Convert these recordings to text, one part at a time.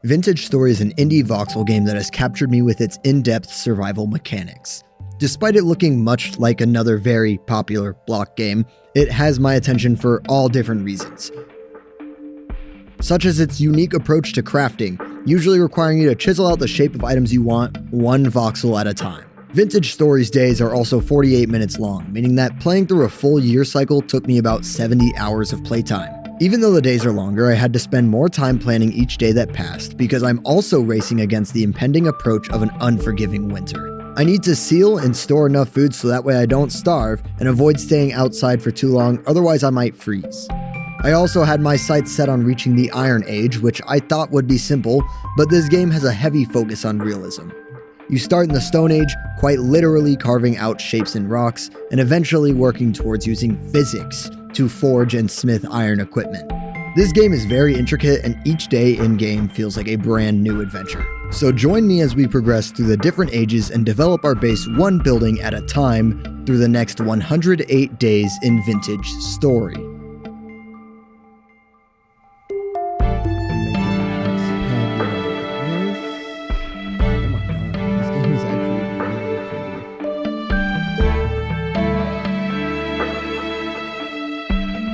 Vintage Story is an indie voxel game that has captured me with its in-depth survival mechanics. Despite it looking much like another very popular block game, it has my attention for all different reasons, such as its unique approach to crafting, usually requiring you to chisel out the shape of items you want, one voxel at a time. Vintage Story's days are also 48 minutes long, meaning that playing through a full year cycle took me about 70 hours of playtime. Even though the days are longer, I had to spend more time planning each day that passed because I'm also racing against the impending approach of an unforgiving winter. I need to seal and store enough food so that way I don't starve and avoid staying outside for too long, otherwise I might freeze. I also had my sights set on reaching the Iron Age, which I thought would be simple, but this game has a heavy focus on realism. You start in the Stone Age, quite literally carving out shapes in rocks, and eventually working towards using physics to forge and smith iron equipment. This game is very intricate, and each day in-game feels like a brand new adventure. So join me as we progress through the different ages and develop our base one building at a time through the next 108 days in Vintage Story.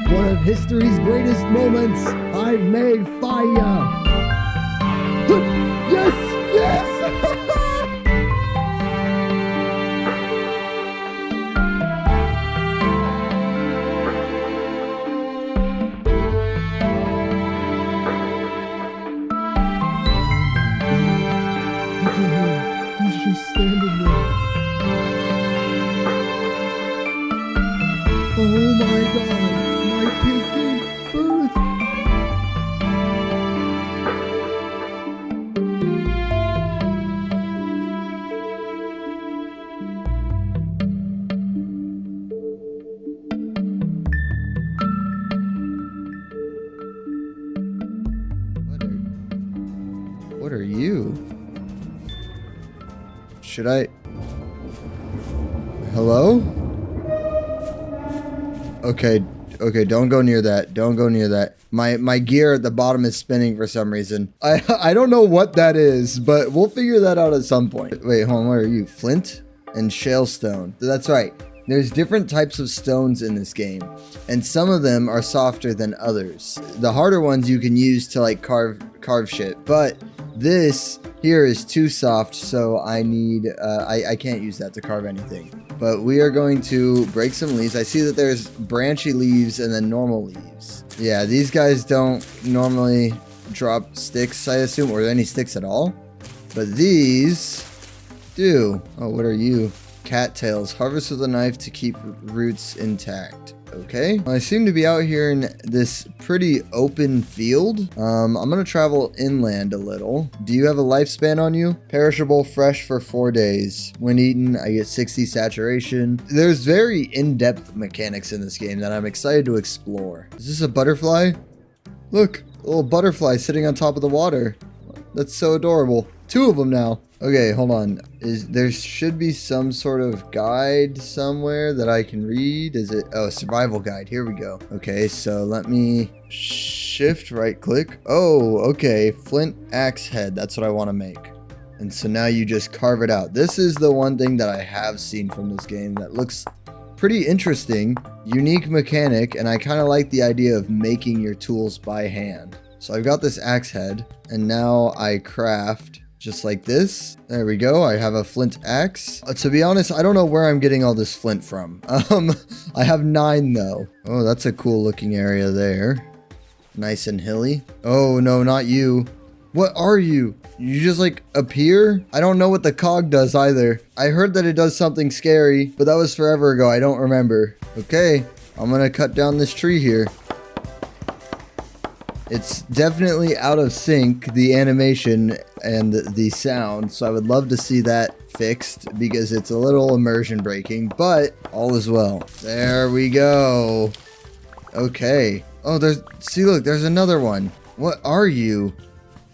One of history's greatest moments, I've made fire! Yes! Yes! He's just standing there. Oh my god! My pig gave birth! What are you? Should I? Hello? Okay, don't go near that. Don't go near that. My gear at the bottom is spinning for some reason. I don't know what that is, but we'll figure that out at some point. Wait, hold on, what are you? Flint and shale stone. That's right. There's different types of stones in this game, and some of them are softer than others. The harder ones you can use to like carve shit, but this here is too soft, so I need, I can't use that to carve anything. But we are going to break some leaves. I see that there's branchy leaves and then normal leaves. Yeah, these guys don't normally drop sticks, I assume, or any sticks at all. But these do. Oh, what are you? Cattails. Harvest with a knife to keep roots intact. Okay. I seem to be out here in this pretty open field. I'm gonna travel inland a little. Do you have a lifespan on you? Perishable, fresh for 4 days. When eaten, I get 60 saturation. There's very in-depth mechanics in this game that I'm excited to explore. Is this a butterfly? Look, a little butterfly sitting on top of the water. That's so adorable. 2 of them now. Okay, hold on. There should be some sort of guide somewhere that I can read. Is it? Oh, survival guide. Here we go. Okay, so let me shift right click. Oh, okay. Flint axe head. That's what I want to make. And so now you just carve it out. This is the one thing that I have seen from this game that looks pretty interesting. Unique mechanic, and I kind of like the idea of making your tools by hand. So I've got this axe head, and now I craft just like this. There we go. I have a flint axe. To be honest, I don't know where I'm getting all this flint from. I have 9 though. Oh, that's a cool looking area there. Nice and hilly. Oh no, not you. What are you? You just like appear? I don't know what the cog does either. I heard that it does something scary, but that was forever ago. I don't remember. Okay, I'm gonna cut down this tree here. It's definitely out of sync, the animation and the sound, so I would love to see that fixed because it's a little immersion breaking, but all is well. There we go. Okay. Oh, look, there's another one. What are you?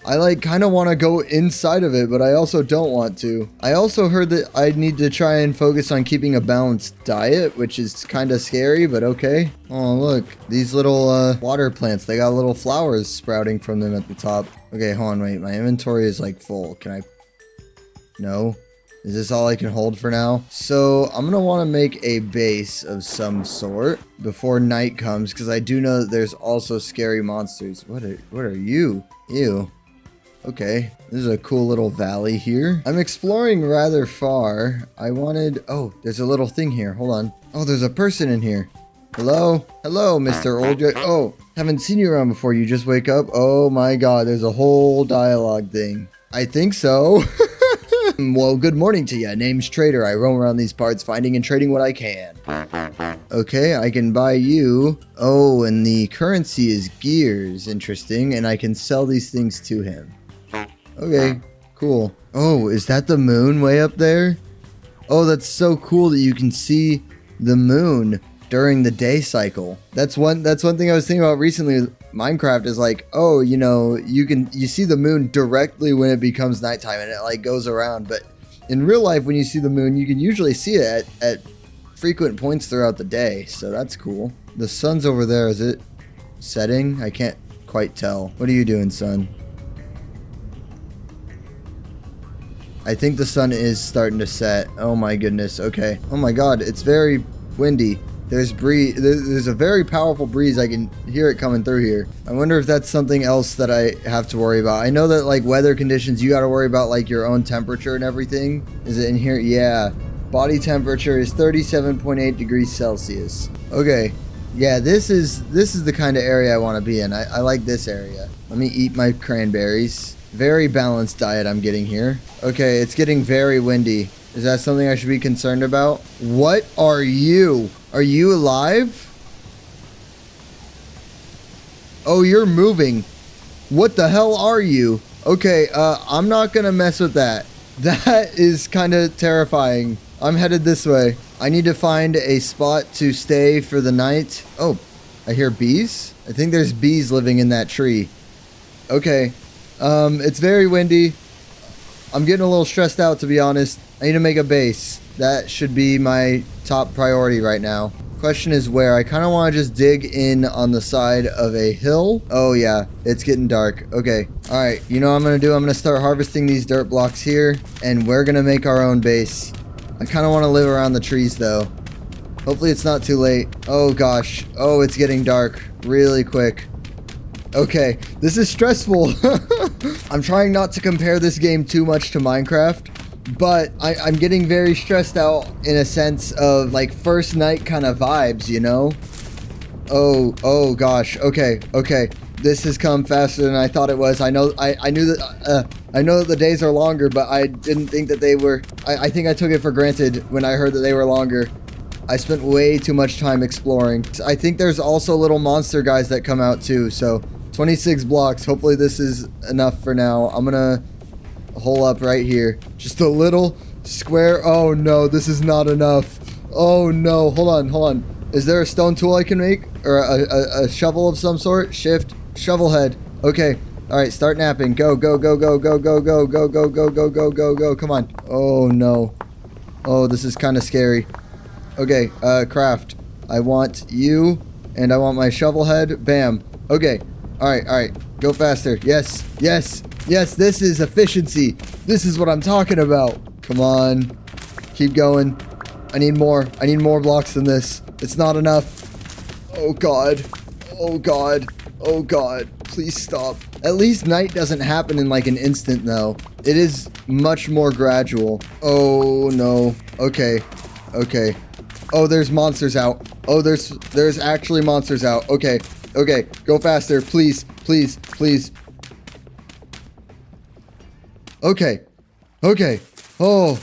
I like kind of want to go inside of it, but I also don't want to. I also heard that I need to try and focus on keeping a balanced diet, which is kind of scary, but okay. Oh, look, these little water plants, they got little flowers sprouting from them at the top. Okay, hold on, wait, my inventory is like full. Can I? No. Is this all I can hold for now? So I'm gonna want to make a base of some sort before night comes, because I do know that there's also scary monsters. What are you? Ew. Okay, this is a cool little valley here. I'm exploring rather far. I wanted... Oh, there's a little thing here. Hold on. Oh, there's a person in here. Hello? Hello, Mr. Old... Oh, haven't seen you around before. You just wake up? Oh my god, there's a whole dialogue thing. I think so. Well, good morning to ya. Name's Trader. I roam around these parts finding and trading what I can. Okay, I can buy you. Oh, and the currency is gears. Interesting. And I can sell these things to him. Okay, cool. Oh, is that the moon way up there? Oh, that's so cool that you can see the moon during the day cycle. That's one thing I was thinking about recently with Minecraft is like, oh, you know, you see the moon directly when it becomes nighttime and it like goes around. But in real life, when you see the moon, you can usually see it at frequent points throughout the day. So that's cool. The sun's over there. Is it setting? I can't quite tell. What are you doing, sun? I think the sun is starting to set. Oh my goodness. Okay. Oh my god, it's very windy. There's a very powerful breeze. I can hear it coming through here. I wonder if that's something else that I have to worry about. I know that like weather conditions, you got to worry about like your own temperature and everything. Is it in here? Yeah. Body temperature is 37.8 degrees Celsius. Okay. Yeah, this is the kind of area I want to be in. I like this area. Let me eat my cranberries. Very balanced diet I'm getting here. Okay, it's getting very windy. Is that something I should be concerned about? What are you? Are you alive? Oh, you're moving. What the hell are you? Okay, I'm not gonna mess with that. That is kind of terrifying. I'm headed this way. I need to find a spot to stay for the night. Oh, I hear bees? I think there's bees living in that tree. Okay, it's very windy. I'm getting a little stressed out, to be honest. I need to make a base. That should be my top priority right now. Question is where. I kind of want to just dig in on the side of a hill. Oh yeah, it's getting dark. Okay. All right. You know what I'm going to do? I'm going to start harvesting these dirt blocks here, and we're going to make our own base. I kind of want to live around the trees though. Hopefully it's not too late. Oh gosh. Oh, it's getting dark really quick. Okay, this is stressful. I'm trying not to compare this game too much to Minecraft, but I'm getting very stressed out in a sense of like first night kind of vibes, you know? Oh gosh. Okay. This has come faster than I thought it was. I know that the days are longer, but I didn't think that they were. I think I took it for granted when I heard that they were longer. I spent way too much time exploring. I think there's also little monster guys that come out too, so 26 blocks. Hopefully this is enough for now. I'm gonna hole up right here. Just a little square. Oh no, this is not enough. Oh no, hold on. Is there a stone tool I can make? Or a shovel of some sort? Shift, shovel head. Okay, all right, start napping. Go. Come on. Oh no. Oh, this is kind of scary. Okay, craft. I want you, and I want my shovel head. Bam. Okay. All right. Go faster. Yes. This is efficiency. This is what I'm talking about. Come on. Keep going. I need more blocks than this. It's not enough. Oh God. Please stop. At least night doesn't happen in like an instant though. It is much more gradual. Oh no. Okay. Oh, there's monsters out. Oh, there's actually monsters out. Okay. Go faster, please. Okay. Oh,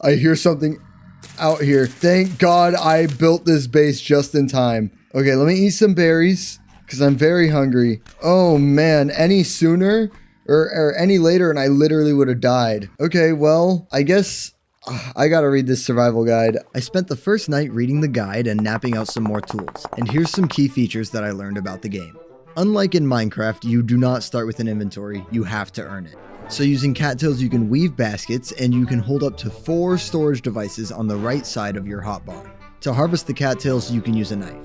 I hear something out here. Thank God I built this base just in time. Okay, let me eat some berries because I'm very hungry. Oh man, any sooner or any later and I literally would have died. Okay, well, I guess I gotta read this survival guide. I spent the first night reading the guide and napping out some more tools. And here's some key features that I learned about the game. Unlike in Minecraft, you do not start with an inventory, you have to earn it. So using cattails, you can weave baskets and you can hold up to 4 storage devices on the right side of your hotbar. To harvest the cattails, you can use a knife.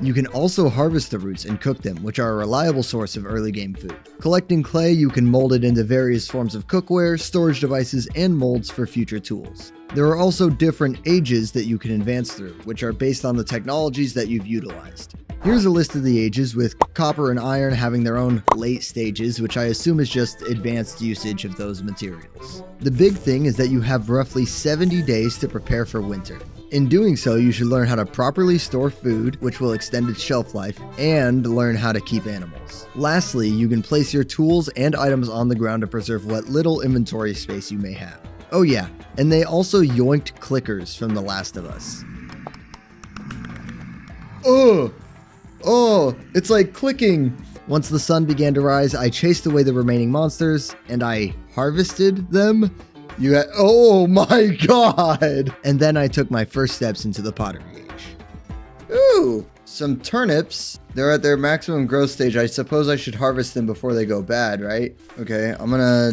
You can also harvest the roots and cook them, which are a reliable source of early game food. Collecting clay, you can mold it into various forms of cookware, storage devices, and molds for future tools. There are also different ages that you can advance through, which are based on the technologies that you've utilized. Here's a list of the ages, with copper and iron having their own late stages, which I assume is just advanced usage of those materials. The big thing is that you have roughly 70 days to prepare for winter. In doing so, you should learn how to properly store food, which will extend its shelf life, and learn how to keep animals. Lastly, you can place your tools and items on the ground to preserve what little inventory space you may have. Oh yeah, and they also yoinked clickers from The Last of Us. Oh, it's like clicking. Once the sun began to rise, I chased away the remaining monsters, and I harvested them. Oh my god! And then I took my first steps into the pottery age. Ooh, some turnips. They're at their maximum growth stage. I suppose I should harvest them before they go bad, right? Okay, I'm gonna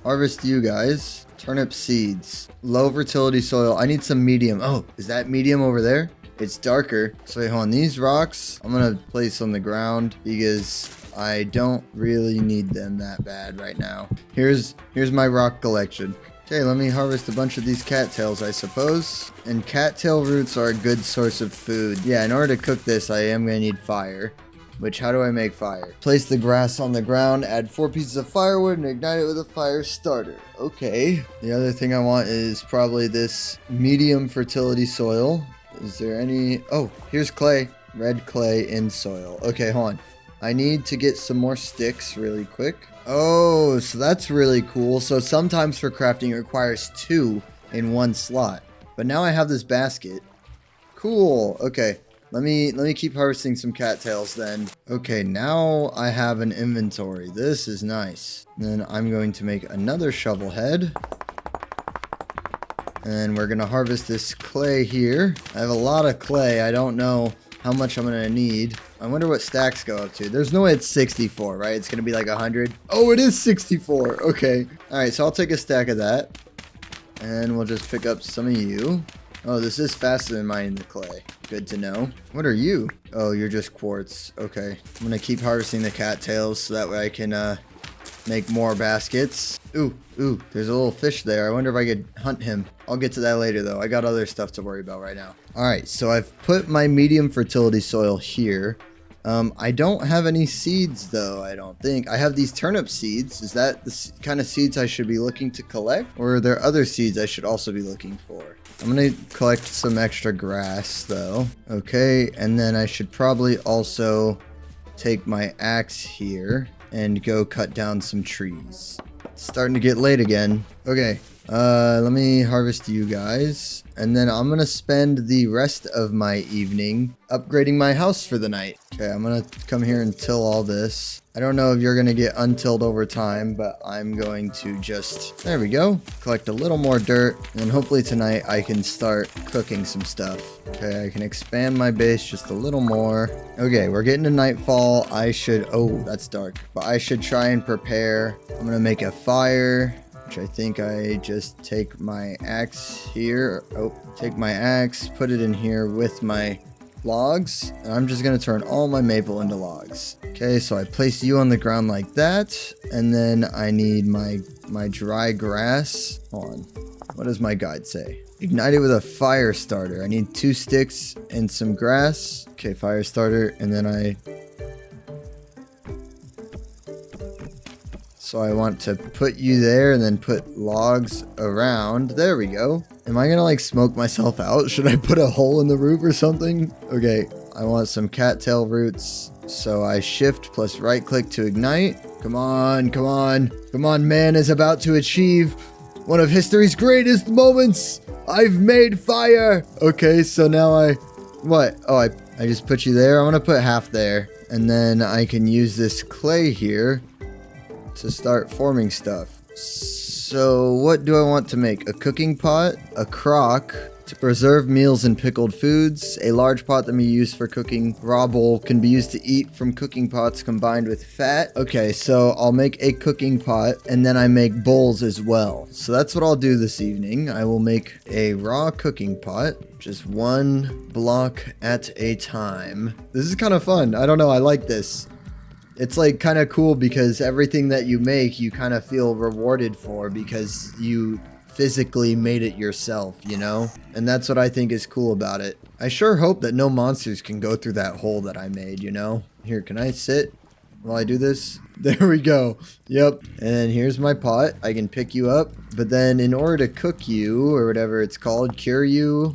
harvest you guys. Turnip seeds. Low fertility soil. I need some medium. Oh, is that medium over there? It's darker. So wait, hold on. These rocks, I'm gonna place on the ground because I don't really need them that bad right now. Here's my rock collection. Okay, let me harvest a bunch of these cattails, I suppose. And cattail roots are a good source of food. Yeah, in order to cook this, I am gonna need fire. Which, how do I make fire? Place the grass on the ground, add 4 pieces of firewood, and ignite it with a fire starter. Okay. The other thing I want is probably this medium fertility soil. Is there any... Oh, here's clay. Red clay in soil. Okay, hold on. I need to get some more sticks really quick. Oh, so that's really cool. So sometimes for crafting it requires 2 in 1 slot. But now I have this basket. Cool. Okay. Let me keep harvesting some cattails then. Okay, now I have an inventory. This is nice. Then I'm going to make another shovel head. And we're gonna harvest this clay here. I have a lot of clay. I don't know how much I'm gonna need. I wonder what stacks go up to. There's no way it's 64, right? It's gonna be like 100. Oh, it is 64. Okay. All right, so I'll take a stack of that. And we'll just pick up some of you. Oh, this is faster than mining the clay. Good to know. What are you? Oh, you're just quartz. Okay. I'm gonna keep harvesting the cattails so that way I can make more baskets. Ooh, there's a little fish there. I wonder if I could hunt him. I'll get to that later though. I got other stuff to worry about right now. All right, so I've put my medium fertility soil here. I don't have any seeds though, I don't think. I have these turnip seeds. Is that the kind of seeds I should be looking to collect? Or are there other seeds I should also be looking for? I'm gonna collect some extra grass though. Okay, and then I should probably also take my axe here and go cut down some trees. It's starting to get late again. Okay, let me harvest you guys. And then I'm gonna spend the rest of my evening upgrading my house for the night. Okay, I'm gonna come here and till all this. I don't know if you're gonna get untilled over time, but I'm going to just, there we go, collect a little more dirt. And hopefully tonight I can start cooking some stuff. Okay, I can expand my base just a little more. Okay, we're getting to nightfall. I should, oh, that's dark. But I should try and prepare. I'm gonna make a fire, which I think I just take my axe here. Oh, take my axe, put it in here with my logs. And I'm just going to turn all my maple into logs. Okay, so I place you on the ground like that. And then I need my dry grass. Hold on. What does my guide say? Ignite it with a fire starter. I need 2 sticks and some grass. Okay, fire starter. And then So I want to put you there and then put logs around. There we go. Am I gonna like smoke myself out? Should I put a hole in the roof or something? Okay, I want some cattail roots. So I shift plus right click to ignite. Come on, come on. Come on, man is about to achieve one of history's greatest moments. I've made fire. Okay, so now what? Oh, I just put you there. I'm gonna put half there. And then I can use this clay here to start forming stuff. So what do I want to make? A cooking pot, a crock to preserve meals and pickled foods. A large pot that may be used for cooking. Raw bowl can be used to eat from cooking pots combined with fat. Okay, so I'll make a cooking pot and then I make bowls as well. So that's what I'll do this evening. I will make a raw cooking pot, just one block at a time. This is kind of fun. I don't know. I like this. It's like kind of cool because everything that you make, you kind of feel rewarded for because you physically made it yourself, you know? And that's what I think is cool about it. I sure hope that no monsters can go through that hole that I made, you know? Here, can I sit while I do this? There we go. Yep. And here's my pot. I can pick you up. But then in order to cook you, or whatever it's called, cure you,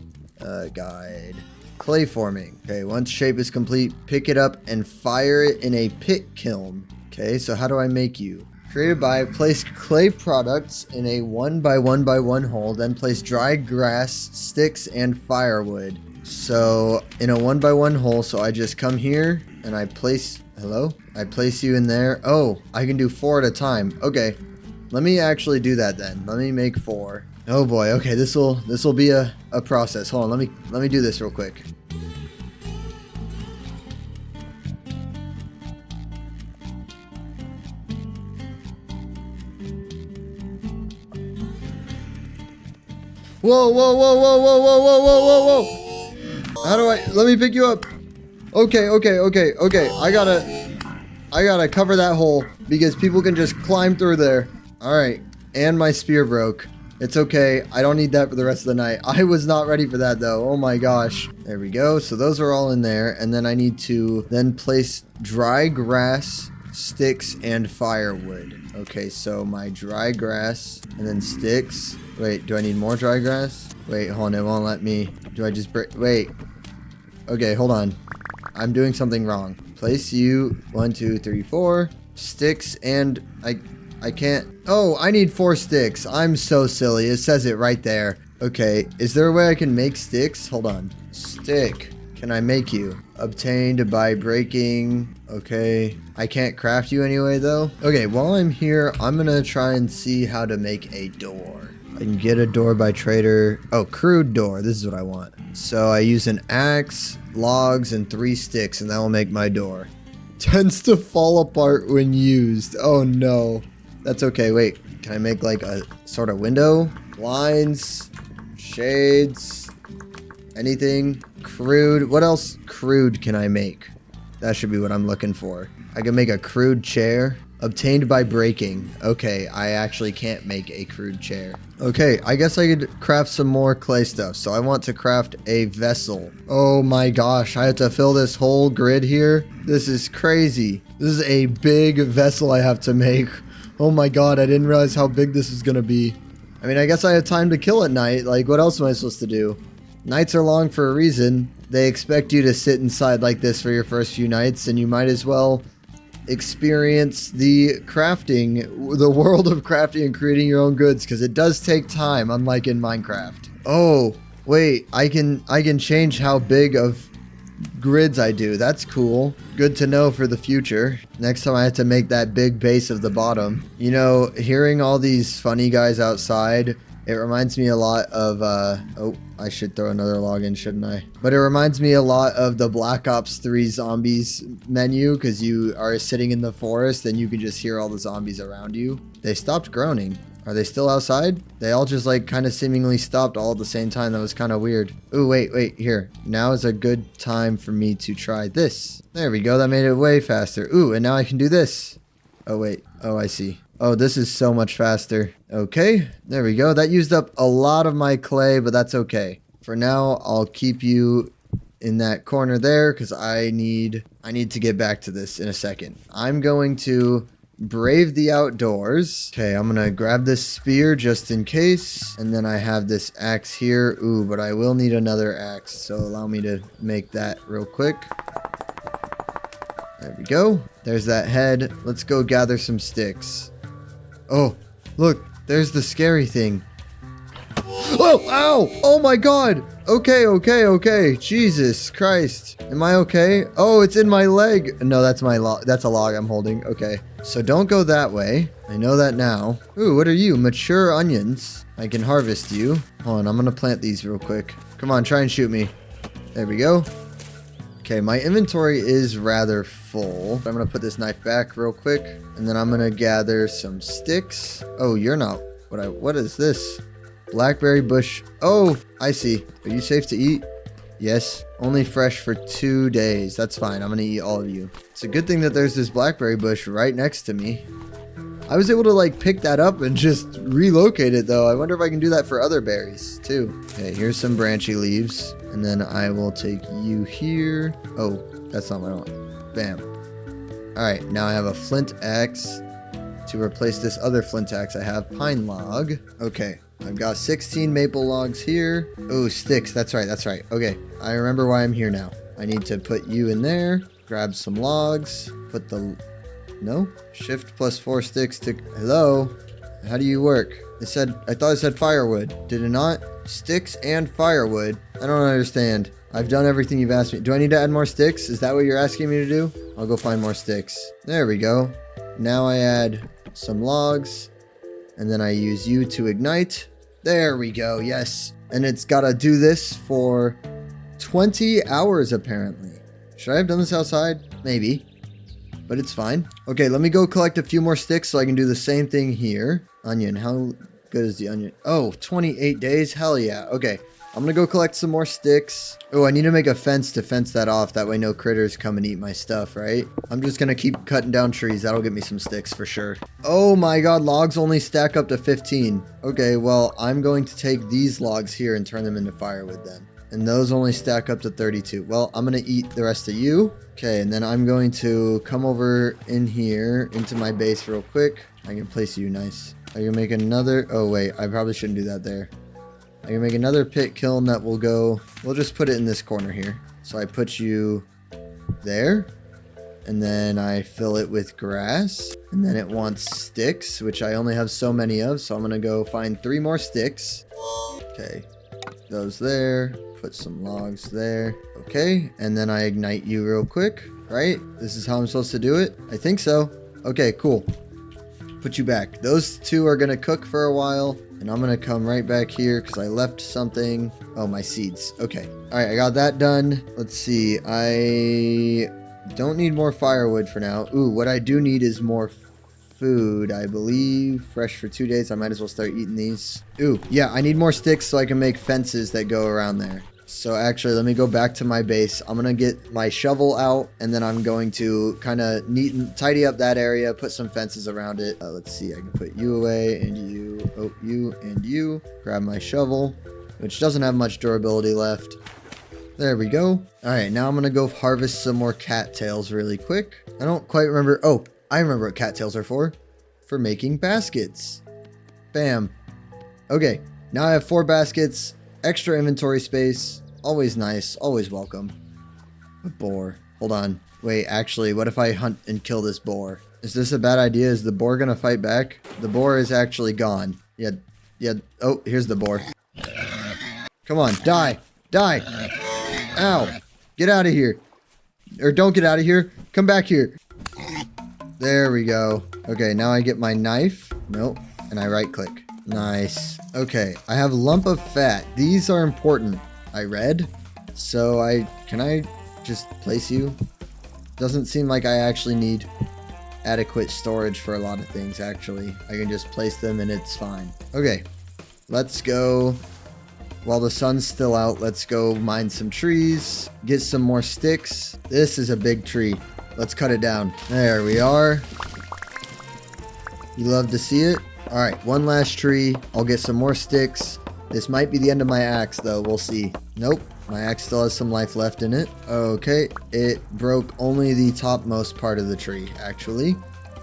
guide. Clay forming. Okay, once shape is complete, pick it up and fire it in a pit kiln. Okay, so how do I make you? Created by place clay products in a 1 by 1 by 1 hole, then place dry grass, sticks, and firewood. So in a 1 by 1 hole, so I just come here and I place, hello? I place you in there. Oh, I can do 4 at a time. Okay, let me actually do that then. Let me make 4. Oh boy, okay, this will be a process. Hold on, let me do this real quick. Whoa, whoa, whoa, whoa, whoa, whoa, whoa, whoa, whoa, whoa. How do I, let me pick you up. Okay. I gotta cover that hole because people can just climb through there. All right, and my spear broke. It's okay. I don't need that for the rest of the night. I was not ready for that though. Oh my gosh. There we go. So those are all in there. And then I need to then place dry grass, sticks, and firewood. Okay, so my dry grass and then sticks. Wait, do I need more dry grass? Wait, hold on. It won't let me. Do I just break? Wait. Okay, hold on. I'm doing something wrong. Place you 1, 2, 3, 4 sticks and I can't. Oh, I need 4 sticks. I'm so silly. It says it right there. Okay, is there a way I can make sticks? Hold on. Stick. Can I make you? Obtained by breaking. Okay. I can't craft you anyway, though. Okay, while I'm here, I'm gonna try and see how to make a door. I can get a door by trader. Oh, crude door. This is what I want. So I use an axe, logs, and 3 sticks, and that will make my door. Tends to fall apart when used. Oh, no. That's okay. Wait, can I make like a sort of window? Blinds, shades, anything? Crude. What else crude can I make? That should be what I'm looking for. I can make a crude chair. Obtained by breaking. Okay, I actually can't make a crude chair. Okay, I guess I could craft some more clay stuff. So I want to craft a vessel. Oh my gosh, I have to fill this whole grid here. This is crazy. This is a big vessel I have to make. Oh my god, I didn't realize how big this is gonna be. I mean, I guess I have time to kill at night. Like, what else am I supposed to do? Nights are long for a reason. They expect you to sit inside like this for your first few nights, and you might as well experience the crafting, the world of crafting and creating your own goods, because it does take time, unlike in Minecraft. Oh, wait, I can change how big of grids I do. That's cool. Good to know for the future. Next time I have to make that big base of the bottom. You know, hearing all these funny guys outside, it reminds me a lot of, oh, I should throw another log in, shouldn't I? But it reminds me a lot of the Black Ops 3 zombies menu, because you are sitting in the forest and you can just hear all the zombies around you. They stopped groaning. Are they still outside? They all just like kind of seemingly stopped all at the same time. That was kind of weird. Ooh, wait, here. Now is a good time for me to try this. There we go. That made it way faster. Ooh, and now I can do this. Oh, wait. Oh, I see. Oh, this is so much faster. Okay, there we go. That used up a lot of my clay, but that's okay. For now, I'll keep you in that corner there because I need to get back to this in a second. I'm going to brave the outdoors. Okay, I'm gonna grab this spear just in case, and then I have this axe here. Ooh, but I will need another axe, so allow me to make that real quick. There we go. There's that head. Let's go gather some sticks. Oh, look, there's the scary thing. Whoa, ow! Oh my god! Okay. Jesus Christ. Am I okay? Oh, it's in my leg. No, that's my log. That's a log I'm holding. Okay. So don't go that way. I know that now. Ooh, what are you? Mature onions. I can harvest you. Hold on, I'm gonna plant these real quick. Come on, try and shoot me. There we go. Okay, my inventory is rather full. I'm gonna put this knife back real quick, and then I'm gonna gather some sticks. Oh, you're not. What is this? Blackberry bush. Oh, I see. Are you safe to eat? Yes. Only fresh for 2 days. That's fine. I'm gonna eat all of you. It's a good thing that there's this blackberry bush right next to me. I was able to like pick that up and just relocate it though. I wonder if I can do that for other berries too. Okay, here's some branchy leaves. And then I will take you here. Oh, that's not what I want. Bam. All right, now I have a flint axe to replace this other flint axe I have. Pine log. Okay, I've got 16 maple logs here. Oh, sticks. That's right. Okay, I remember why I'm here now. I need to put you in there. Grab some logs. Put the... No? Shift plus 4 sticks to... Hello? How do you work? I thought it said firewood. Did it not? Sticks and firewood. I don't understand. I've done everything you've asked me. Do I need to add more sticks? Is that what you're asking me to do? I'll go find more sticks. There we go. Now I add some logs. And then I use you to ignite. There we go. Yes. And it's got to do this for 20 hours apparently. Should I have done this outside? Maybe. But it's fine. Okay, let me go collect a few more sticks so I can do the same thing here. Onion, how good is the onion? Oh, 28 days? Hell yeah. Okay, I'm gonna go collect some more sticks. Oh, I need to make a fence to fence that off. That way no critters come and eat my stuff, right? I'm just gonna keep cutting down trees. That'll get me some sticks for sure. Oh my god, logs only stack up to 15. Okay, well, I'm going to take these logs here and turn them into firewood then. And those only stack up to 32. Well, I'm going to eat the rest of you. Okay, and then I'm going to come over in here into my base real quick. I can place you nice. I can make another... Oh, wait. I probably shouldn't do that there. I can make another pit kiln that will go... We'll just put it in this corner here. So I put you there. And then I fill it with grass. And then it wants sticks, which I only have so many of. So I'm going to go find 3 more sticks. Okay. Those there. Put some logs there. Okay, and then I ignite you real quick, right? This is how I'm supposed to do it? I think so. Okay, cool. Put you back. Those 2 are gonna cook for a while, and I'm gonna come right back here because I left something. Oh, my seeds. Okay. All right, I got that done. Let's see. I don't need more firewood for now. Ooh, what I do need is more food, I believe. Fresh for 2 days. I might as well start eating these. Ooh, yeah, I need more sticks so I can make fences that go around there. So actually, let me go back to my base. I'm gonna get my shovel out, and then I'm going to kind of neat and tidy up that area, put some fences around it. Let's see, I can put you away, and you, oh, you, and you. Grab my shovel, which doesn't have much durability left. There we go. All right, now I'm gonna go harvest some more cattails really quick. I don't quite remember. Oh, I remember what cattails are for. For making baskets. Bam. Okay, now I have 4 baskets. Extra inventory space. Always nice. Always welcome. A boar. Hold on. Wait, actually, what if I hunt and kill this boar? Is this a bad idea? Is the boar gonna fight back? The boar is actually gone. Yeah. Oh, here's the boar. Come on, die. Die. Ow. Get out of here. Or don't get out of here. Come back here. There we go. Okay, now I get my knife. Nope. And I right click. Nice. Okay, I have lump of fat. These are important. I read. So can I just place you? Doesn't seem like I actually need adequate storage for a lot of things, actually. I can just place them and it's fine. Okay, let's go. While the sun's still out, let's go mine some trees, get some more sticks. This is a big tree. Let's cut it down. There we are. You love to see it? All right, one last tree. I'll get some more sticks. This might be the end of my axe, though. We'll see. Nope, my axe still has some life left in it. Okay, it broke only the topmost part of the tree, actually.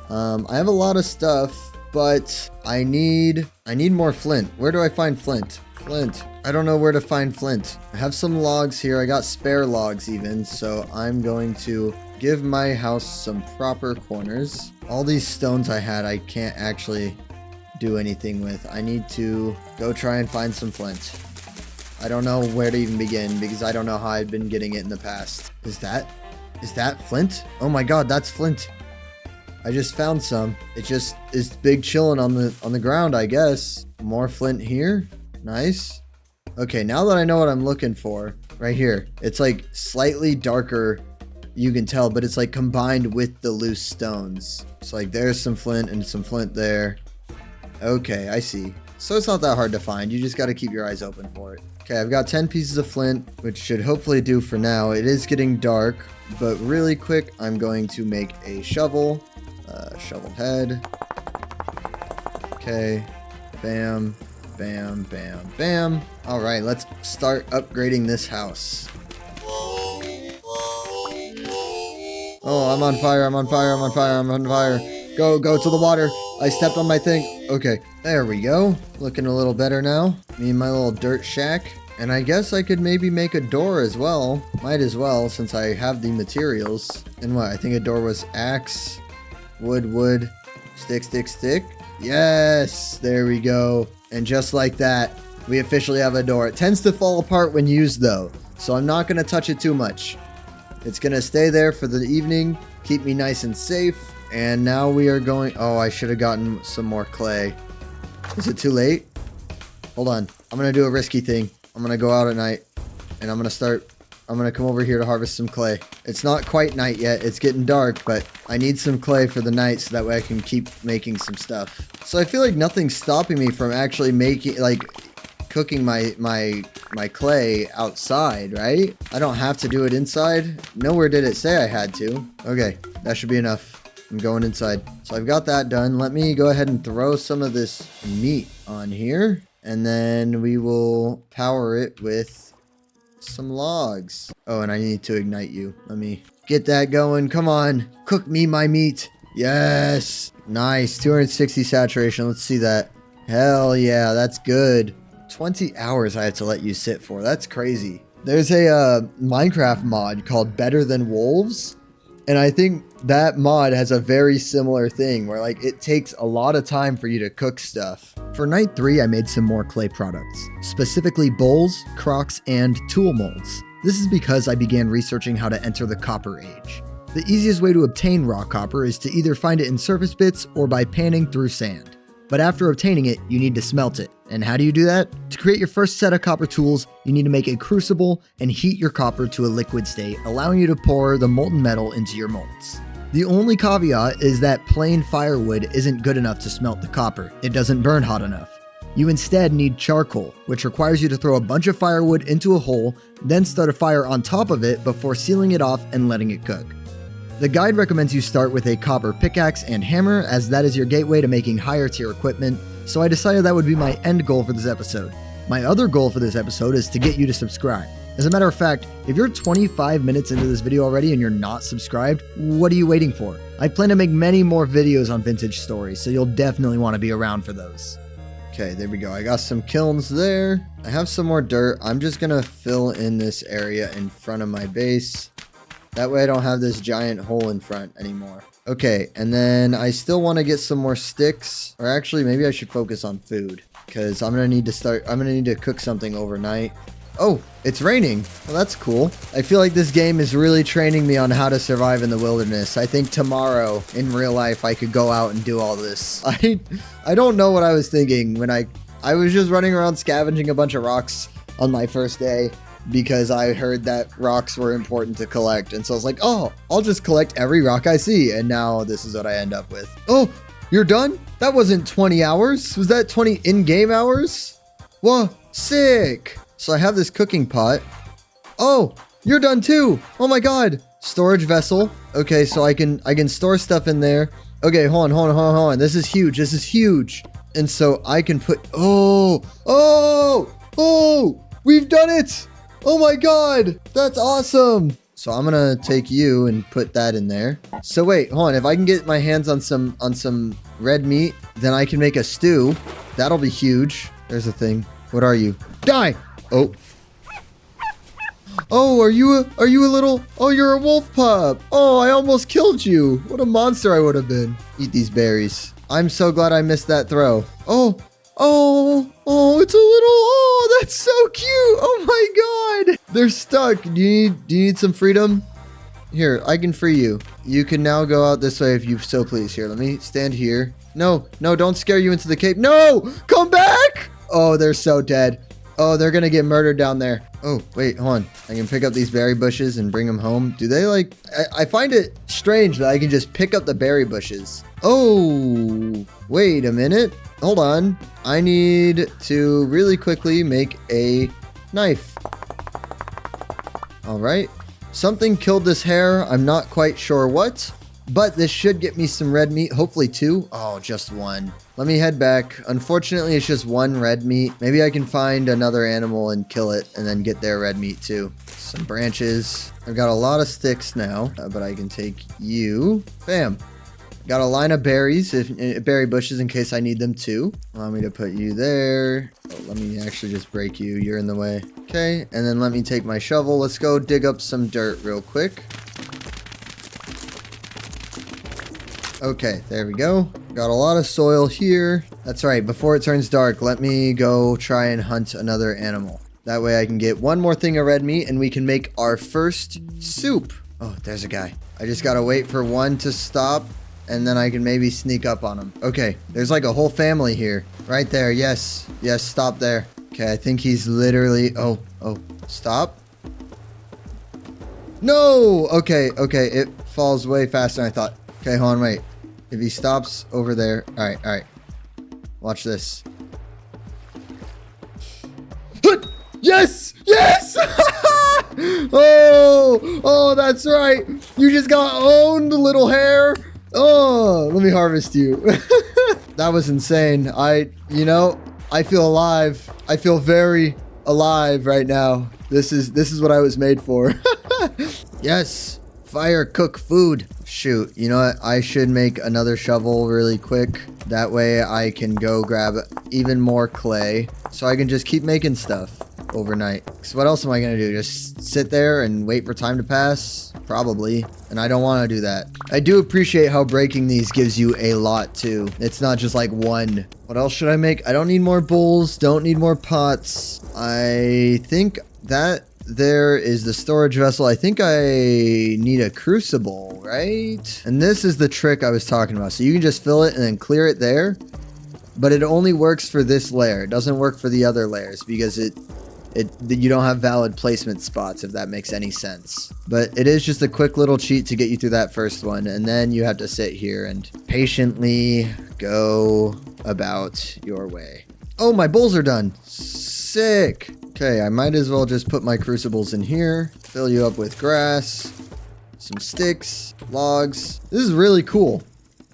I have a lot of stuff, but I need more flint. Where do I find flint? Flint. I don't know where to find flint. I have some logs here. I got spare logs even, so I'm going to give my house some proper corners. All these stones I had, I can't actually do anything with. I need to go try and find some flint. I don't know where to even begin because I don't know how I've been getting it in the past. Is that flint? Oh my god, that's flint. I just found some. It just is big chilling on the ground, I guess. More flint here. Nice. Okay, now that I know what I'm looking for, right here. It's like slightly darker, you can tell, but it's like combined with the loose stones. It's like there's some flint and some flint there. Okay, I see. So it's not that hard to find. You just got to keep your eyes open for it. Okay, I've got 10 pieces of flint, which should hopefully do for now. It is getting dark, but really quick, I'm going to make a shovel. Shovel head. Okay. Bam, bam, bam, bam. All right, let's start upgrading this house. Oh, I'm on fire, I'm on fire, I'm on fire, I'm on fire. Go to the water. I stepped on my thing. Okay, there we go. Looking a little better now. Me and my little dirt shack. And I guess I could maybe make a door as well. Might as well, since I have the materials. And what, I think a door was axe, wood, stick. Yes, there we go. And just like that, we officially have a door. It tends to fall apart when used though, so I'm not gonna touch it too much. It's gonna stay there for the evening, keep me nice and safe. And now we are going, oh, I should have gotten some more clay. Is it too late? Hold on, I'm gonna do a risky thing. I'm gonna go out at night and I'm gonna come over here to harvest some clay. It's not quite night yet, it's getting dark, but I need some clay for the night so that way I can keep making some stuff. So I feel like nothing's stopping me from actually making, like, cooking my clay outside, right? I don't have to do it inside. Nowhere did it say I had to. Okay, that should be enough. I'm going inside. So I've got that done. Let me go ahead and throw some of this meat on here, and then we will power it with some logs. Oh, and I need to ignite you. Let me get that going. Come on, cook me my meat. Yes, nice. 260 saturation. Let's see that. Hell yeah, that's good. 20 hours I had to let you sit for. That's crazy. There's a Minecraft mod called Better Than Wolves, and I think that mod has a very similar thing where, like, it takes a lot of time for you to cook stuff. For night 3, I made some more clay products, specifically bowls, crocks, and tool molds. This is because I began researching how to enter the copper age. The easiest way to obtain raw copper is to either find it in surface bits or by panning through sand. But after obtaining it, you need to smelt it. And how do you do that? To create your first set of copper tools, you need to make a crucible and heat your copper to a liquid state, allowing you to pour the molten metal into your molds. The only caveat is that plain firewood isn't good enough to smelt the copper. It doesn't burn hot enough. You instead need charcoal, which requires you to throw a bunch of firewood into a hole, then start a fire on top of it before sealing it off and letting it cook. The guide recommends you start with a copper pickaxe and hammer, as that is your gateway to making higher tier equipment, so I decided that would be my end goal for this episode. My other goal for this episode is to get you to subscribe. As a matter of fact, if you're 25 minutes into this video already and you're not subscribed, what are you waiting for? I plan to make many more videos on vintage stories, so you'll definitely want to be around for those. Okay, there we go. I got some kilns there. I have some more dirt. I'm just gonna fill in this area in front of my base. That way I don't have this giant hole in front anymore. Okay, and then I still want to get some more sticks. Or actually, maybe I should focus on food, because I'm gonna need to cook something overnight. Oh, it's raining. Well, that's cool. I feel like this game is really training me on how to survive in the wilderness. I think tomorrow, in real life, I could go out and do all this. I don't know what I was thinking when I was just running around scavenging a bunch of rocks on my first day, because I heard that rocks were important to collect. And so I was like, oh, I'll just collect every rock I see. And now this is what I end up with. Oh, you're done? That wasn't 20 hours. Was that 20 in-game hours? Whoa, sick. So I have this cooking pot. Oh, you're done too. Oh my God. Storage vessel. Okay, so I can store stuff in there. Okay, hold on. This is huge. And so I can put, oh, we've done it. Oh my God, that's awesome. So I'm gonna take you and put that in there. So wait, hold on. If I can get my hands on some red meat, then I can make a stew. That'll be huge. There's a thing. What are you? Die. Oh. Oh, are you a little, oh, you're a wolf pup. Oh, I almost killed you. What a monster I would have been. Eat these berries. I'm so glad I missed that throw. Oh, oh, it's a little, oh, that's so cute. Oh my God. They're stuck. Do you need some freedom? Here, I can free you. You can now go out this way if you so please. Here, let me stand here. No, don't scare you into the cave. No, come back. Oh, they're so dead. Oh, they're gonna get murdered down there. Oh, wait, hold on. I can pick up these berry bushes and bring them home. Do they like, I find it strange that I can just pick up the berry bushes. Oh, wait a minute. Hold on. I need to really quickly make a knife. All right. Something killed this hare. I'm not quite sure what, but this should get me some red meat. Hopefully 2. Oh, just 1. Let me head back. Unfortunately, it's just 1 red meat. Maybe I can find another animal and kill it and then get their red meat too. Some branches. I've got a lot of sticks now, but I can take you. Bam. Got a line of berries, berry bushes in case I need them too. Allow me to put you there. Oh, let me actually just break you. You're in the way. Okay, and then let me take my shovel. Let's go dig up some dirt real quick. Okay, there we go. Got a lot of soil here. That's right, before it turns dark, let me go try and hunt another animal. That way I can get 1 more thing of red meat and we can make our first soup. Oh, there's a guy. I just gotta wait for 1 to stop and then I can maybe sneak up on him. Okay, there's like a whole family here. Right there, yes. Yes, stop there. Okay, I think he's literally, oh, stop. No! Okay, it falls way faster than I thought. Okay, hold on, wait. If he stops over there, all right. Watch this. Yes! Oh, that's right. You just got owned, little hare. Oh, let me harvest you. That was insane. I feel alive. I feel very alive right now. This is what I was made for. Yes. Fire, cook food. Shoot, you know what? I should make another shovel really quick. That way I can go grab even more clay so I can just keep making stuff overnight. So what else am I going to do? Just sit there and wait for time to pass? Probably. And I don't want to do that. I do appreciate how breaking these gives you a lot too. It's not just like 1. What else should I make? I don't need more bowls. Don't need more pots. I think that there is the storage vessel. I think I need a crucible, right? And this is the trick I was talking about. So you can just fill it and then clear it there. But it only works for this layer. It doesn't work for the other layers because you don't have valid placement spots, if that makes any sense. But it is just a quick little cheat to get you through that first one. And then you have to sit here and patiently go about your way. Oh, my bowls are done. Sick. Okay, I might as well just put my crucibles in here. Fill you up with grass, some sticks, logs. This is really cool.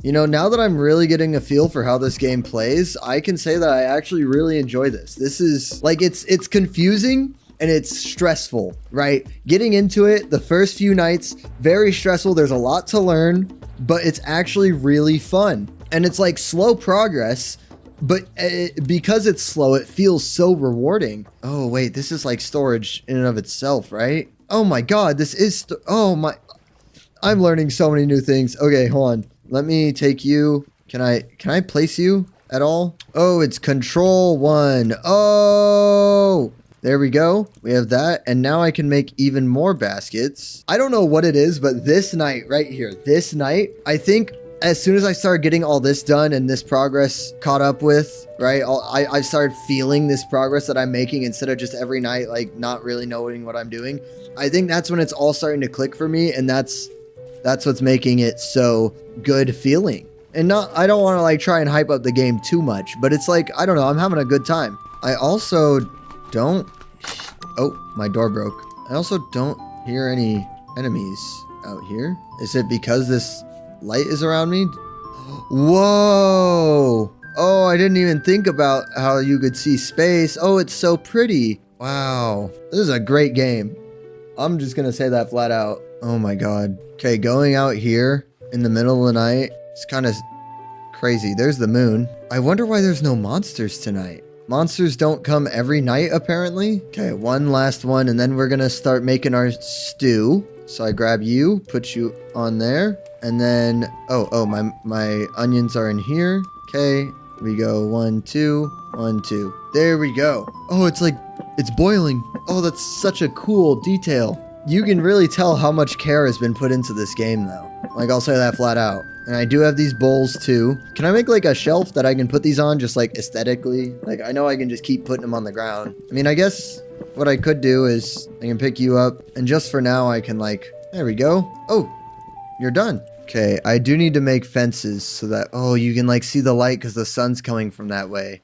You know, now that I'm really getting a feel for how this game plays, I can say that I actually really enjoy this. This is like, it's confusing and it's stressful, right? Getting into it, the first few nights, very stressful. There's a lot to learn, but it's actually really fun. And it's like slow progress, but because it's slow, it feels so rewarding. Oh, wait, this is like storage in and of itself, right? Oh my God, this is, I'm learning so many new things. Okay, hold on. Let me take you. Can I place you at all? Oh, it's control 1. Oh, there we go. We have that. And now I can make even more baskets. I don't know what it is, but this night right here, this night, I think as soon as I started getting all this done and this progress caught up with, right, I started feeling this progress that I'm making instead of just every night, like not really knowing what I'm doing. I think that's when it's all starting to click for me. And that's what's making it so good feeling. And I don't want to like try and hype up the game too much, but it's like, I don't know, I'm having a good time. I also don't, oh, my door broke. I also don't hear any enemies out here. Is it because this light is around me? Whoa. Oh, I didn't even think about how you could see space. Oh, it's so pretty. Wow. This is a great game. I'm just going to say that flat out. Oh my God. Okay, going out here in the middle of the night, it's kind of crazy. There's the moon. I wonder why there's no monsters tonight. Monsters don't come every night, apparently. Okay, one last one, and then we're going to start making our stew. So I grab you, put you on there. And then, my onions are in here. Okay, we go 1, 2, 1, 2. There we go. Oh, it's boiling. Oh, that's such a cool detail. You can really tell how much care has been put into this game though. Like, I'll say that flat out. And I do have these bowls too. Can I make like a shelf that I can put these on just like aesthetically? Like, I know I can just keep putting them on the ground. I mean, I guess what I could do is I can pick you up and just for now I can like, there we go. Oh, you're done. Okay, I do need to make fences so that, oh, you can like see the light because the sun's coming from that way.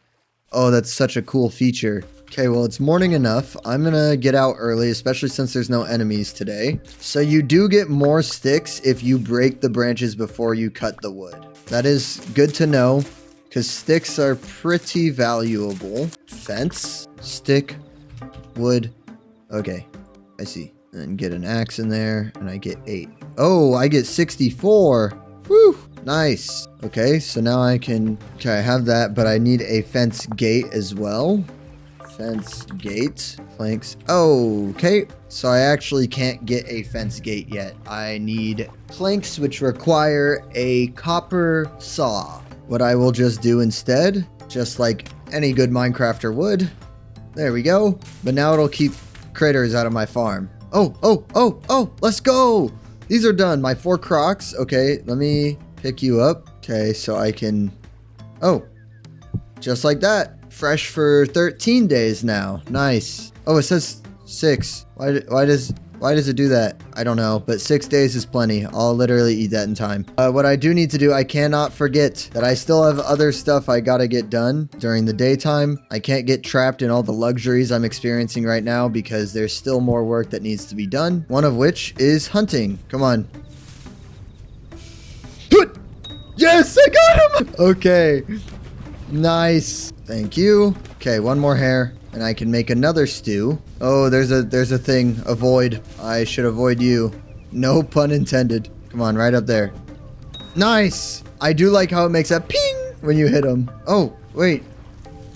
Oh, that's such a cool feature. Okay, well, it's morning enough. I'm gonna get out early, especially since there's no enemies today. So you do get more sticks if you break the branches before you cut the wood. That is good to know because sticks are pretty valuable. Fence, stick, wood. Okay, I see. And get an axe in there and I get 8. Oh, I get 64. Woo, nice. Okay, so now I have that, but I need a fence gate as well. Fence gate, planks. Oh, okay. So I actually can't get a fence gate yet. I need planks, which require a copper saw. What I will just do instead, just like any good Minecrafter would. There we go. But now it'll keep critters out of my farm. Oh, let's go. These are done. My 4 crocs. Okay, let me pick you up. Okay, so I can, oh, just like that. Fresh for 13 days now. Nice. Oh, it says 6. Why does it do that? I don't know, but 6 days is plenty. I'll literally eat that in time. What I do need to do, I cannot forget that I still have other stuff I gotta get done during the daytime. I can't get trapped in all the luxuries I'm experiencing right now because there's still more work that needs to be done. One of which is hunting. Come on. Yes, I got him! Okay. Nice. Thank you. Okay, one more hair. And I can make another stew. Oh, there's a thing. Avoid. I should avoid you. No pun intended. Come on, right up there. Nice! I do like how it makes a ping when you hit him. Oh, wait.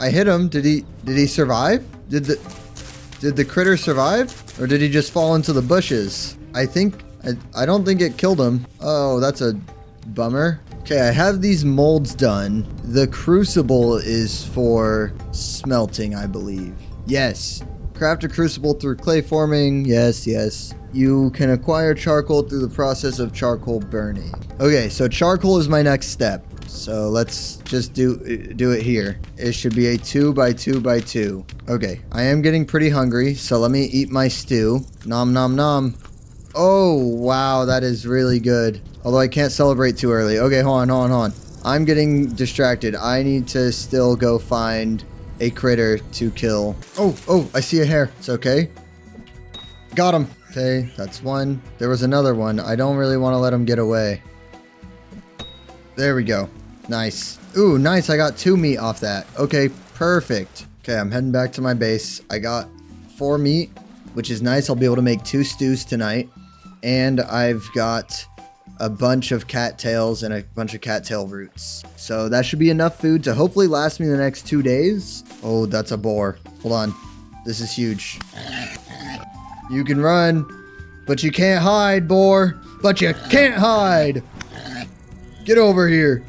I hit him. Did he survive? Did the critter survive? Or did he just fall into the bushes? I don't think it killed him. Oh, that's a bummer. Okay, I have these molds done. The crucible is for smelting, I believe. Yes. Craft a crucible through clay forming. Yes, yes. You can acquire charcoal through the process of charcoal burning. Okay, so charcoal is my next step. So let's just do it here. It should be a 2 by 2 by 2. Okay, I am getting pretty hungry, so let me eat my stew. Nom nom nom. Oh, wow, that is really good. Although I can't celebrate too early. Okay, hold on. I'm getting distracted. I need to still go find a critter to kill. Oh, I see a hair. It's okay. Got him. Okay, that's one. There was another one. I don't really want to let him get away. There we go. Nice. Ooh, nice. I got 2 meat off that. Okay, perfect. Okay, I'm heading back to my base. I got 4 meat, which is nice. I'll be able to make 2 stews tonight. And I've got a bunch of cattails and a bunch of cattail roots. So that should be enough food to hopefully last me the next 2 days. Oh, that's a boar. Hold on. This is huge. You can run, but you can't hide, boar. But you can't hide. Get over here.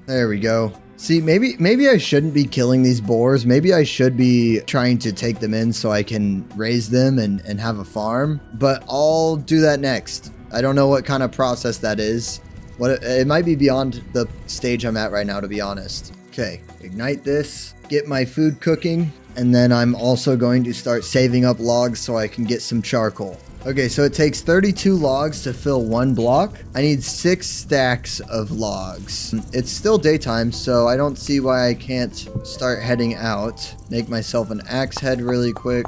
There we go. See, maybe I shouldn't be killing these boars. Maybe I should be trying to take them in so I can raise them and have a farm. But I'll do that next. I don't know what kind of process that is. It might be beyond the stage I'm at right now, to be honest. Okay, ignite this, get my food cooking, and then I'm also going to start saving up logs so I can get some charcoal. Okay, so it takes 32 logs to fill 1 block. I need 6 stacks of logs. It's still daytime, so I don't see why I can't start heading out. Make myself an axe head really quick.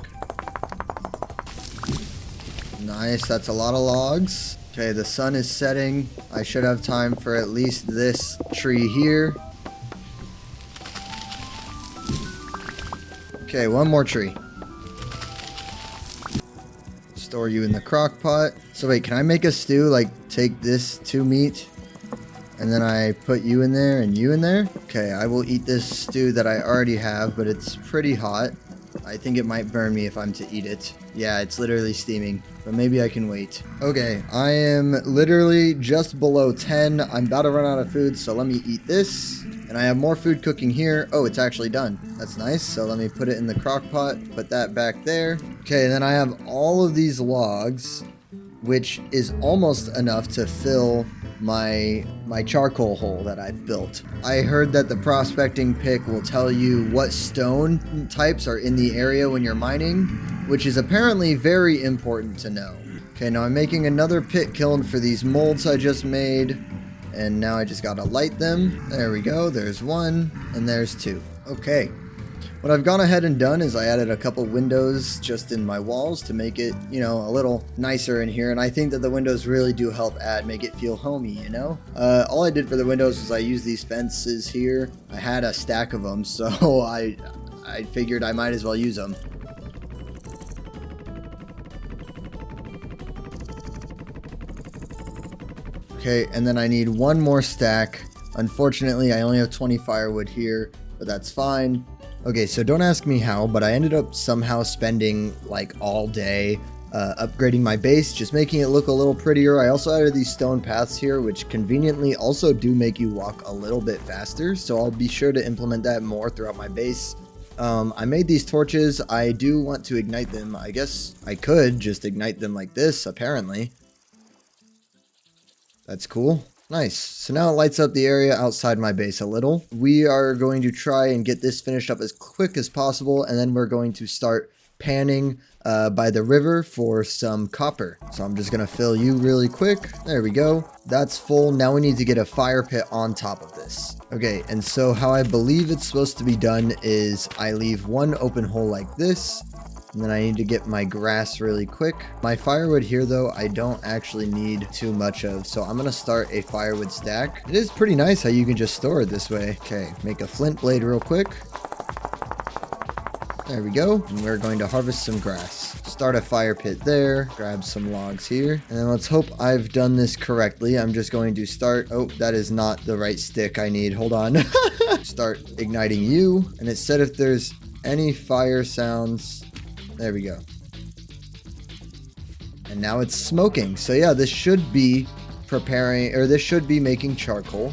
Nice, that's a lot of logs. Okay, the sun is setting. I should have time for at least this tree here. Okay, 1 more tree. Store you in the crock pot. So wait, can I make a stew? Like, take this 2 meat and then I put you in there and you in there? Okay, I will eat this stew that I already have, but it's pretty hot. I think it might burn me if I'm to eat it. Yeah, it's literally steaming, but maybe I can wait. Okay, I am literally just below 10. I'm about to run out of food, so let me eat this. And I have more food cooking here. Oh, it's actually done. That's nice. So let me put it in the crock pot, put that back there. Okay, and then I have all of these logs, which is almost enough to fill my charcoal hole that I've built. I heard that the prospecting pick will tell you what stone types are in the area when you're mining, which is apparently very important to know. Okay, now I'm making another pit kiln for these molds I just made, and now I just gotta light them. There we go, there's one, and there's two. Okay. What I've gone ahead and done is I added a couple windows just in my walls to make it, you know, a little nicer in here. And I think that the windows really do help make it feel homey, you know? All I did for the windows was I used these fences here. I had a stack of them, so I figured I might as well use them. Okay, and then I need one more stack. Unfortunately, I only have 20 firewood here, but that's fine. Okay, so don't ask me how, but I ended up somehow spending like all day upgrading my base, just making it look a little prettier. I also added these stone paths here, which conveniently also do make you walk a little bit faster, so I'll be sure to implement that more throughout my base. I made these torches. I do want to ignite them. I guess I could just ignite them like this, apparently. That's cool. Nice. So now it lights up the area outside my base a little. We are going to try and get this finished up as quick as possible, and then we're going to start panning by the river for some copper. So I'm just going to fill you really quick. There we go. That's full. Now we need to get a fire pit on top of this. Okay, and so how I believe it's supposed to be done is I leave one open hole like this, and then I need to get my grass really quick. My firewood here, though, I don't actually need too much of, so I'm going to start a firewood stack. It is pretty nice how you can just store it this way. Okay, make a flint blade real quick. There we go. And we're going to harvest some grass. Start a fire pit there. Grab some logs here. And then let's hope I've done this correctly. I'm just going to start... Oh, that is not the right stick I need. Hold on. Start igniting you. And it said if there's any fire sounds... There we go. And now it's smoking. So yeah, this should be preparing, or this should be making charcoal.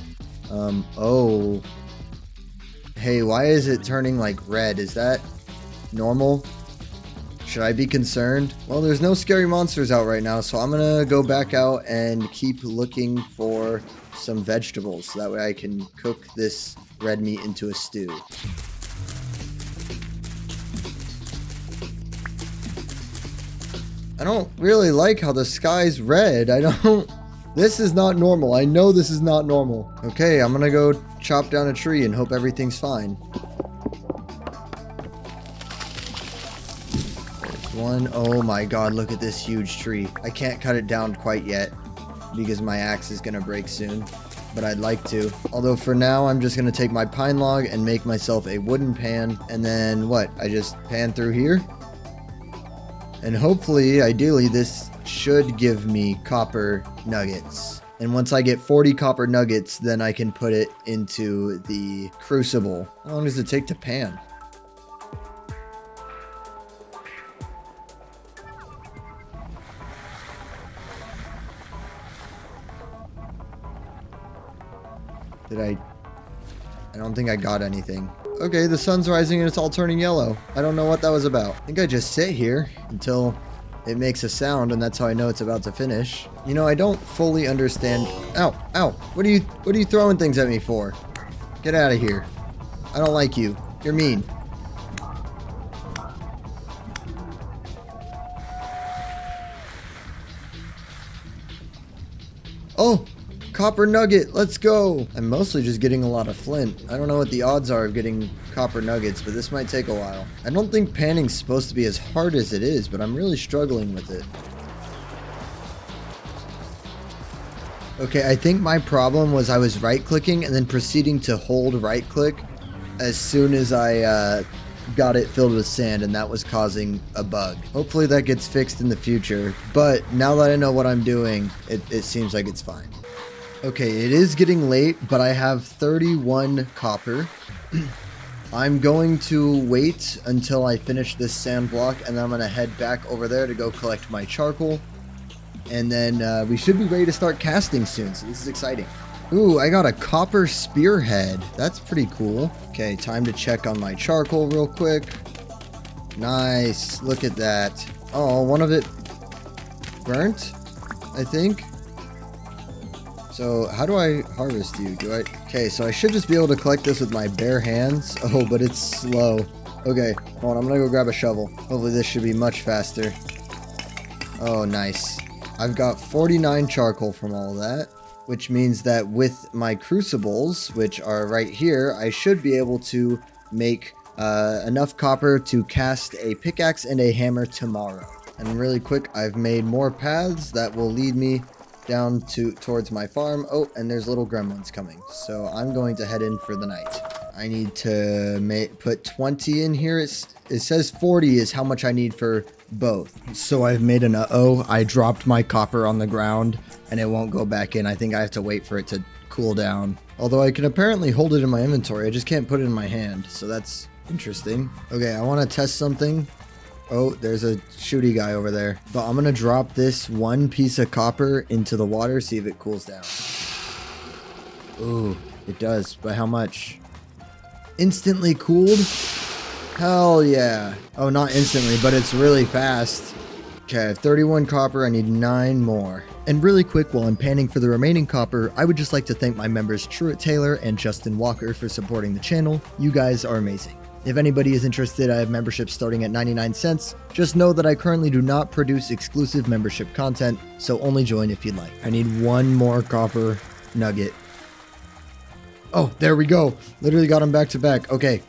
Oh. Hey, why is it turning like red? Is that normal? Should I be concerned? Well, there's no scary monsters out right now, so I'm gonna go back out and keep looking for some vegetables. So that way I can cook this red meat into a stew. I don't really like how the sky's red. This is not normal. I know this is not normal. Okay, I'm gonna go chop down a tree and hope everything's fine. There's one. Oh my god, look at this huge tree. I can't cut it down quite yet because my axe is gonna break soon, but I'd like to. Although for now, I'm just gonna take my pine log and make myself a wooden pan, and then what? I just pan through here? And hopefully, ideally, this should give me copper nuggets. And once I get 40 copper nuggets, then I can put it into the crucible. How long does it take to pan? I don't think I got anything. Okay, the sun's rising and it's all turning yellow. I don't know what that was about. I think I just sit here until it makes a sound, and that's how I know it's about to finish. You know, I don't fully understand. Ow, ow. What are you throwing things at me for? Get out of here. I don't like you. You're mean. Oh! Copper nugget, let's go. I'm mostly just getting a lot of flint. I don't know what the odds are of getting copper nuggets, but this might take a while. I don't think panning's supposed to be as hard as it is, but I'm really struggling with it. Okay, I think my problem was I was right-clicking and then proceeding to hold right-click as soon as I got it filled with sand, and that was causing a bug. Hopefully that gets fixed in the future, but now that I know what I'm doing, it seems like it's fine. Okay, it is getting late, but I have 31 copper. I'm going to wait until I finish this sand block, and then I'm going to head back over there to go collect my charcoal. And then we should be ready to start casting soon, so this is exciting. Ooh, I got a copper spearhead. That's pretty cool. Okay, time to check on my charcoal real quick. Nice. Look at that. Oh, one of it burnt, I think. So how do I harvest you? Okay, so I should just be able to collect this with my bare hands. Oh, but it's slow. Okay, hold on, I'm gonna go grab a shovel. Hopefully this should be much faster. Oh, nice. I've got 49 charcoal from all of that, which means that with my crucibles, which are right here, I should be able to make enough copper to cast a pickaxe and a hammer tomorrow. And really quick, I've made more paths that will lead me down towards my farm. Oh, and there's little gremlins coming. So I'm going to head in for the night. I need to put 20 in here. It says 40 is how much I need for both. So I've made an I dropped my copper on the ground and it won't go back in. I think I have to wait for it to cool down. Although I can apparently hold it in my inventory. I just can't put it in my hand. So that's interesting. Okay, I want to test something. Oh, there's a shooty guy over there. But I'm going to drop this one piece of copper into the water, see if it cools down. Ooh, it does. By how much? Instantly cooled? Hell yeah. Oh, not instantly, but it's really fast. Okay, I have 31 copper. I need 9 more. And really quick, while I'm panning for the remaining copper, I would just like to thank my members Truett Taylor and Justin Walker for supporting the channel. You guys are amazing. If anybody is interested, I have memberships starting at 99 cents. Just know that I currently do not produce exclusive membership content, so only join if you'd like. I need one more copper nugget. Oh, there we go. Literally got them back to back. Okay,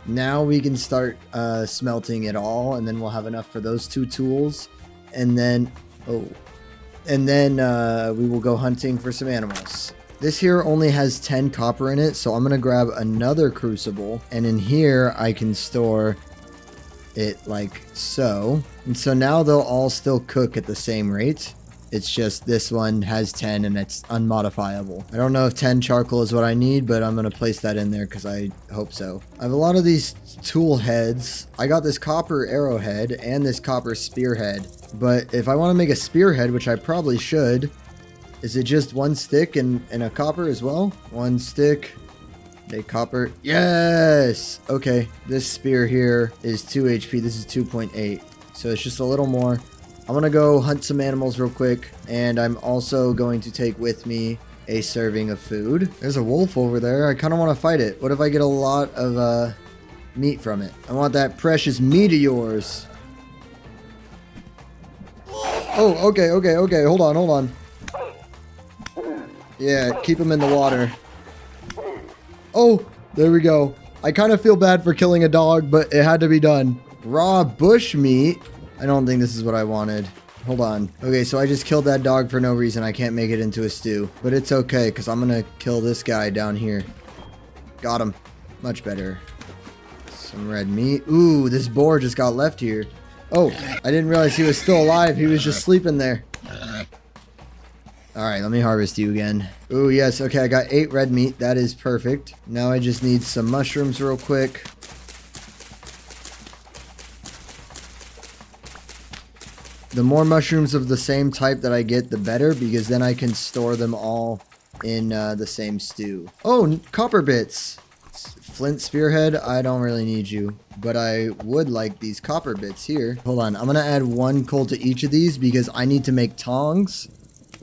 now we can start smelting it all, and then we'll have enough for those 2 tools. And then, we will go hunting for some animals. This here only has 10 copper in it, so I'm going to grab another crucible. And in here, I can store it like so. And so now they'll all still cook at the same rate. It's just this one has 10 and it's unmodifiable. I don't know if 10 charcoal is what I need, but I'm going to place that in there because I hope so. I have a lot of these tool heads. I got this copper arrowhead and this copper spearhead. But if I want to make a spearhead, which I probably should... Is it just 1 stick and a copper as well? 1 stick, a copper. Yes! Okay, this spear here is 2 HP. This is 2.8. So it's just a little more. I'm going to go hunt some animals real quick. And I'm also going to take with me a serving of food. There's a wolf over there. I kind of want to fight it. What if I get a lot of meat from it? I want that precious meat of yours. Oh, okay. Hold on. Yeah, keep him in the water. Oh, there we go. I kind of feel bad for killing a dog, but it had to be done. Raw bush meat. I don't think this is what I wanted. Hold on. Okay, so I just killed that dog for no reason. I can't make it into a stew. But it's okay, because I'm going to kill this guy down here. Got him. Much better. Some red meat. Ooh, this boar just got left here. Oh, I didn't realize he was still alive. He was just sleeping there. Alright, let me harvest you again. Ooh, yes. Okay, I got 8 red meat. That is perfect. Now I just need some mushrooms real quick. The more mushrooms of the same type that I get, the better, because then I can store them all in the same stew. Oh, copper bits. Flint spearhead, I don't really need you, but I would like these copper bits here. Hold on, I'm going to add 1 coal to each of these because I need to make tongs.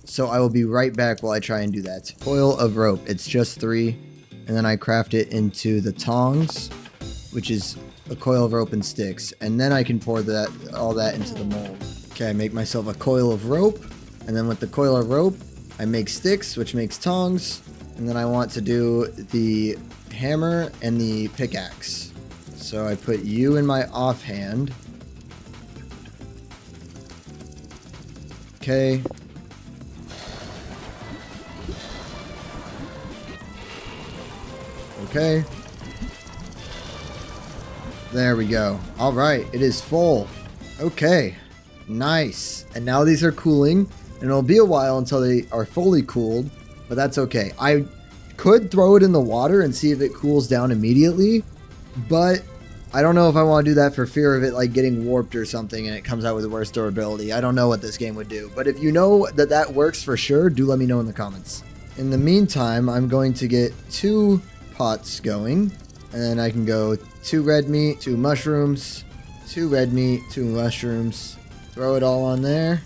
So I will be right back while I try and do that. Coil of rope. It's just 3. And then I craft it into the tongs, which is a coil of rope and sticks. And then I can pour all that into the mold. Okay, I make myself a coil of rope. And then with the coil of rope, I make sticks, which makes tongs. And then I want to do the hammer and the pickaxe. So I put you in my offhand. Okay. Okay. There we go. All right, it is full. Okay, nice. And now these are cooling, and it'll be a while until they are fully cooled, but that's okay. I could throw it in the water and see if it cools down immediately, but I don't know if I want to do that for fear of it like getting warped or something and it comes out with worse durability. I don't know what this game would do, but if you know that that works for sure, do let me know in the comments. In the meantime, I'm going to get 2 pots going, and then I can go 2 red meat, 2 mushrooms, 2 red meat, 2 mushrooms, throw it all on there.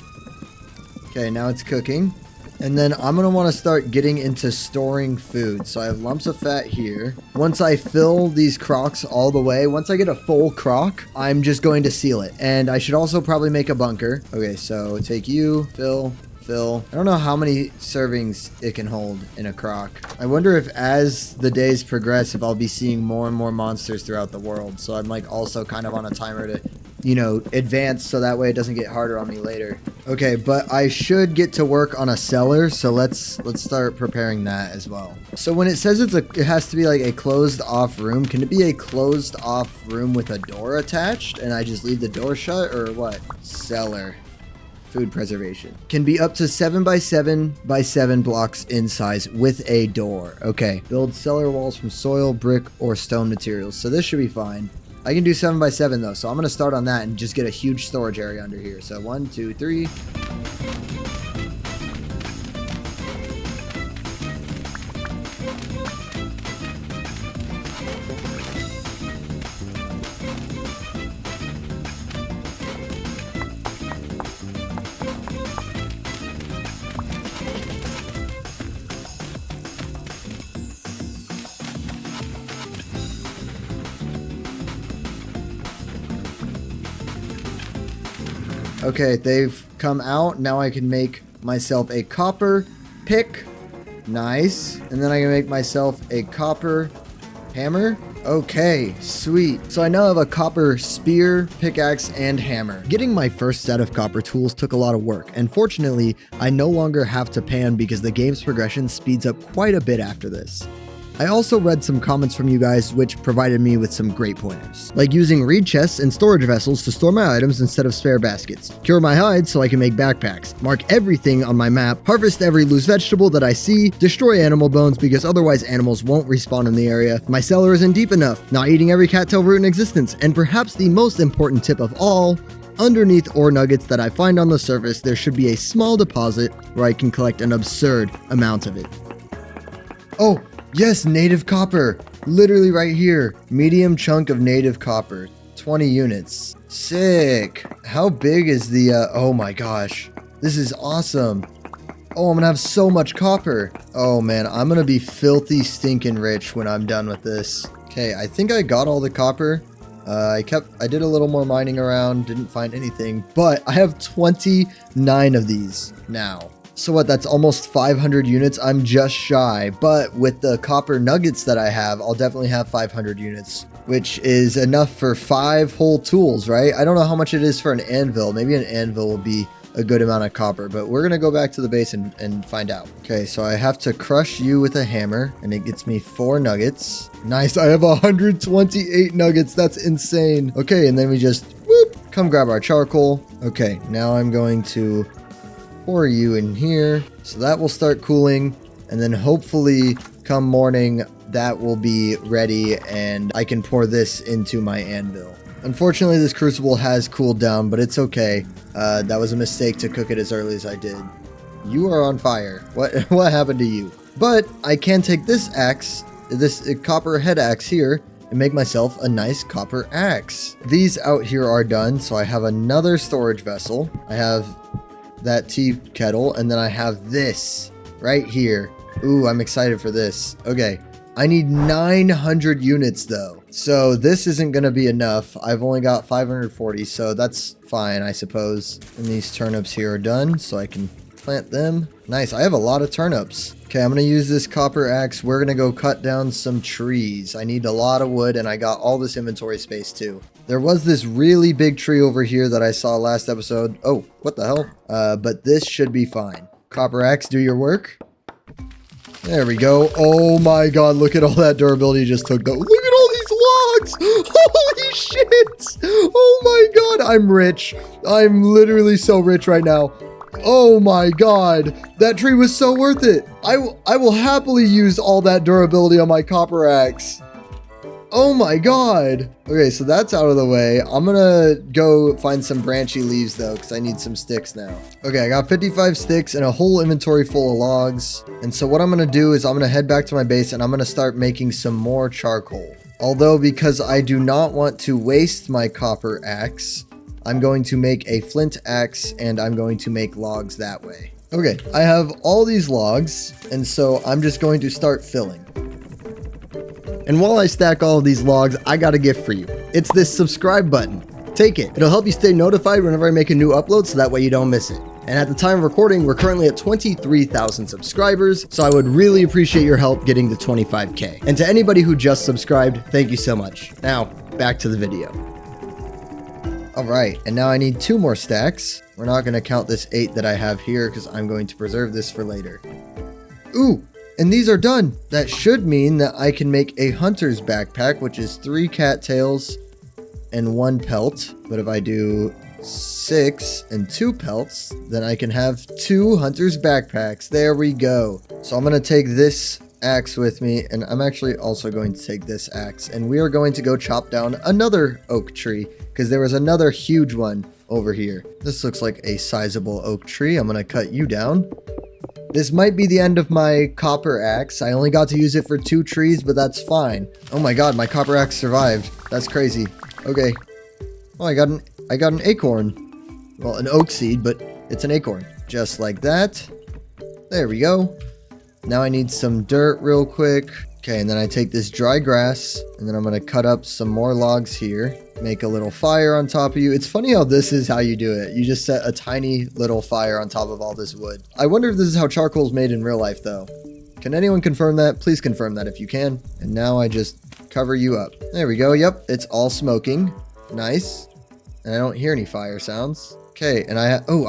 Okay, now it's cooking. And then I'm going to want to start getting into storing food. So I have lumps of fat here. Once I fill these crocks all the way, once I get a full crock, I'm just going to seal it. And I should also probably make a bunker. Okay, so take you, fill. I don't know how many servings it can hold in a crock. I wonder if as the days progress, if I'll be seeing more and more monsters throughout the world. So I'm like also kind of on a timer to, you know, advance so that way it doesn't get harder on me later. Okay, but I should get to work on a cellar, so let's start preparing that as well. So when it says it has to be like a closed off room, can it be a closed off room with a door attached and I just leave the door shut, or what? Cellar. Food preservation. Can be up to 7 by 7 by 7 blocks in size with a door. Okay. Build cellar walls from soil, brick, or stone materials. So this should be fine. I can do 7 by 7 though, so I'm going to start on that and just get a huge storage area under here. So 1, 2, 3. Okay, they've come out. Now I can make myself a copper pick. Nice. And then I can make myself a copper hammer. Okay, sweet. So I now have a copper spear, pickaxe, and hammer. Getting my first set of copper tools took a lot of work, and fortunately, I no longer have to pan because the game's progression speeds up quite a bit after this. I also read some comments from you guys which provided me with some great pointers, like using reed chests and storage vessels to store my items instead of spare baskets, cure my hides so I can make backpacks, mark everything on my map, harvest every loose vegetable that I see, destroy animal bones because otherwise animals won't respawn in the area, my cellar isn't deep enough, not eating every cattail root in existence, and perhaps the most important tip of all, underneath ore nuggets that I find on the surface, there should be a small deposit where I can collect an absurd amount of it. Oh! Yes, native copper. Literally right here. Medium chunk of native copper. 20 units. Sick. How big is the, oh my gosh. This is awesome. Oh, I'm gonna have so much copper. Oh man, I'm gonna be filthy stinking rich when I'm done with this. Okay, I think I got all the copper. I did a little more mining around, didn't find anything, but I have 29 of these now. So what, that's almost 500 units. I'm just shy, but with the copper nuggets that I have, I'll definitely have 500 units, which is enough for 5 whole tools, right? I don't know how much it is for an anvil. Maybe an anvil will be a good amount of copper, but we're gonna go back to the base and find out. Okay, so I have to crush you with a hammer, and it gets me 4 nuggets. Nice, I have 128 nuggets. That's insane. Okay, and then we just, whoop, come grab our charcoal. Okay, now I'm going to pour you in here, so that will start cooling, and then hopefully come morning that will be ready and I can pour this into my anvil. Unfortunately, this crucible has cooled down, but it's okay. That was a mistake to cook it as early as I did. You are on fire. What happened to you? But I can take this axe, this copper head axe here, and make myself a nice copper axe. These out here are done, so I have another storage vessel. I have that tea kettle, and then I have this right here. Ooh, I'm excited for this. Okay, I need 900 units though, so this isn't gonna be enough. I've only got 540, so that's fine, I suppose. And these turnips here are done, so I can plant them. Nice, I have a lot of turnips. Okay, I'm gonna use this copper axe. We're gonna go cut down some trees. I need a lot of wood, and I got all this inventory space too. There was this really big tree over here that I saw last episode. Oh, what the hell? But this should be fine. Copper axe, do your work. There we go. Oh my god, look at all that durability you just took though. Look at all these logs! Holy shit! Oh my god, I'm rich. I'm literally so rich right now. Oh my god, that tree was so worth it. I will happily use all that durability on my copper axe. Oh my god. Okay, so that's out of the way. I'm gonna go find some branchy leaves though, because I need some sticks now. Okay, I got 55 sticks and a whole inventory full of logs. And so what I'm gonna do is I'm gonna head back to my base and I'm gonna start making some more charcoal. Although, because I do not want to waste my copper axe, I'm going to make a flint axe and I'm going to make logs that way. Okay, I have all these logs, and so I'm just going to start filling. And while I stack all of these logs, I got a gift for you. It's this subscribe button. Take it. It'll help you stay notified whenever I make a new upload, so that way you don't miss it. And at the time of recording, we're currently at 23,000 subscribers, so I would really appreciate your help getting to 25K. And to anybody who just subscribed, thank you so much. Now, back to the video. All right, and now I need 2 more stacks. We're not gonna count this 8 that I have here because I'm going to preserve this for later. Ooh, and these are done. That should mean that I can make a hunter's backpack, which is 3 cattails and 1 pelt. But if I do 6 and 2 pelts, then I can have 2 hunter's backpacks. There we go. So I'm gonna take this axe with me, and I'm actually also going to take this axe, and we are going to go chop down another oak tree because there was another huge one over here. This looks like a sizable oak tree. I'm gonna cut you down. This might be the end of my copper axe. I only got to use it for 2 trees, but that's fine. Oh my god, my copper axe survived. That's crazy. Okay. Oh, I got an acorn. Well, an oak seed, but it's an acorn. Just like that. There we go. Now I need some dirt real quick. Okay, and then I take this dry grass, and then I'm gonna cut up some more logs here. Make a little fire on top of you. It's funny how this is how you do it. You just set a tiny little fire on top of all this wood. I wonder if this is how charcoal is made in real life though. Can anyone confirm that? Please confirm that if you can. And now I just cover you up. There we go. Yep, it's all smoking. Nice. And I don't hear any fire sounds. Okay, and I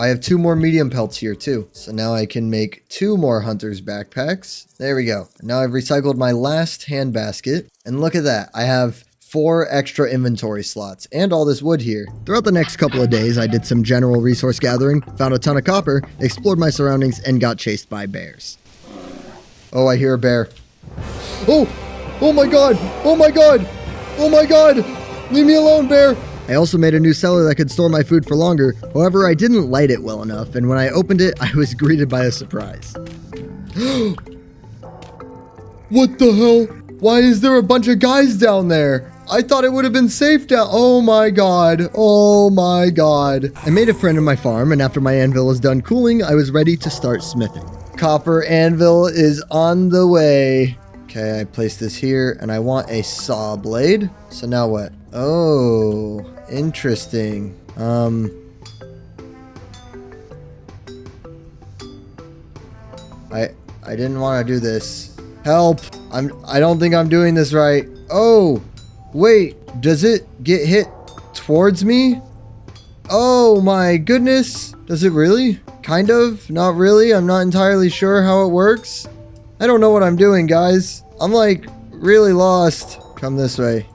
have 2 more medium pelts here too. So now I can make 2 more hunter's backpacks. There we go. Now I've recycled my last hand basket. And look at that. I have 4 extra inventory slots and all this wood here. Throughout the next couple of days, I did some general resource gathering, found a ton of copper, explored my surroundings, and got chased by bears. Oh, I hear a bear. Oh! Oh my god! Oh my god! Oh my god! Leave me alone, bear! I also made a new cellar that could store my food for longer. However, I didn't light it well enough, and when I opened it, I was greeted by a surprise. What the hell? Why is there a bunch of guys down there? I thought it would have been safe down. Oh my god. Oh my god. I made a friend in my farm, and after my anvil was done cooling, I was ready to start smithing. Copper anvil is on the way. Okay, I place this here, and I want a saw blade. So now what? Oh, interesting. I didn't want to do this. Help! I don't think I'm doing this right. Oh, wait, does it get hit towards me? Oh my goodness. Does it really? Kind of, not really. I'm not entirely sure how it works. I don't know what I'm doing, guys. I'm like really lost. Come this way.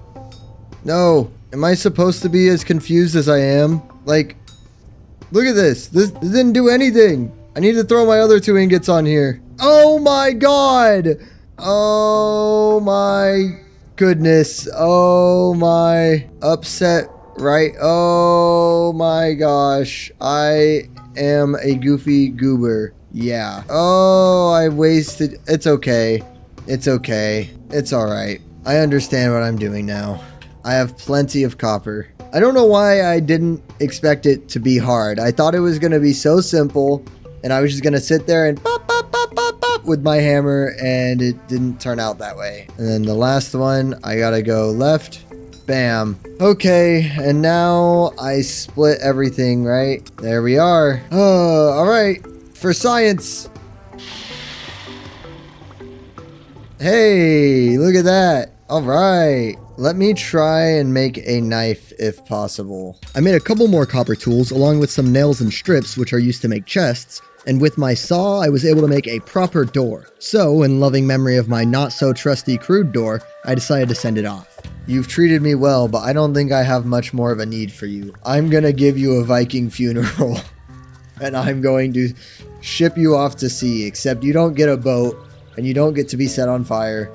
No, am I supposed to be as confused as I am? Like, look at this. This didn't do anything. I need to throw my other 2 ingots on here. Oh my god. Oh my goodness. Oh my upset, right? Oh my gosh. I am a goofy goober. Yeah. Oh, I wasted. It's okay. It's okay. It's all right. I understand what I'm doing now. I have plenty of copper. I don't know why I didn't expect it to be hard. I thought it was going to be so simple, and I was just going to sit there and pop, pop, pop, pop, pop with my hammer, and it didn't turn out that way. And then the last one, I got to go left. Bam. Okay, and now I split everything, right? There we are. Oh, all right. For science. Hey, look at that. All right. Let me try and make a knife if possible. I made a couple more copper tools along with some nails and strips which are used to make chests, and with my saw I was able to make a proper door. So, in loving memory of my not so trusty crude door, I decided to send it off. You've treated me well, but I don't think I have much more of a need for you. I'm gonna give you a Viking funeral, and I'm going to ship you off to sea, except you don't get a boat, and you don't get to be set on fire.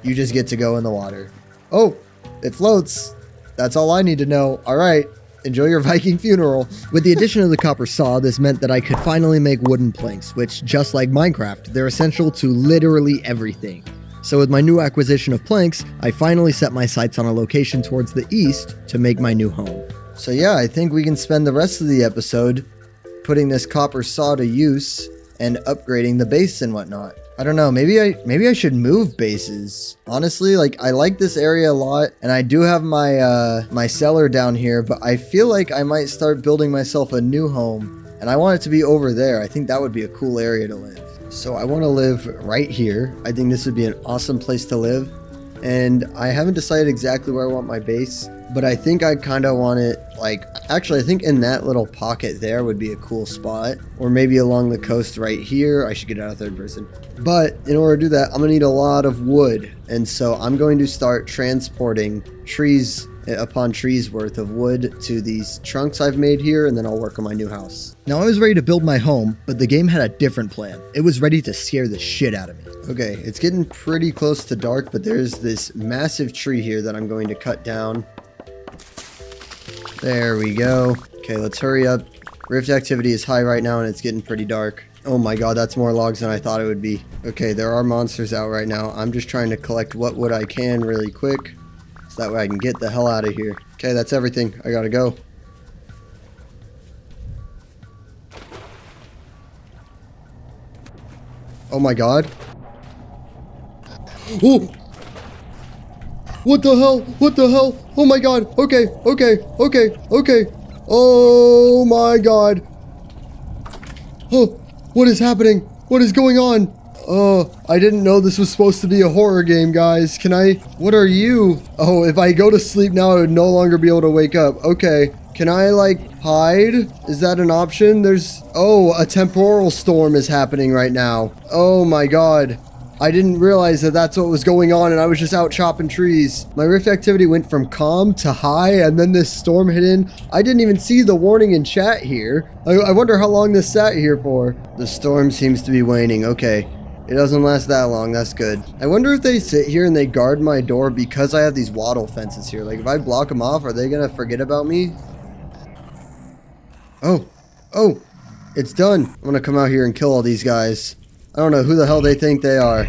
You just get to go in the water. Oh, it floats. That's all I need to know. All right. Enjoy your Viking funeral. With the addition of the copper saw, this meant that I could finally make wooden planks, which, just like Minecraft, they're essential to literally everything. So with my new acquisition of planks, I finally set my sights on a location towards the east to make my new home. So yeah, I think we can spend the rest of the episode putting this copper saw to use and upgrading the base and whatnot. I don't know, maybe I should move bases. Honestly, like, I like this area a lot, and I do have my my cellar down here, but I feel like I might start building myself a new home, and I want it to be over there. I think that would be a cool area to live. So I want to live right here. I think this would be an awesome place to live, and I haven't decided exactly where I want my base, but I think I kind of want it, like, actually I think in that little pocket there would be a cool spot, or maybe along the coast right here. I should get out of third person. But in order to do that, I'm gonna need a lot of wood, and so I'm going to start transporting trees upon trees worth of wood to these trunks I've made here, and then I'll work on my new house. Now I was ready to build my home, but the game had a different plan. It was ready to scare the shit out of me. Okay, it's getting pretty close to dark, but there's this massive tree here that I'm going to cut down. There we go. Okay, let's hurry up. Rift activity is high right now and it's getting pretty dark. Oh my god, that's more logs than I thought it would be. Okay, there are monsters out right now. I'm just trying to collect what wood I can really quick, so that way I can get the hell out of here. Okay, that's everything. I gotta go. Oh my god. Oh! What the hell? What the hell? Oh my god. Okay, okay, okay, okay. Oh my god. Oh, what is happening? What is going on? Oh, I didn't know this was supposed to be a horror game, guys. Can I? What are you? Oh, if I go to sleep now, I would no longer be able to wake up. Okay. Can I, like, hide? Is that an option? Oh, a temporal storm is happening right now. Oh my god. I didn't realize that that's what was going on, and I was just out chopping trees. My rift activity went from calm to high, and then this storm hit in. I didn't even see the warning in chat here. I wonder how long this sat here for. The storm seems to be waning. Okay. It doesn't last that long. That's good. I wonder if they sit here and they guard my door because I have these wattle fences here. Like, if I block them off, are they gonna forget about me? Oh, it's done. I'm gonna come out here and kill all these guys. I don't know who the hell they think they are.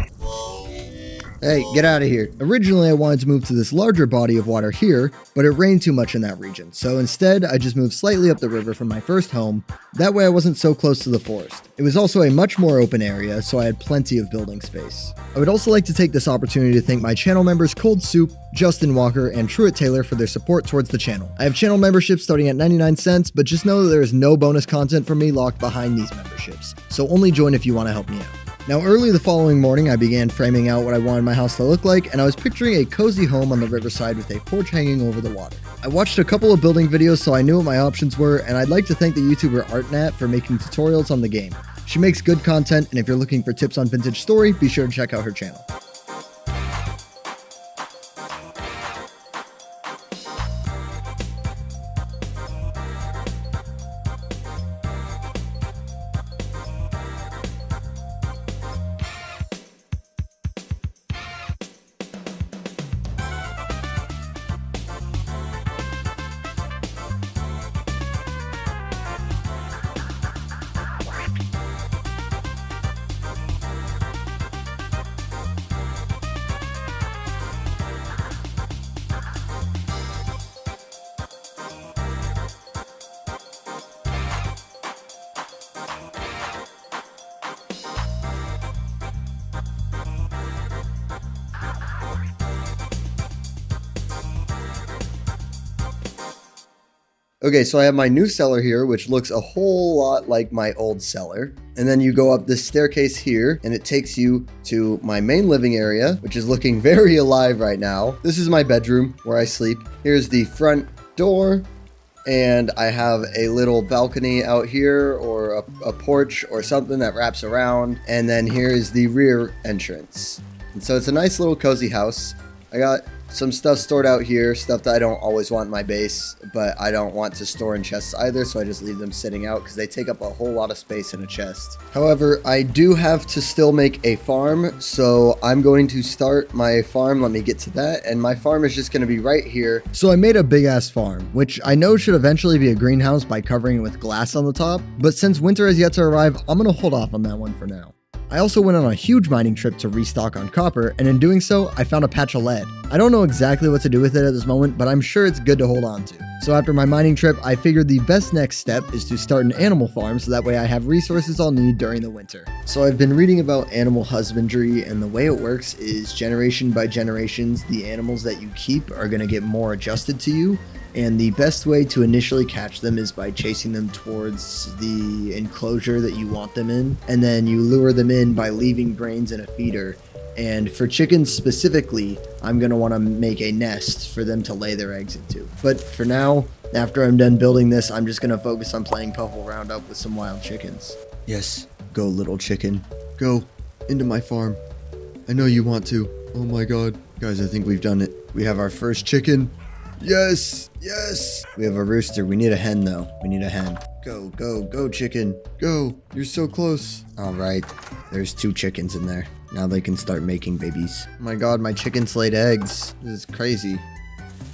Hey, get out of here. Originally, I wanted to move to this larger body of water here, but it rained too much in that region. So instead, I just moved slightly up the river from my first home. That way I wasn't so close to the forest. It was also a much more open area, so I had plenty of building space. I would also like to take this opportunity to thank my channel members Cold Soup, Justin Walker, and Truett Taylor for their support towards the channel. I have channel memberships starting at 99 cents, but just know that there is no bonus content from me locked behind these memberships. So only join if you want to help me out. Now, early the following morning, I began framing out what I wanted my house to look like, and I was picturing a cozy home on the riverside with a porch hanging over the water. I watched a couple of building videos, so I knew what my options were, and I'd like to thank the YouTuber ArtNat for making tutorials on the game. She makes good content, and if you're looking for tips on vintage story, be sure to check out her channel. Okay, so I have my new cellar here, which looks a whole lot like my old cellar. And then you go up this staircase here, and it takes you to my main living area, which is looking very alive right now. This is my bedroom where I sleep. Here's the front door, and I have a little balcony out here, or a porch or something that wraps around. And then here is the rear entrance. And so it's a nice little cozy house. I got Some stuff stored out here, stuff that I don't always want in my base, but I don't want to store in chests either, so I just leave them sitting out because they take up a whole lot of space in a chest. However, I do have to still make a farm, so I'm going to start my farm. Let me get to that, and my farm is just going to be right here. So I made a big ass farm, which I know should eventually be a greenhouse by covering it with glass on the top, but since winter has yet to arrive, I'm going to hold off on that one for now. I also went on a huge mining trip to restock on copper, and in doing so, I found a patch of lead. I don't know exactly what to do with it at this moment, but I'm sure it's good to hold on to. So after my mining trip, I figured the best next step is to start an animal farm so that way I have resources I'll need during the winter. So I've been reading about animal husbandry, and the way it works is generation by generations, the animals that you keep are going to get more adjusted to you. And the best way to initially catch them is by chasing them towards the enclosure that you want them in. And then you lure them in by leaving grains in a feeder. And for chickens specifically, I'm going to want to make a nest for them to lay their eggs into. But for now, after I'm done building this, I'm just going to focus on playing Puffle Roundup with some wild chickens. Yes, go little chicken. Go into my farm. I know you want to. Oh my god. Guys, I think we've done it. We have our first chicken. Yes! Yes! We have a rooster. We need a hen, though. We need a hen. Go, go, go, chicken. Go! You're so close. Alright. There's 2 chickens in there. Now they can start making babies. Oh my god, my chickens laid eggs. This is crazy.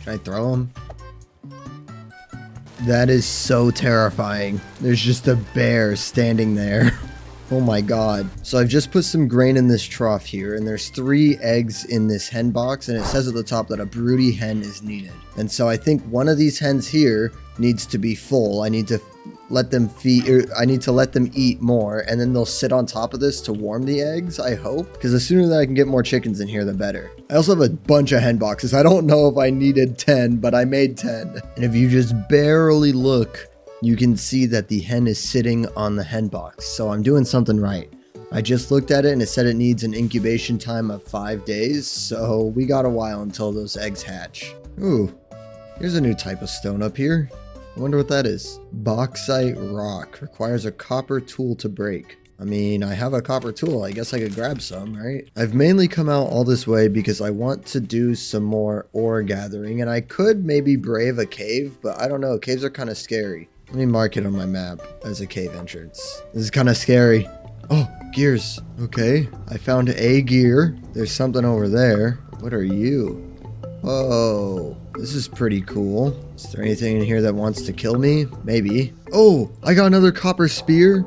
Can I throw them? That is so terrifying. There's just a bear standing there. Oh my god. So I've just put some grain in this trough here, and there's 3 eggs in this hen box, and it says at the top that a broody hen is needed. And so I think one of these hens here needs to be full. I need to let them eat more, and then they'll sit on top of this to warm the eggs, I hope. Because the sooner that I can get more chickens in here, the better. I also have a bunch of hen boxes. I don't know if I needed 10, but I made 10. And if you just barely look, you can see that the hen is sitting on the hen box. So I'm doing something right. I just looked at it and it said it needs an incubation time of 5 days. So we got a while until those eggs hatch. Ooh, here's a new type of stone up here. I wonder what that is. Bauxite rock. Requires a copper tool to break. I mean, I have a copper tool. I guess I could grab some, right? I've mainly come out all this way because I want to do some more ore gathering. And I could maybe brave a cave, but I don't know. Caves are kind of scary. Let me mark it on my map as a cave entrance. This is kind of scary. Oh, gears. Okay, I found a gear. There's something over there. What are you? Whoa, this is pretty cool. Is there anything in here that wants to kill me? Maybe. Oh, I got another copper spear.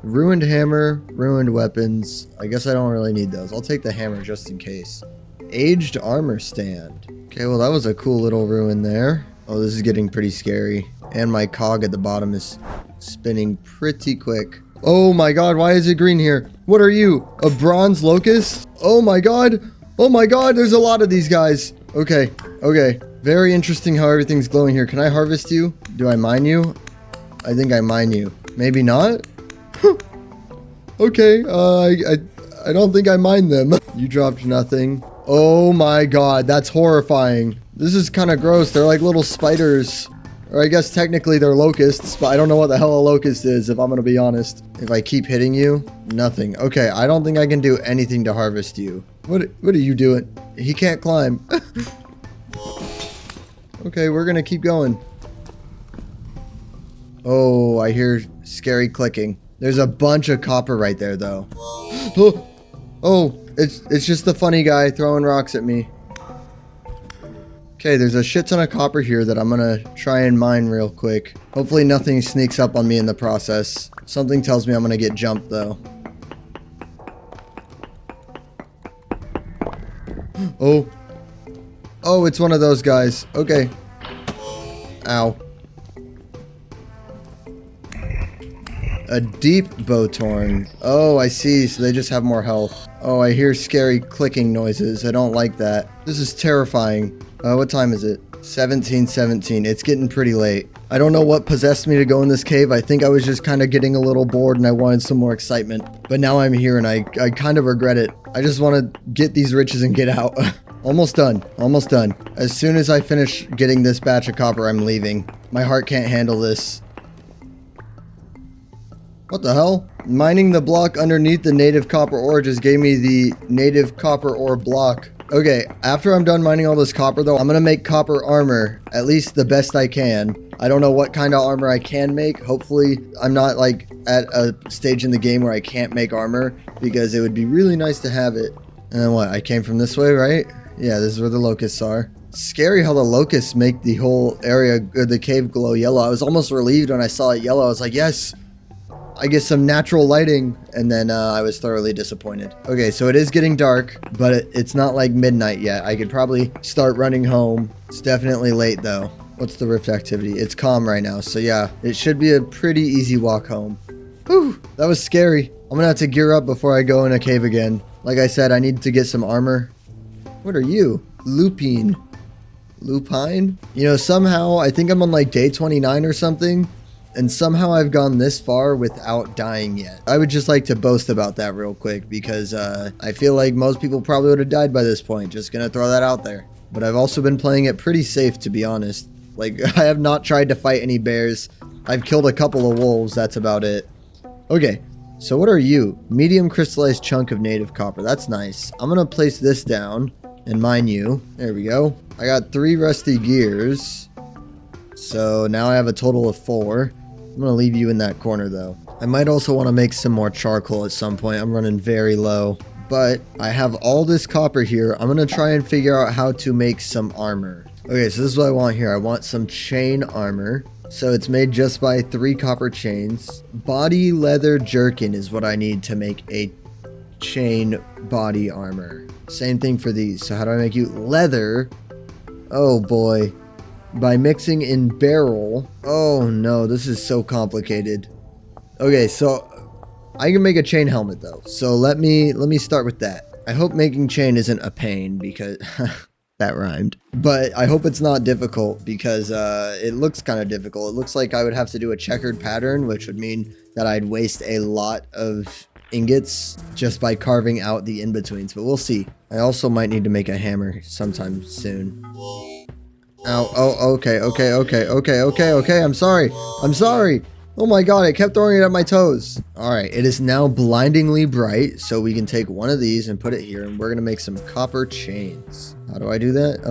Ruined hammer, ruined weapons. I guess I don't really need those. I'll take the hammer just in case. Aged armor stand. Okay, well that was a cool little ruin there. Oh, this is getting pretty scary. And my cog at the bottom is spinning pretty quick. Oh my god, why is it green here? What are you? A bronze locust? Oh my god. Oh my god, there's a lot of these guys. Okay, okay. Very interesting how everything's glowing here. Can I harvest you? Do I mine you? I think I mine you. Maybe not? Okay, I don't think I mined them. You dropped nothing. Oh my god, that's horrifying. This is kind of gross. They're like little spiders. Or I guess technically they're locusts, but I don't know what the hell a locust is, if I'm gonna be honest. If I keep hitting you, nothing. Okay, I don't think I can do anything to harvest you. What are you doing? He can't climb. Okay, we're gonna keep going. Oh, I hear scary clicking. There's a bunch of copper right there, though. Oh, it's just the funny guy throwing rocks at me. Okay, there's a shit ton of copper here that I'm gonna try and mine real quick. Hopefully nothing sneaks up on me in the process. Something tells me I'm gonna get jumped, though. Oh. Oh, it's one of those guys. Okay. Ow. A deep bowtorn. Oh, I see. So they just have more health. Oh, I hear scary clicking noises. I don't like that. This is terrifying. What time is it? 17:17. It's getting pretty late. I don't know what possessed me to go in this cave. I think I was just kind of getting a little bored and I wanted some more excitement. But now I'm here and I kind of regret it. I just want to get these riches and get out. Almost done. Almost done. As soon as I finish getting this batch of copper, I'm leaving. My heart can't handle this. What the hell? Mining the block underneath the native copper ore just gave me the native copper ore block. Okay, after I'm done mining all this copper though, I'm gonna make copper armor, at least the best I can. I don't know what kind of armor I can make. Hopefully I'm not like at a stage in the game where I can't make armor, because it would be really nice to have it. And then what, I came from this way, right? Yeah, this is where the locusts are. It's scary how the locusts make the whole area, or the cave, glow yellow. I was almost relieved when I saw it yellow. I was like, yes, I get some natural lighting. And then I was thoroughly disappointed. Okay, so it is getting dark, but it's not like midnight yet. I could probably start running home. It's definitely late though. What's the rift activity? It's calm right now. So yeah, it should be a pretty easy walk home. Whew, that was scary. I'm gonna have to gear up before I go in a cave again. Like I said, I need to get some armor. What are you? Lupine. Lupine? You know, somehow, I think I'm on like day 29 or something. And somehow I've gone this far without dying yet. I would just like to boast about that real quick, because I feel like most people probably would have died by this point. Just gonna throw that out there. But I've also been playing it pretty safe, to be honest. Like, I have not tried to fight any bears. I've killed a couple of wolves, that's about it. Okay, so what are you? Medium crystallized chunk of native copper. That's nice. I'm gonna place this down and mine you. There we go. I got 3 rusty gears. So now I have a total of 4. I'm gonna leave you in that corner though. I might also want to make some more charcoal at some point. I'm running very low. But I have all this copper here. I'm gonna try and figure out how to make some armor. Okay, so this is what I want here. I want some chain armor. So it's made just by 3 copper chains. Body leather jerkin is what I need to make a chain body armor. Same thing for these. So how do I make you leather? Oh boy. By mixing in barrel. Oh no, this is so complicated. Okay, so I can make a chain helmet though. So let me start with that. I hope making chain isn't a pain, because that rhymed. But I hope it's not difficult, because it looks kind of difficult. It looks like I would have to do a checkered pattern, which would mean that I'd waste a lot of ingots just by carving out the in-betweens, but we'll see. I also might need to make a hammer sometime soon. Ow, oh, okay, I'm sorry. Oh my god, it kept throwing it at my toes. Alright, it is now blindingly bright, so we can take one of these and put it here, and we're gonna make some copper chains. How do I do that?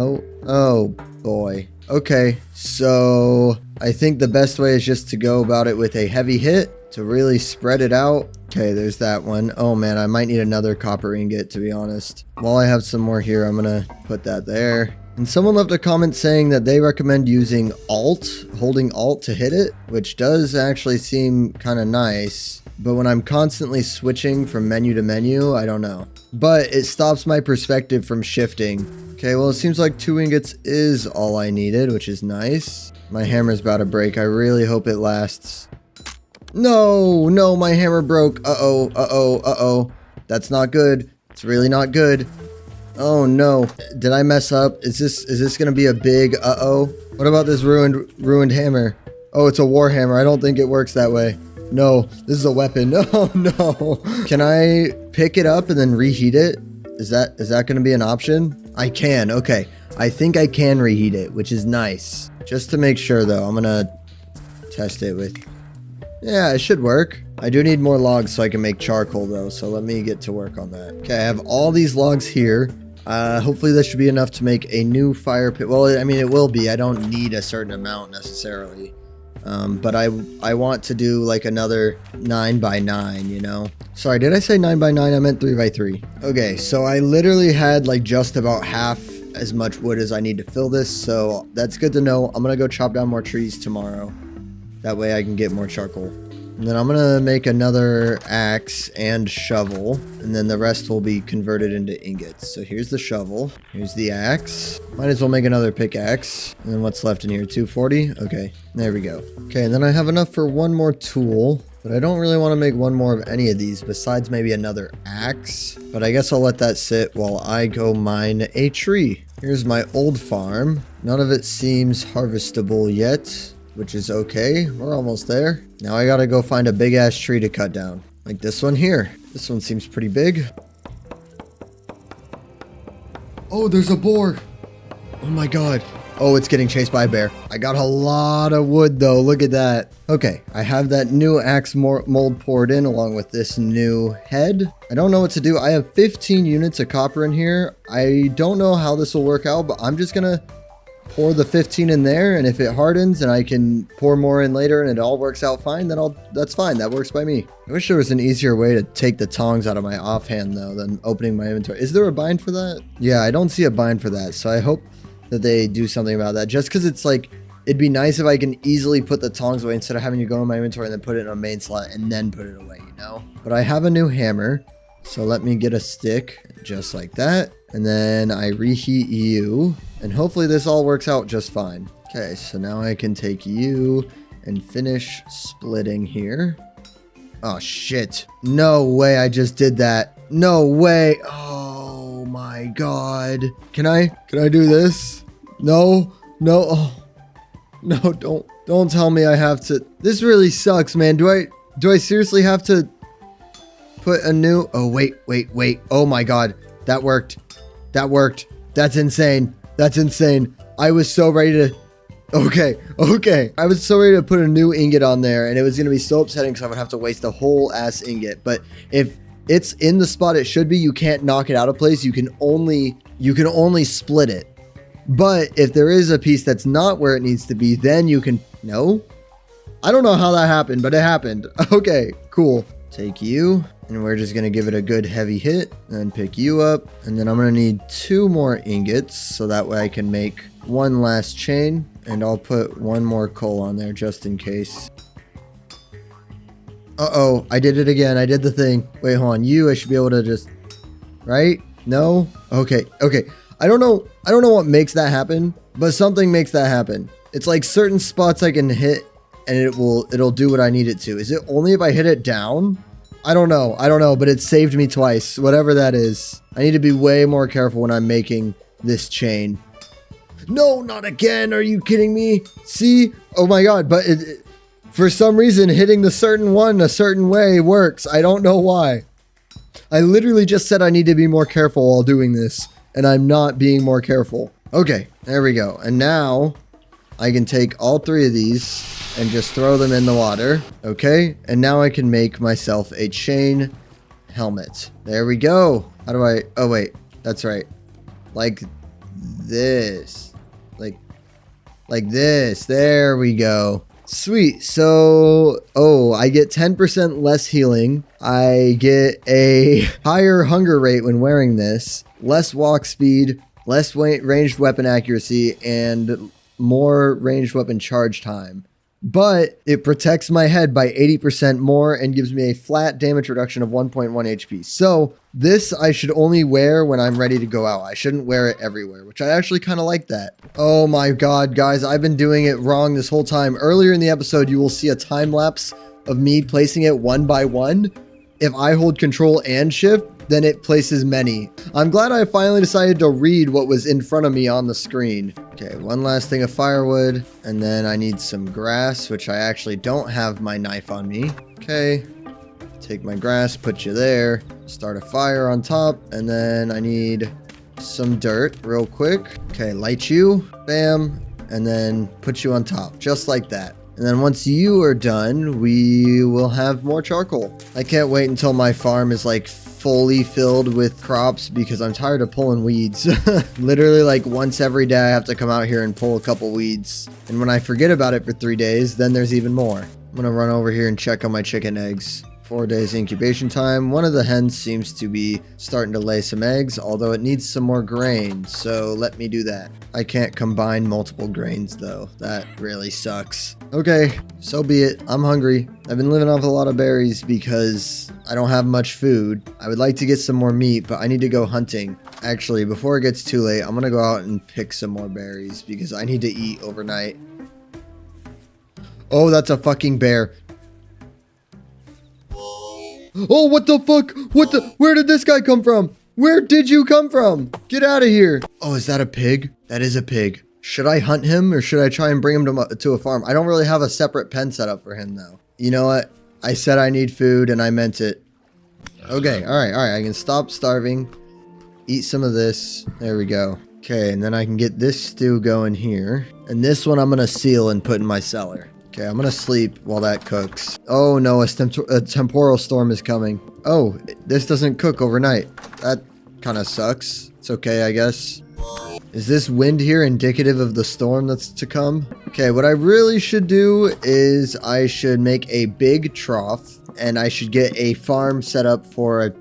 Oh boy. Okay, so I think the best way is just to go about it with a heavy hit to really spread it out. Okay, there's that one. Oh man, I might need another copper ingot, to be honest. While I have some more here, I'm gonna put that there. And someone left a comment saying that they recommend using Alt, holding Alt to hit it, which does actually seem kind of nice. But when I'm constantly switching from menu to menu, I don't know. But it stops my perspective from shifting. Okay, well, it seems like 2 ingots is all I needed, which is nice. My hammer's about to break. I really hope it lasts. No, my hammer broke. Uh-oh. That's not good. It's really not good. Oh no, did I mess up? Is this gonna be a big uh-oh? What about this ruined hammer? Oh, it's a war hammer. I don't think it works that way. No, this is a weapon. No. Can I pick it up and then reheat it? Is that gonna be an option? I can, okay. I think I can reheat it, which is nice. Just to make sure though, I'm gonna test it with... Yeah, it should work. I do need more logs so I can make charcoal though, so let me get to work on that. Okay, I have all these logs here. Hopefully this should be enough to make a new fire pit. Well, I mean, it will be. I don't need a certain amount necessarily. But I want to do like another 9x9, you know? Sorry, did I say 9x9? I meant 3x3. Okay, so I literally had like just about half as much wood as I need to fill this, so that's good to know. I'm gonna go chop down more trees tomorrow. That way I can get more charcoal. And then I'm gonna make another axe and shovel, and then the rest will be converted into ingots. So here's the shovel, here's the axe. Might as well make another pickaxe. And then what's left in here, 240? Okay, there we go. Okay, and then I have enough for one more tool, but I don't really want to make one more of any of these besides maybe another axe. But I guess I'll let that sit while I go mine a tree. Here's my old farm. None of it seems harvestable yet, which is okay. We're almost there. Now I gotta go find a big ass tree to cut down. Like this one here. This one seems pretty big. Oh, there's a boar. Oh my god. Oh, it's getting chased by a bear. I got a lot of wood though. Look at that. Okay, I have that new axe mold poured in along with this new head. I don't know what to do. I have 15 units of copper in here. I don't know how this will work out, but I'm just gonna pour the 15 in there, and if it hardens and I can pour more in later and it all works out fine, then that's fine. That works by me. I wish there was an easier way to take the tongs out of my offhand though than opening my inventory. Is there a bind for that? Yeah, I don't see a bind for that, so I hope that they do something about that, just because it's like, it'd be nice if I can easily put the tongs away instead of having to go in my inventory and then put it in a main slot and then put it away, you know? But I have a new hammer, so let me get a stick just like that. And then I reheat you, and hopefully this all works out just fine. Okay, so now I can take you and finish splitting here. Oh shit. No way I just did that. No way. Oh my god. Can I do this? No. No. Oh. No, don't tell me I have to. This really sucks, man. Do I seriously have to put a new... Oh, wait. Oh my god. That worked. That worked. That's insane. That's insane. I was so ready to... Okay. I was so ready to put a new ingot on there, and it was going to be so upsetting because I would have to waste a whole ass ingot. But if it's in the spot it should be, you can't knock it out of place. You can only split it. But if there is a piece that's not where it needs to be, then you can... No? I don't know how that happened, but it happened. Okay, cool. Take you, and we're just going to give it a good heavy hit, and pick you up. And then I'm going to need 2 more ingots, so that way I can make one last chain. And I'll put 1 more coal on there just in case. Uh-oh, I did it again. I did the thing. Wait, hold on. I should be able to just... Right? No? Okay. I don't know what makes that happen, but something makes that happen. It's like certain spots I can hit and it'll do what I need it to. Is it only if I hit it down? I don't know, but it saved me twice, whatever that is. I need to be way more careful when I'm making this chain. No, not again. Are you kidding me? See? Oh my god, but for some reason hitting the certain one a certain way works. I don't know why. I literally just said I need to be more careful while doing this, and I'm not being more careful. Okay, there we go. And now I can take all 3 of these and just throw them in the water. Okay, and now I can make myself a chain helmet. There we go. How do I... Oh, wait. That's right. Like this. Like this. There we go. Sweet. So, I get 10% less healing. I get a higher hunger rate when wearing this. Less walk speed, less ranged weapon accuracy, and more ranged weapon charge time. But it protects my head by 80% more and gives me a flat damage reduction of 1.1 HP. So this I should only wear when I'm ready to go out. I shouldn't wear it everywhere, which I actually kind of like that. Oh my god, guys, I've been doing it wrong this whole time. Earlier in the episode, you will see a time lapse of me placing it 1 by 1. If I hold control and shift, then it places many. I'm glad I finally decided to read what was in front of me on the screen. Okay, 1 last thing of firewood, and then I need some grass, which I actually don't have my knife on me. Okay, take my grass, put you there, start a fire on top, and then I need some dirt real quick. Okay, light you, bam, and then put you on top, just like that. And then once you are done, we will have more charcoal. I can't wait until my farm is like fully filled with crops because I'm tired of pulling weeds. Literally like once every day I have to come out here and pull a couple weeds. And when I forget about it for 3 days, then there's even more. I'm gonna run over here and check on my chicken eggs. 4 days incubation time. One of the hens seems to be starting to lay some eggs, although it needs some more grain, so let me do that. I can't combine multiple grains though. That really sucks. Okay, so be it. I'm hungry. I've been living off a lot of berries because I don't have much food. I would like to get some more meat, but I need to go hunting. Actually, before it gets too late, I'm gonna go out and pick some more berries because I need to eat overnight. Oh, that's a fucking bear. Oh, what the fuck? Where did this guy come from? Where did you come from? Get out of here. Oh, is that a pig? That is a pig. Should I hunt him or should I try and bring him to a farm? I don't really have a separate pen set up for him though. You know what? I said I need food and I meant it. Okay, all right. I can stop starving. eat some of this. There we go. Okay, and then I can get this stew going here. And this one I'm going to seal and put in my cellar. Okay, I'm going to sleep while that cooks. Oh no, a temporal storm is coming. Oh, this doesn't cook overnight. That kind of sucks. It's okay, I guess. Is this wind here indicative of the storm that's to come? Okay, what I really should do is I should make a big trough and I should get a farm set up for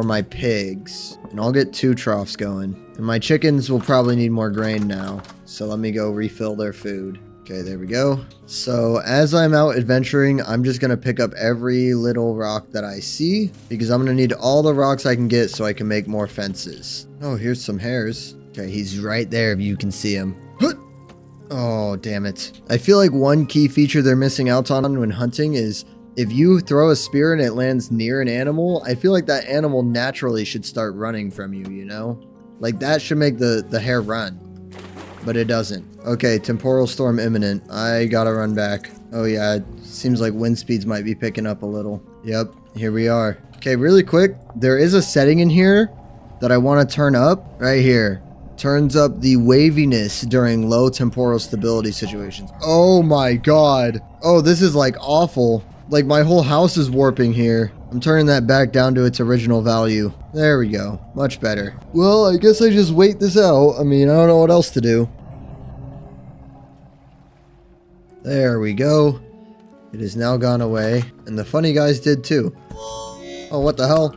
my pigs. And I'll get 2 troughs going. And my chickens will probably need more grain now. So let me go refill their food. Okay, there we go. So as I'm out adventuring, I'm just going to pick up every little rock that I see because I'm going to need all the rocks I can get so I can make more fences. Oh, here's some hares. Okay, he's right there if you can see him. Oh, damn it. I feel like one key feature they're missing out on when hunting is if you throw a spear and it lands near an animal, I feel like that animal naturally should start running from you, you know? Like that should make the hare run. But it doesn't. Okay, temporal storm imminent. I gotta run back. Oh yeah, it seems like wind speeds might be picking up a little. Yep, here we are. Okay, really quick. There is a setting in here that I want to turn up. Right here. Turns up the waviness during low temporal stability situations. Oh my god. Oh, this is like awful. Like my whole house is warping here. I'm turning that back down to its original value. There we go. Much better. Well, I guess I just wait this out. I mean, I don't know what else to do. There we go. It has now gone away. And the funny guys did too. Oh, what the hell?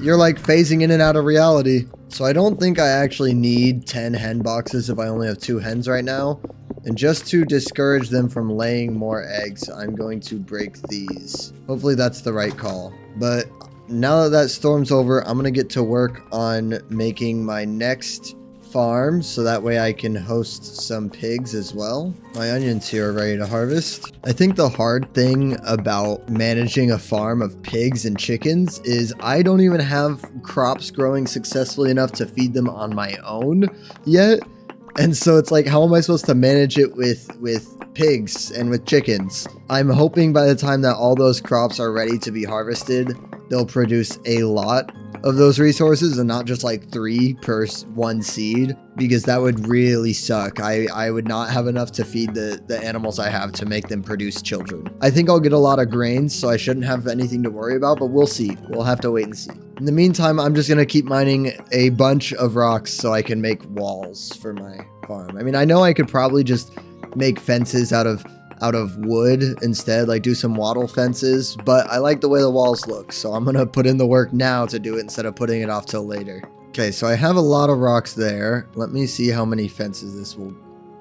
You're like phasing in and out of reality. So I don't think I actually need 10 hen boxes if I only have 2 hens right now. And just to discourage them from laying more eggs, I'm going to break these. Hopefully that's the right call. But now that storm's over, I'm going to get to work on making my next farm so that way I can host some pigs as well. My onions here are ready to harvest. I think the hard thing about managing a farm of pigs and chickens is I don't even have crops growing successfully enough to feed them on my own yet. And so it's like, how am I supposed to manage it with pigs and with chickens? I'm hoping by the time that all those crops are ready to be harvested, they'll produce a lot of those resources and not just like 3 per 1 seed, because that would really suck. I would not have enough to feed the animals I have to make them produce children. I think I'll get a lot of grains, so I shouldn't have anything to worry about, but we'll see. We'll have to wait and see. In the meantime, I'm just going to keep mining a bunch of rocks so I can make walls for my farm. I mean, I know I could probably just make fences out of wood instead, like do some wattle fences, but I like the way the walls look, so I'm gonna put in the work now to do it instead of putting it off till later. Okay, so I have a lot of rocks there. Let me see how many fences this will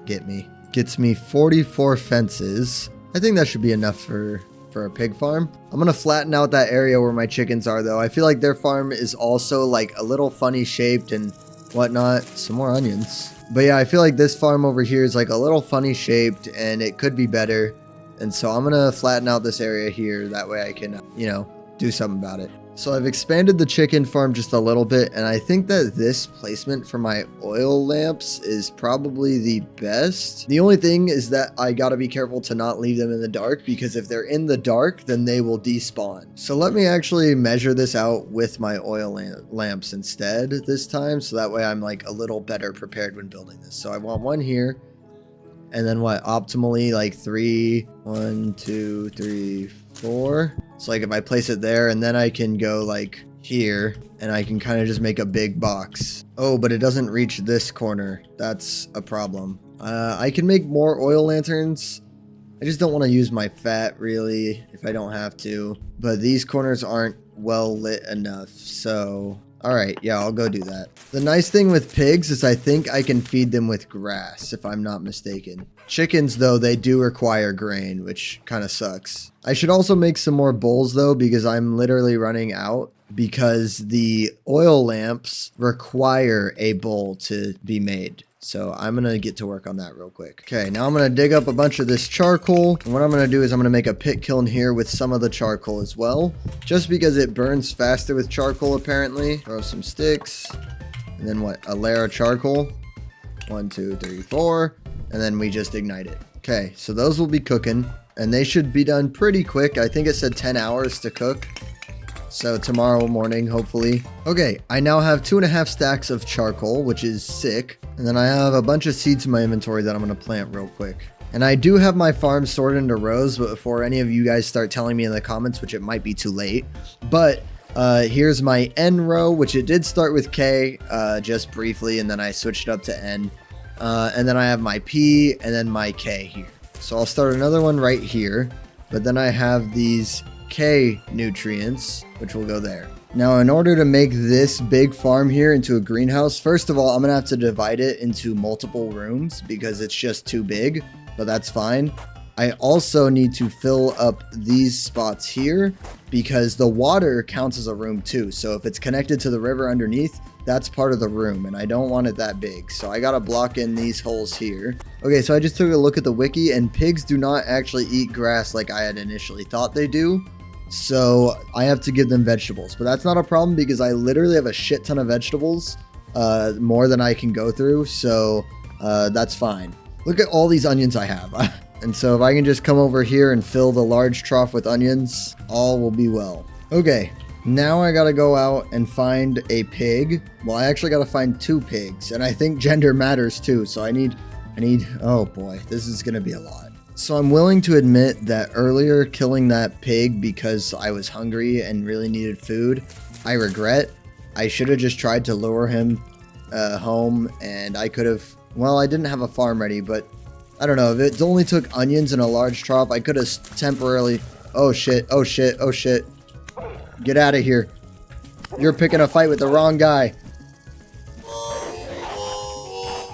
get me. Gets me 44 fences. I think that should be enough for a pig farm. I'm gonna flatten out that area where my chickens are though. I feel like their farm is also like a little funny shaped and whatnot. Some more onions. But yeah, I feel like this farm over here is like a little funny shaped and it could be better. And so I'm going to flatten out this area here. That way I can, you know, do something about it. So I've expanded the chicken farm just a little bit. And I think that this placement for my oil lamps is probably the best. The only thing is that I got to be careful to not leave them in the dark, because if they're in the dark, then they will despawn. So let me actually measure this out with my oil lamps instead this time. So that way I'm like a little better prepared when building this. So I want 1 here. And then what? Optimally like 3, 1, 2, 3, 4. So like if I place it there and then I can go like here and I can kind of just make a big box. Oh, but it doesn't reach this corner. That's a problem. I can make more oil lanterns. I just don't want to use my fat really if I don't have to. But these corners aren't well lit enough. So, all right, yeah, I'll go do that. The nice thing with pigs is I think I can feed them with grass if I'm not mistaken. Chickens, though, they do require grain, which kind of sucks. I should also make some more bowls, though, because I'm literally running out, because the oil lamps require a bowl to be made. So I'm going to get to work on that real quick. Okay, now I'm going to dig up a bunch of this charcoal. And what I'm going to do is I'm going to make a pit kiln here with some of the charcoal as well. Just because it burns faster with charcoal, apparently. Throw some sticks. And then what? A layer of charcoal. 1, 2, 3, 4. And then we just ignite it. Okay, so those will be cooking. And they should be done pretty quick. I think it said 10 hours to cook. So tomorrow morning, hopefully. Okay, I now have 2.5 stacks of charcoal, which is sick. And then I have a bunch of seeds in my inventory that I'm going to plant real quick. And I do have my farm sorted into rows, but before any of you guys start telling me in the comments, which it might be too late. But here's my N row, which it did start with K just briefly, and then I switched it up to N. And then I have my P and then my K here. So I'll start another one right here, but then I have these K nutrients, which will go there. Now, in order to make this big farm here into a greenhouse, first of all, I'm gonna have to divide it into multiple rooms because it's just too big, but that's fine. I also need to fill up these spots here because the water counts as a room too. So if it's connected to the river underneath, that's part of the room, and I don't want it that big. So I gotta block in these holes here. Okay, so I just took a look at the wiki, and pigs do not actually eat grass like I had initially thought they do. So I have to give them vegetables, but that's not a problem because I literally have a shit ton of vegetables, more than I can go through. So that's fine. Look at all these onions I have. And so if I can just come over here and fill the large trough with onions, all will be well. Okay, now I gotta go out and find a pig. Well, I actually gotta find 2 pigs, and I think gender matters too. So I need, oh boy, this is gonna be a lot. So I'm willing to admit that earlier killing that pig because I was hungry and really needed food, I regret. I should have just tried to lure him home, and I could have, well, I didn't have a farm ready, but I don't know, if it only took onions and a large trough, I could have temporarily, oh shit, oh shit, oh shit. Get out of here. You're picking a fight with the wrong guy.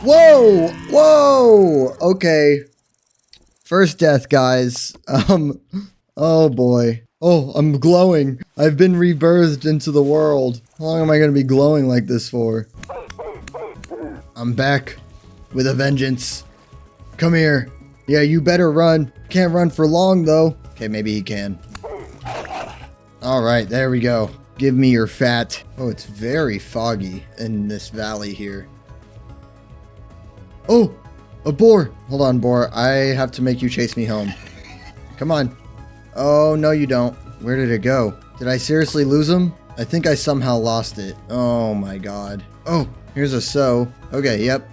Whoa, whoa, okay. First death, guys. Oh boy. Oh, I'm glowing. I've been rebirthed into the world. How long am I going to be glowing like this for? I'm back with a vengeance. Come here. Yeah, you better run. Can't run for long, though. Okay, maybe he can. All right, there we go. Give me your fat. Oh, it's very foggy in this valley here. Oh, a boar. Hold on, boar. I have to make you chase me home. Come on. Oh, no, you don't. Where did it go? Did I seriously lose him? I think I somehow lost it. Oh, my God. Oh, here's a sow. Okay, yep.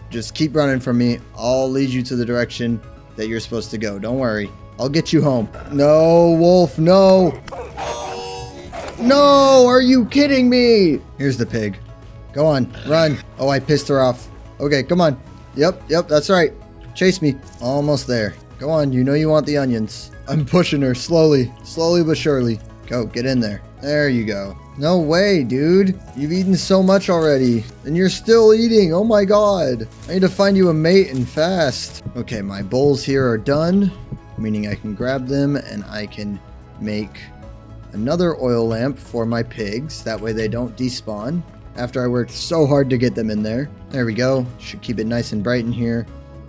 Just keep running from me. I'll lead you to the direction that you're supposed to go. Don't worry. I'll get you home. No, wolf, no. No, are you kidding me? Here's the pig. Go on, run. Oh, I pissed her off. Okay, come on. Yep, that's right. Chase me. Almost there. Go on, you know you want the onions. I'm pushing her slowly but surely. Go, get in there. There you go. No way, dude. You've eaten so much already. And you're still eating. Oh my God. I need to find you a mate and fast. Okay, my bowls here are done, meaning I can grab them and I can make another oil lamp for my pigs. That way they don't despawn after I worked so hard to get them in there. There we go. Should keep it nice and bright in here.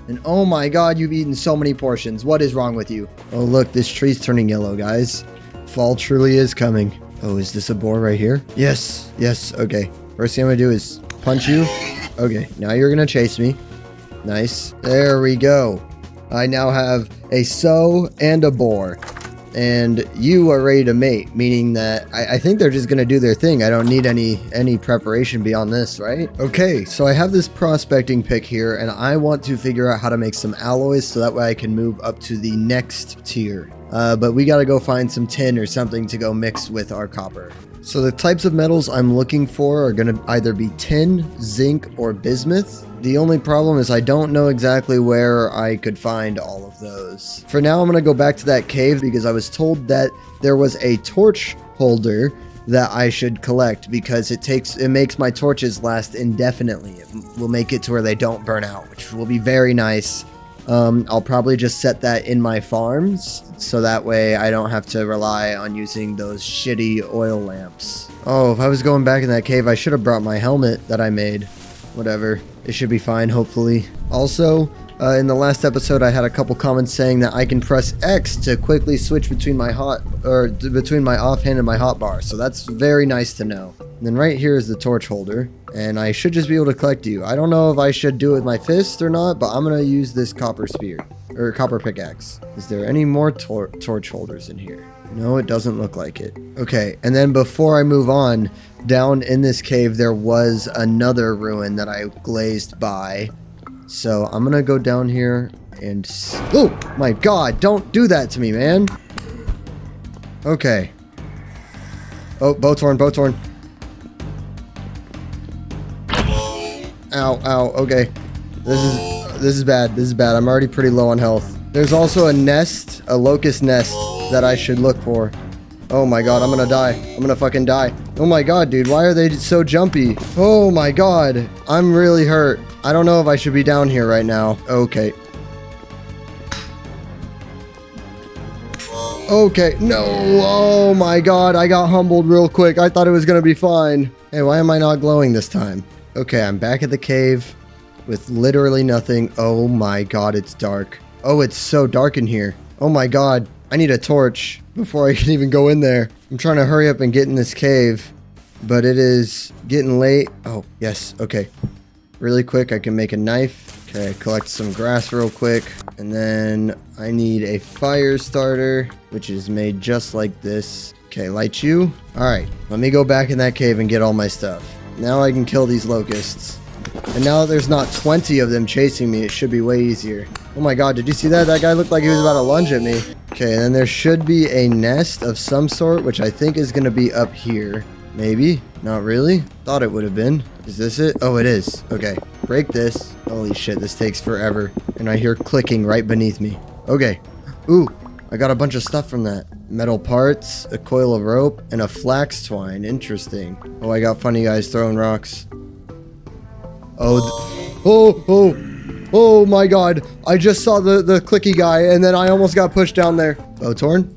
And oh my God, you've eaten so many portions. What is wrong with you? Oh, look, this tree's turning yellow, guys. Fall truly is coming. Oh, is this a boar right here? Yes. Okay. First thing I'm gonna do is punch you. Okay, now you're gonna chase me. Nice. There we go. I now have a sow and a boar. And you are ready to mate, meaning that I think they're just gonna do their thing. I don't need any preparation beyond this, right? Okay, so I have this prospecting pick here, and I want to figure out how to make some alloys so that way I can move up to the next tier. But we gotta go find some tin or something to go mix with our copper. So the types of metals I'm looking for are gonna either be tin, zinc, or bismuth. The only problem is I don't know exactly where I could find all of those. For now, I'm gonna go back to that cave because I was told that there was a torch holder that I should collect because it makes my torches last indefinitely. It will make it to where they don't burn out, which will be very nice. I'll probably just set that in my farms so that way I don't have to rely on using those shitty oil lamps. Oh, if I was going back in that cave, I should have brought my helmet that I made. Whatever. It should be fine, hopefully. Also, in the last episode, I had a couple comments saying that I can press X to quickly switch between my offhand and my hotbar. So that's very nice to know. And then right here is the torch holder, and I should just be able to collect you. I don't know if I should do it with my fist or not, but I'm gonna use this copper spear or copper pickaxe. Is there any more torch holders in here? No, it doesn't look like it. Okay, and then before I move on, down in this cave, there was another ruin that I glazed by. So I'm gonna go down here and... Oh, my God, don't do that to me, man. Okay. Oh, boat's horn, boat's horn. Ow, ow, okay. This is bad, this is bad. I'm already pretty low on health. There's also a nest, a locust nest that I should look for. Oh my God, I'm gonna die. I'm gonna fucking die. Oh my God, dude, why are they so jumpy? Oh my God, I'm really hurt. I don't know if I should be down here right now. Okay. Okay, no. Oh my God, I got humbled real quick. I thought it was gonna be fine. Hey, why am I not glowing this time? Okay, I'm back at the cave with literally nothing. Oh my God, it's dark. Oh, it's so dark in here. Oh my God, I need a torch before I can even go in there. I'm trying to hurry up and get in this cave, but it is getting late. Oh, yes, okay. Really quick, I can make a knife. Okay, collect some grass real quick. And then I need a fire starter, which is made just like this. Okay, light you. All right, let me go back in that cave and get all my stuff. Now I can kill these locusts. And now that there's not 20 of them chasing me, it should be way easier. Oh my God, did you see that? That guy looked like he was about to lunge at me. Okay, and then there should be a nest of some sort, which I think is going to be up here. Maybe. Not really. Thought it would have been. Is this it? Oh, it is. Okay. Break this. Holy shit, this takes forever. And I hear clicking right beneath me. Okay. Ooh, I got a bunch of stuff from that. Metal parts, a coil of rope, and a flax twine. Interesting. Oh, I got funny guys throwing rocks. Oh my God. I just saw the clicky guy and then I almost got pushed down there. Oh, Torn,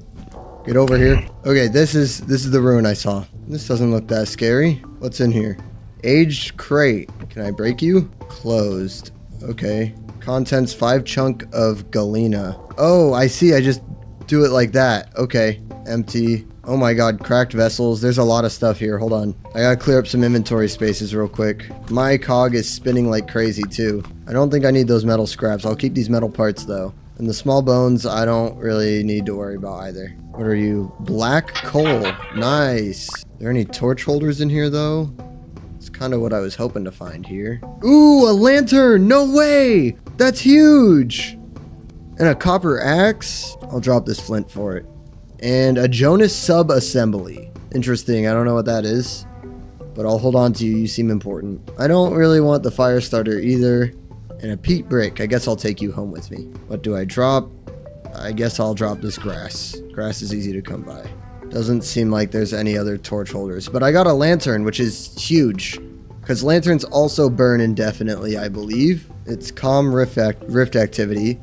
get over here. Okay, this is the ruin I saw. This doesn't look that scary. What's in here? Aged crate. Can I break you? Closed. Okay. Contents 5 chunk of galena. Oh, I see. I just do it like that. Okay. Empty. Oh my God, cracked vessels. There's a lot of stuff here. Hold on. I gotta clear up some inventory spaces real quick. My cog is spinning like crazy too. I don't think I need those metal scraps. I'll keep these metal parts though. And the small bones, I don't really need to worry about either. What are you? Black coal. Nice. Are there any torch holders in here though? It's kind of what I was hoping to find here. Ooh, a lantern. No way. That's huge. And a copper axe. I'll drop this flint for it. And a Jonas sub-assembly. Interesting. I don't know what that is, but I'll hold on to you. You seem important. I don't really want the fire starter either. And a peat brick. I guess I'll take you home with me. What do I drop? I guess I'll drop this grass. Grass is easy to come by. Doesn't seem like there's any other torch holders. But I got a lantern, which is huge. Because lanterns also burn indefinitely, I believe. It's calm rift activity.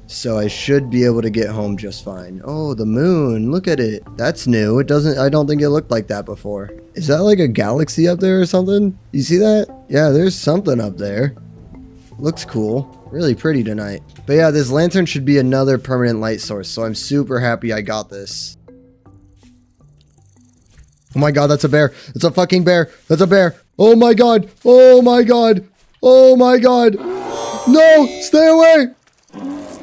So I should be able to get home just fine. Oh, the moon. Look at it. That's new. I don't think it looked like that before. Is that like a galaxy up there or something? You see that? Yeah, there's something up there. Looks cool. Really pretty tonight. But yeah, this lantern should be another permanent light source. So I'm super happy I got this. Oh my God, that's a bear. It's a fucking bear. That's a bear. Oh my God. Oh my God. Oh my God. No, stay away.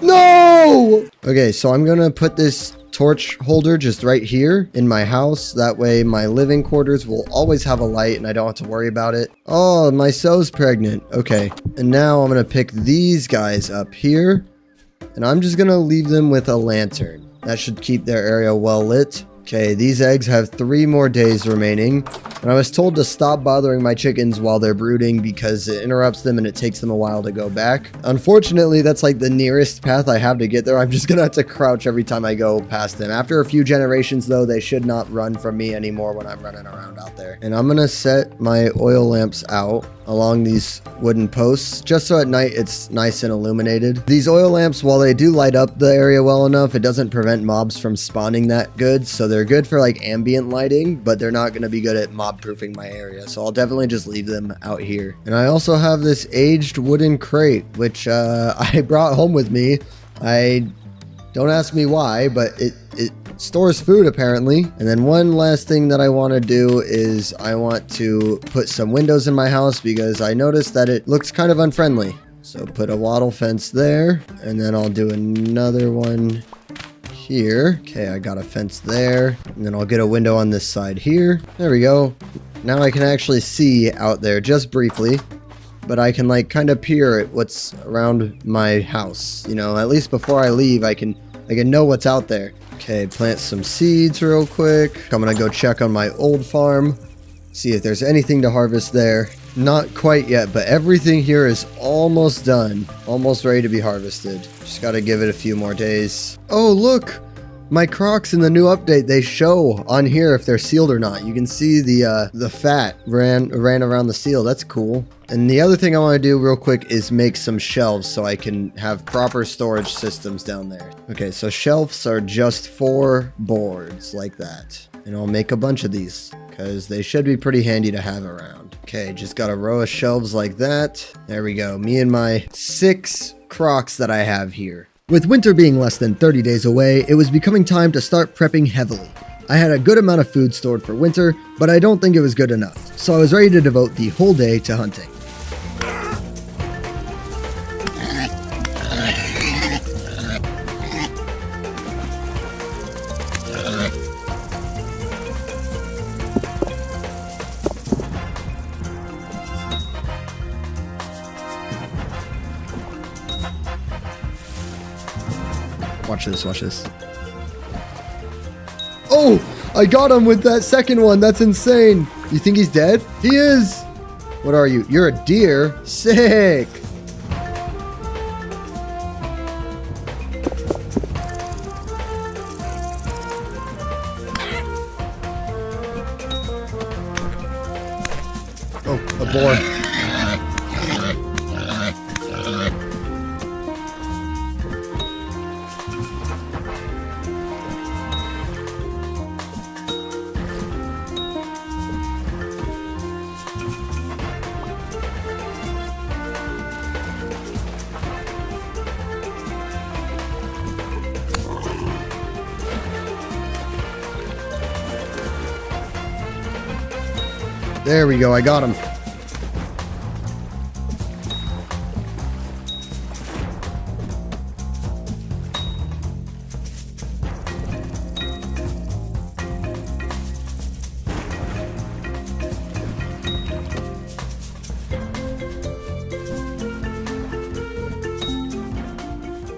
No! Okay, so I'm gonna put this torch holder just right here in my house. That way my living quarters will always have a light and I don't have to worry about it. Oh, my sow's pregnant. Okay, and now I'm gonna pick these guys up here and I'm just gonna leave them with a lantern. That should keep their area well lit. Okay, these eggs have 3 more days remaining. And I was told to stop bothering my chickens while they're brooding because it interrupts them and it takes them a while to go back. Unfortunately, that's like the nearest path I have to get there. I'm just gonna have to crouch every time I go past them. After a few generations though, they should not run from me anymore when I'm running around out there. And I'm gonna set my oil lamps out along these wooden posts just so at night it's nice and illuminated. These oil lamps, while they do light up the area well enough, it doesn't prevent mobs from spawning that good. So they're good for like ambient lighting, but they're not gonna be good at mob proofing my area. So I'll definitely just leave them out here. And I also have this aged wooden crate, which I brought home with me. Don't ask me why, but it stores food apparently. And then one last thing that I want to do is I want to put some windows in my house because I noticed that it looks kind of unfriendly. So put a wattle fence there, and then I'll do another one here. Okay, I got a fence there. And then I'll get a window on this side here. There we go. Now I can actually see out there just briefly. But I can like kind of peer at what's around my house. You know, at least before I leave, I can know what's out there. Okay, plant some seeds real quick. I'm gonna go check on my old farm. See if there's anything to harvest there. Not quite yet, but everything here is almost done. Almost ready to be harvested. Just gotta give it a few more days. Oh, look! My crocs in the new update, they show on here if they're sealed or not. You can see the fat ran around the seal. That's cool. And the other thing I want to do real quick is make some shelves so I can have proper storage systems down there. Okay, so shelves are just 4 boards like that. And I'll make a bunch of these because they should be pretty handy to have around. Okay, just got a row of shelves like that. There we go. Me and my 6 crocs that I have here. With winter being less than 30 days away, it was becoming time to start prepping heavily. I had a good amount of food stored for winter, but I don't think it was good enough, so I was ready to devote the whole day to hunting. Watch this, watch this. Oh, I got him with that second one. That's insane. You think he's dead? He is. What are you? You're a deer. Sick. Oh, a boar. There we go, I got him.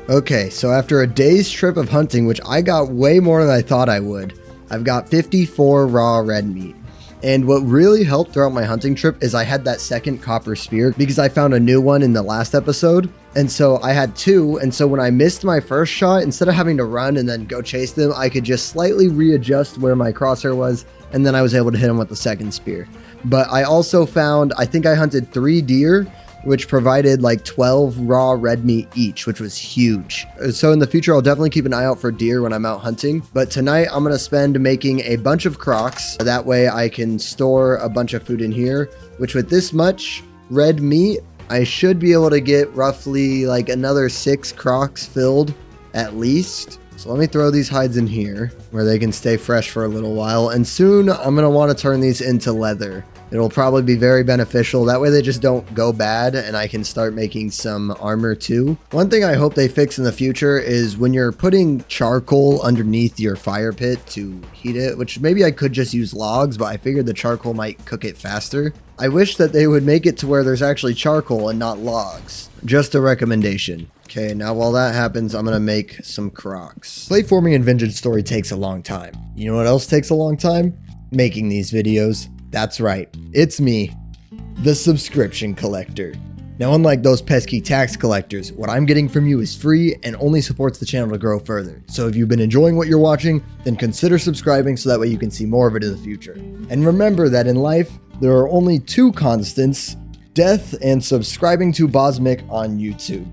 Okay, so after a day's trip of hunting, which I got way more than I thought I would, I've got 54 raw red meat. And what really helped throughout my hunting trip is I had that second copper spear because I found a new one in the last episode. And so I had 2. And so when I missed my first shot, instead of having to run and then go chase them, I could just slightly readjust where my crosshair was. And then I was able to hit them with the second spear. But I also found, I think I hunted 3 deer, which provided like 12 raw red meat each, which was huge. So in the future, I'll definitely keep an eye out for deer when I'm out hunting. But tonight I'm gonna spend making a bunch of crocs. That way I can store a bunch of food in here, which with this much red meat, I should be able to get roughly like another 6 crocs filled at least. So let me throw these hides in here where they can stay fresh for a little while. And soon I'm gonna wanna turn these into leather. It'll probably be very beneficial. That way they just don't go bad and I can start making some armor too. One thing I hope they fix in the future is when you're putting charcoal underneath your fire pit to heat it, which maybe I could just use logs, but I figured the charcoal might cook it faster. I wish that they would make it to where there's actually charcoal and not logs. Just a recommendation. Okay, now while that happens, I'm gonna make some crocs. Platforming in Vintage Story takes a long time. You know what else takes a long time? Making these videos. That's right, it's me, the subscription collector. Now, unlike those pesky tax collectors, what I'm getting from you is free and only supports the channel to grow further. So if you've been enjoying what you're watching, then consider subscribing so that way you can see more of it in the future. And remember that in life, there are only 2 constants, death and subscribing to Bosmic on YouTube.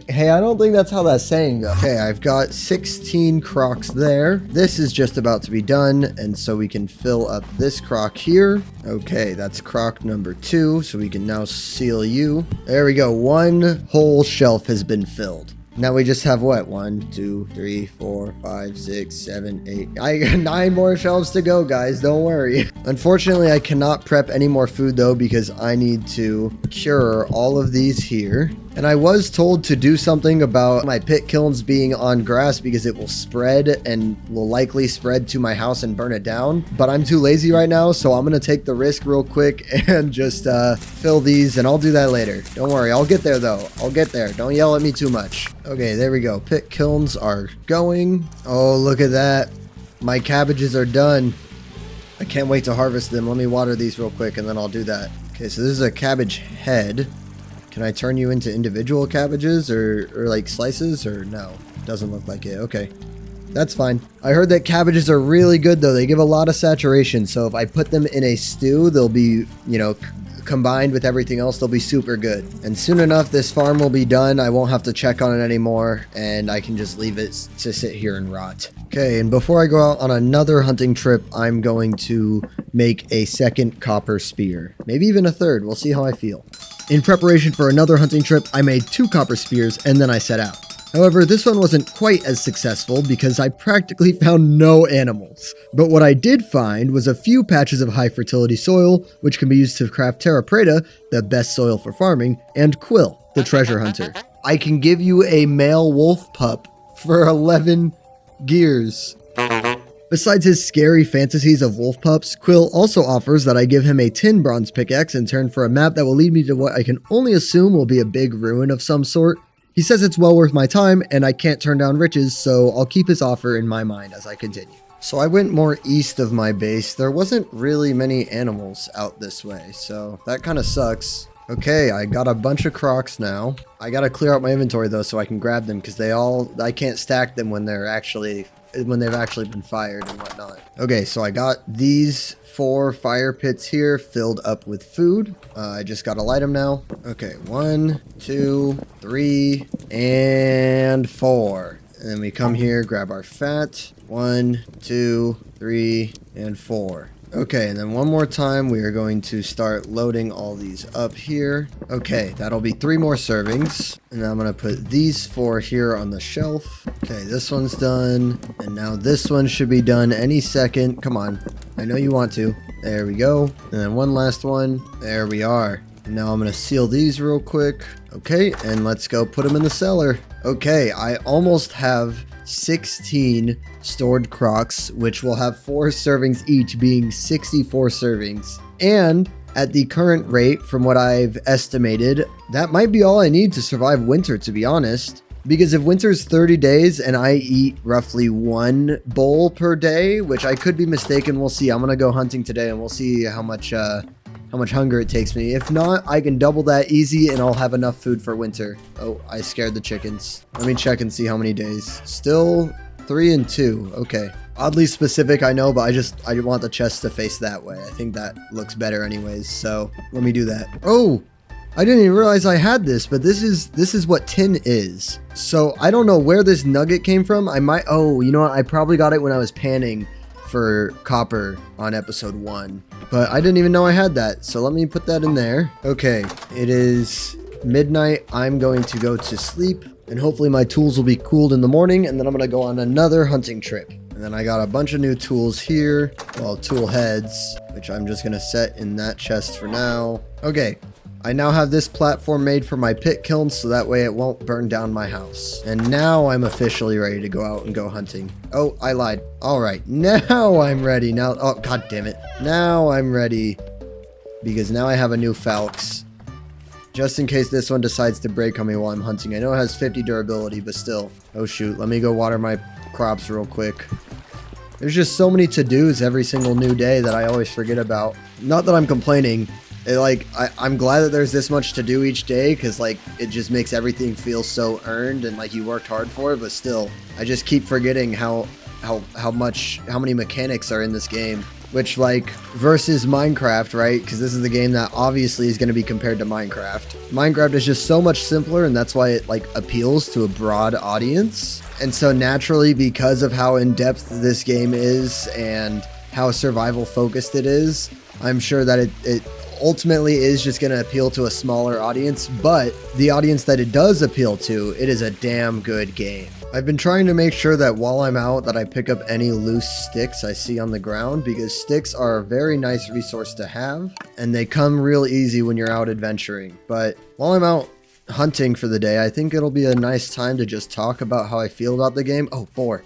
Hey, I don't think that's how that saying goes. Okay, I've got 16 crocs there. This is just about to be done, and so we can fill up this croc here. Okay, that's croc number 2, so we can now seal you. There we go, 1 whole shelf has been filled. Now we just have what? 1, 2, 3, 4, 5, 6, 7, 8. I got 9 more shelves to go, guys. Don't worry. Unfortunately, I cannot prep any more food though because I need to cure all of these here. And I was told to do something about my pit kilns being on grass because it will spread and will likely spread to my house and burn it down. But I'm too lazy right now, so I'm going to take the risk real quick and just fill these, and I'll do that later. Don't worry, I'll get there though. I'll get there. Don't yell at me too much. Okay, there we go. Pit kilns are going. Oh, look at that. My cabbages are done. I can't wait to harvest them. Let me water these real quick and then I'll do that. Okay, so this is a cabbage head. Can I turn you into individual cabbages or like slices, or no? Doesn't look like it. Okay, that's fine. I heard that cabbages are really good though. They give a lot of saturation. So if I put them in a stew, they'll be, you know, combined with everything else, they'll be super good. And soon enough, this farm will be done. I won't have to check on it anymore, and I can just leave it to sit here and rot. Okay, and before I go out on another hunting trip, I'm going to make a second copper spear. Maybe even a third. We'll see how I feel. In preparation for another hunting trip, I made 2 copper spears and then I set out. However, this one wasn't quite as successful because I practically found no animals. But what I did find was a few patches of high fertility soil, which can be used to craft terra preta, the best soil for farming, and Quill, the treasure hunter. I can give you a male wolf pup for 11 gears. Besides his scary fantasies of wolf pups, Quill also offers that I give him a tin bronze pickaxe in turn for a map that will lead me to what I can only assume will be a big ruin of some sort. He says it's well worth my time, and I can't turn down riches, so I'll keep his offer in my mind as I continue. So I went more east of my base. There wasn't really many animals out this way, so that kind of sucks. Okay, I got a bunch of crocs now. I gotta clear out my inventory though so I can grab them, because I can't stack them when they've actually been fired and whatnot. Okay, so I got these 4 fire pits here filled up with food. I just gotta light them now. Okay, 1, 2, 3, and 4. And then we come here, grab our fat. 1, 2, 3, and 4. Okay, and then one more time, we are going to start loading all these up here. Okay, that'll be 3 more servings. And I'm going to put these 4 here on the shelf. Okay, this one's done. And now this one should be done any second. Come on. I know you want to. There we go. And then one last one. There we are. And now I'm going to seal these real quick. Okay, and let's go put them in the cellar. Okay, I almost have 16 stored crocs, which will have 4 servings each, being 64 servings. And at the current rate, from what I've estimated, that might be all I need to survive winter, to be honest. Because if winter's 30 days and I eat roughly 1 bowl per day, which I could be mistaken, we'll see. I'm gonna go hunting today and we'll see how much hunger it takes me. If not, I can double that easy and I'll have enough food for winter. Oh, I scared the chickens. Let me check and see how many days. Still 3 and 2. Okay. Oddly specific, I know, but I want the chest to face that way. I think that looks better anyways, so let me do that. Oh, I didn't even realize I had this, but this is what tin is. So I don't know where this nugget came from. Oh, you know what? I probably got it when I was panning for copper on episode 1, but I didn't even know I had that. So let me put that in there. Okay, it is midnight. I'm going to go to sleep and hopefully my tools will be cooled in the morning, and then I'm going to go on another hunting trip. And then I got a bunch of new tools here. Well, tool heads, which I'm just going to set in that chest for now. Okay. I now have this platform made for my pit kiln, so that way it won't burn down my house. And now I'm officially ready to go out and go hunting. Oh, I lied. All right, now I'm ready. Now, oh, god damn it. Now I'm ready, because now I have a new Falx. Just in case this one decides to break on me while I'm hunting. I know it has 50 durability, but still. Oh shoot, let me go water my crops real quick. There's just so many to-dos every single new day that I always forget about. Not that I'm complaining. I'm glad that there's this much to do each day, because like it just makes everything feel so earned and like you worked hard for it. But still, I just keep forgetting how many mechanics are in this game. Which, like, versus Minecraft, right? Because this is the game that obviously is going to be compared to Minecraft. Minecraft is just so much simpler, and that's why it like appeals to a broad audience. And so naturally, because of how in-depth this game is and how survival focused it is, I'm sure that it ultimately is just going to appeal to a smaller audience, but the audience that it does appeal to, it is a damn good game. I've been trying to make sure that while I'm out that I pick up any loose sticks I see on the ground, because sticks are a very nice resource to have and they come real easy when you're out adventuring. But while I'm out hunting for the day, I think it'll be a nice time to just talk about how I feel about the game. Oh, boar.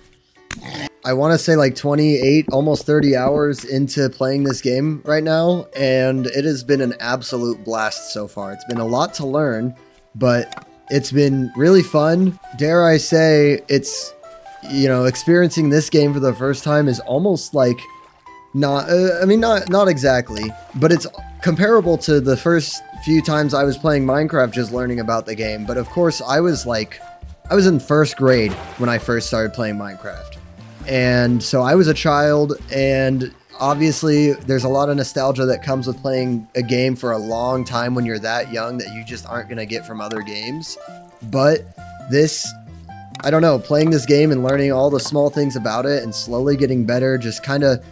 I want to say like 28, almost 30 hours into playing this game right now, and it has been an absolute blast so far. It's been a lot to learn, but it's been really fun. Dare I say, it's, you know, experiencing this game for the first time is almost like not, I mean, not exactly, but it's comparable to the first few times I was playing Minecraft, just learning about the game. But of course, I was in first grade when I first started playing Minecraft. And so I was a child, and obviously there's a lot of nostalgia that comes with playing a game for a long time when you're that young that you just aren't going to get from other games. But this, I don't know, playing this game and learning all the small things about it and slowly getting better just kind of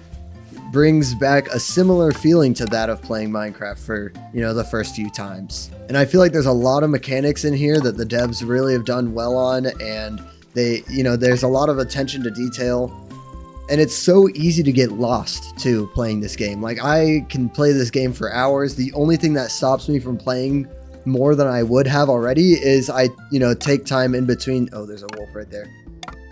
brings back a similar feeling to that of playing Minecraft for, you know, the first few times. And I feel like there's a lot of mechanics in here that the devs really have done well on, and they, you know, there's a lot of attention to detail, and it's so easy to get lost too playing this game. Like, I can play this game for hours. The only thing that stops me from playing more than I would have already is I, you know, take time in between. Oh, there's a wolf right there.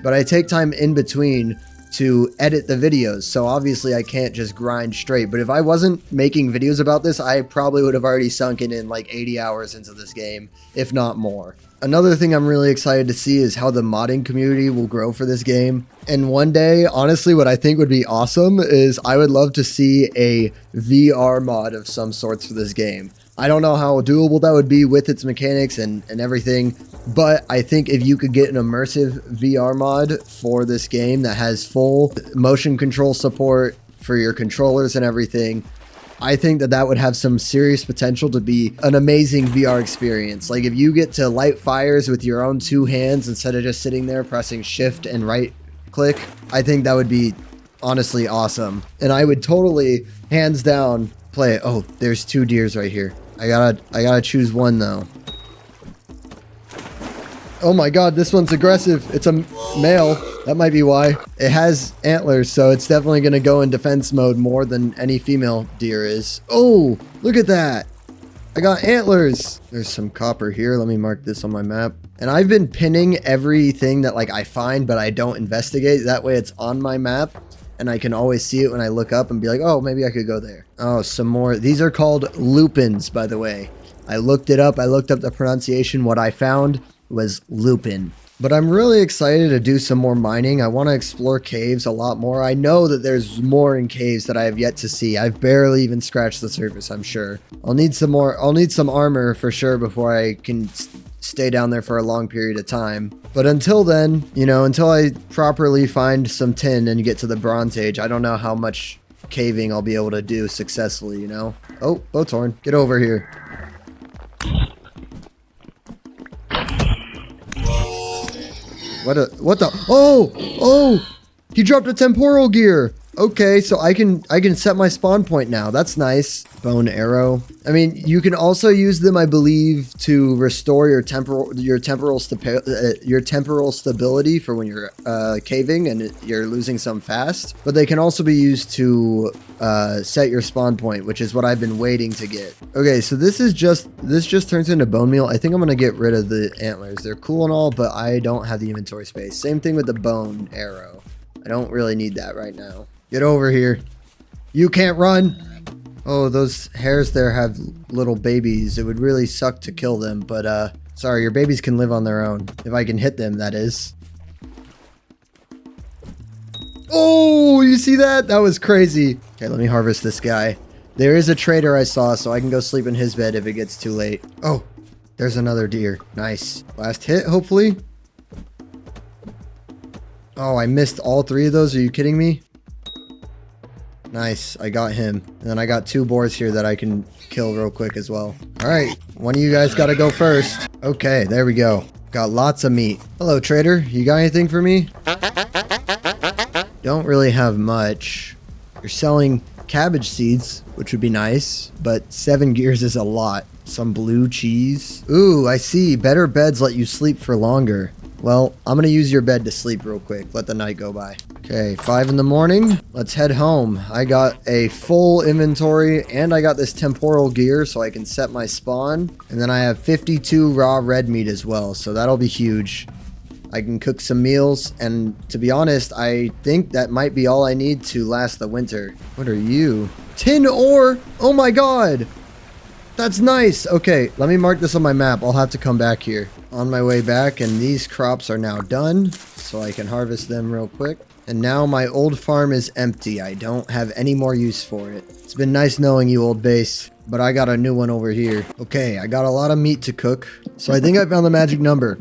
But I take time in between to edit the videos. So obviously I can't just grind straight. But if I wasn't making videos about this, I probably would have already sunken in like 80 hours into this game, if not more. Another thing I'm really excited to see is how the modding community will grow for this game. And one day, honestly, what I think would be awesome is I would love to see a VR mod of some sorts for this game. I don't know how doable that would be with its mechanics and everything, but I think if you could get an immersive VR mod for this game that has full motion control support for your controllers and everything, I think that that would have some serious potential to be an amazing VR experience. Like, if you get to light fires with your own two hands instead of just sitting there pressing shift and right click, I think that would be honestly awesome. And I would totally, hands down, play it. Oh, there's two deers right here. I gotta choose one though. Oh my god, this one's aggressive. It's a male. That might be why. It has antlers, so it's definitely gonna go in defense mode more than any female deer is. Oh, look at that. I got antlers. There's some copper here. Let me mark this on my map. And I've been pinning everything that like I find, but I don't investigate. That way it's on my map, and I can always see it when I look up and be like, oh, maybe I could go there. Oh, some more. These are called lupins, by the way. I looked it up. I looked up the pronunciation. What I found was lupin. But I'm really excited to do some more mining. I want to explore caves a lot more. I know that there's more in caves that I have yet to see. I've barely even scratched the surface, I'm sure. I'll need some more. I'll need some armor for sure before I can stay down there for a long period of time. But until then, you know, until I properly find some tin and get to the Bronze Age, I don't know how much caving I'll be able to do successfully, you know? Oh, Bowthorn, get over here. What the? Oh, he dropped a temporal gear. Okay, so I can set my spawn point now. That's nice. Bone arrow. I mean, you can also use them, I believe, to restore your temporal stability for when you're caving and you're losing some fast. But they can also be used to set your spawn point, which is what I've been waiting to get. Okay, so this just turns into bone meal. I think I'm gonna get rid of the antlers. They're cool and all, but I don't have the inventory space. Same thing with the bone arrow. I don't really need that right now. Get over here. You can't run. Oh, those hares there have little babies. It would really suck to kill them, but sorry, your babies can live on their own. If I can hit them, that is. Oh, you see that? That was crazy. Okay, let me harvest this guy. There is a trader I saw, so I can go sleep in his bed if it gets too late. Oh, there's another deer. Nice. Last hit, hopefully. Oh, I missed all three of those. Are you kidding me? Nice, I got him. And then I got two boars here that I can kill real quick as well. All right, one of you guys got to go first. Okay, there we go. Got lots of meat. Hello, trader. You got anything for me? Don't really have much. You're selling cabbage seeds, which would be nice, but 7 gears is a lot. Some blue cheese. Ooh, I see. Better beds let you sleep for longer. Well, I'm gonna use your bed to sleep real quick. Let the night go by. Okay, 5 in the morning. Let's head home. I got a full inventory and I got this temporal gear so I can set my spawn. And then I have 52 raw red meat as well, so that'll be huge. I can cook some meals, and to be honest, I think that might be all I need to last the winter. What are you? Tin ore! Oh my god! That's nice! Okay, let me mark this on my map. I'll have to come back here. On my way back, and these crops are now done, so I can harvest them real quick. And now my old farm is empty. I don't have any more use for it. It's been nice knowing you, old base, but I got a new one over here. Okay, I got a lot of meat to cook, so I think I found the magic number.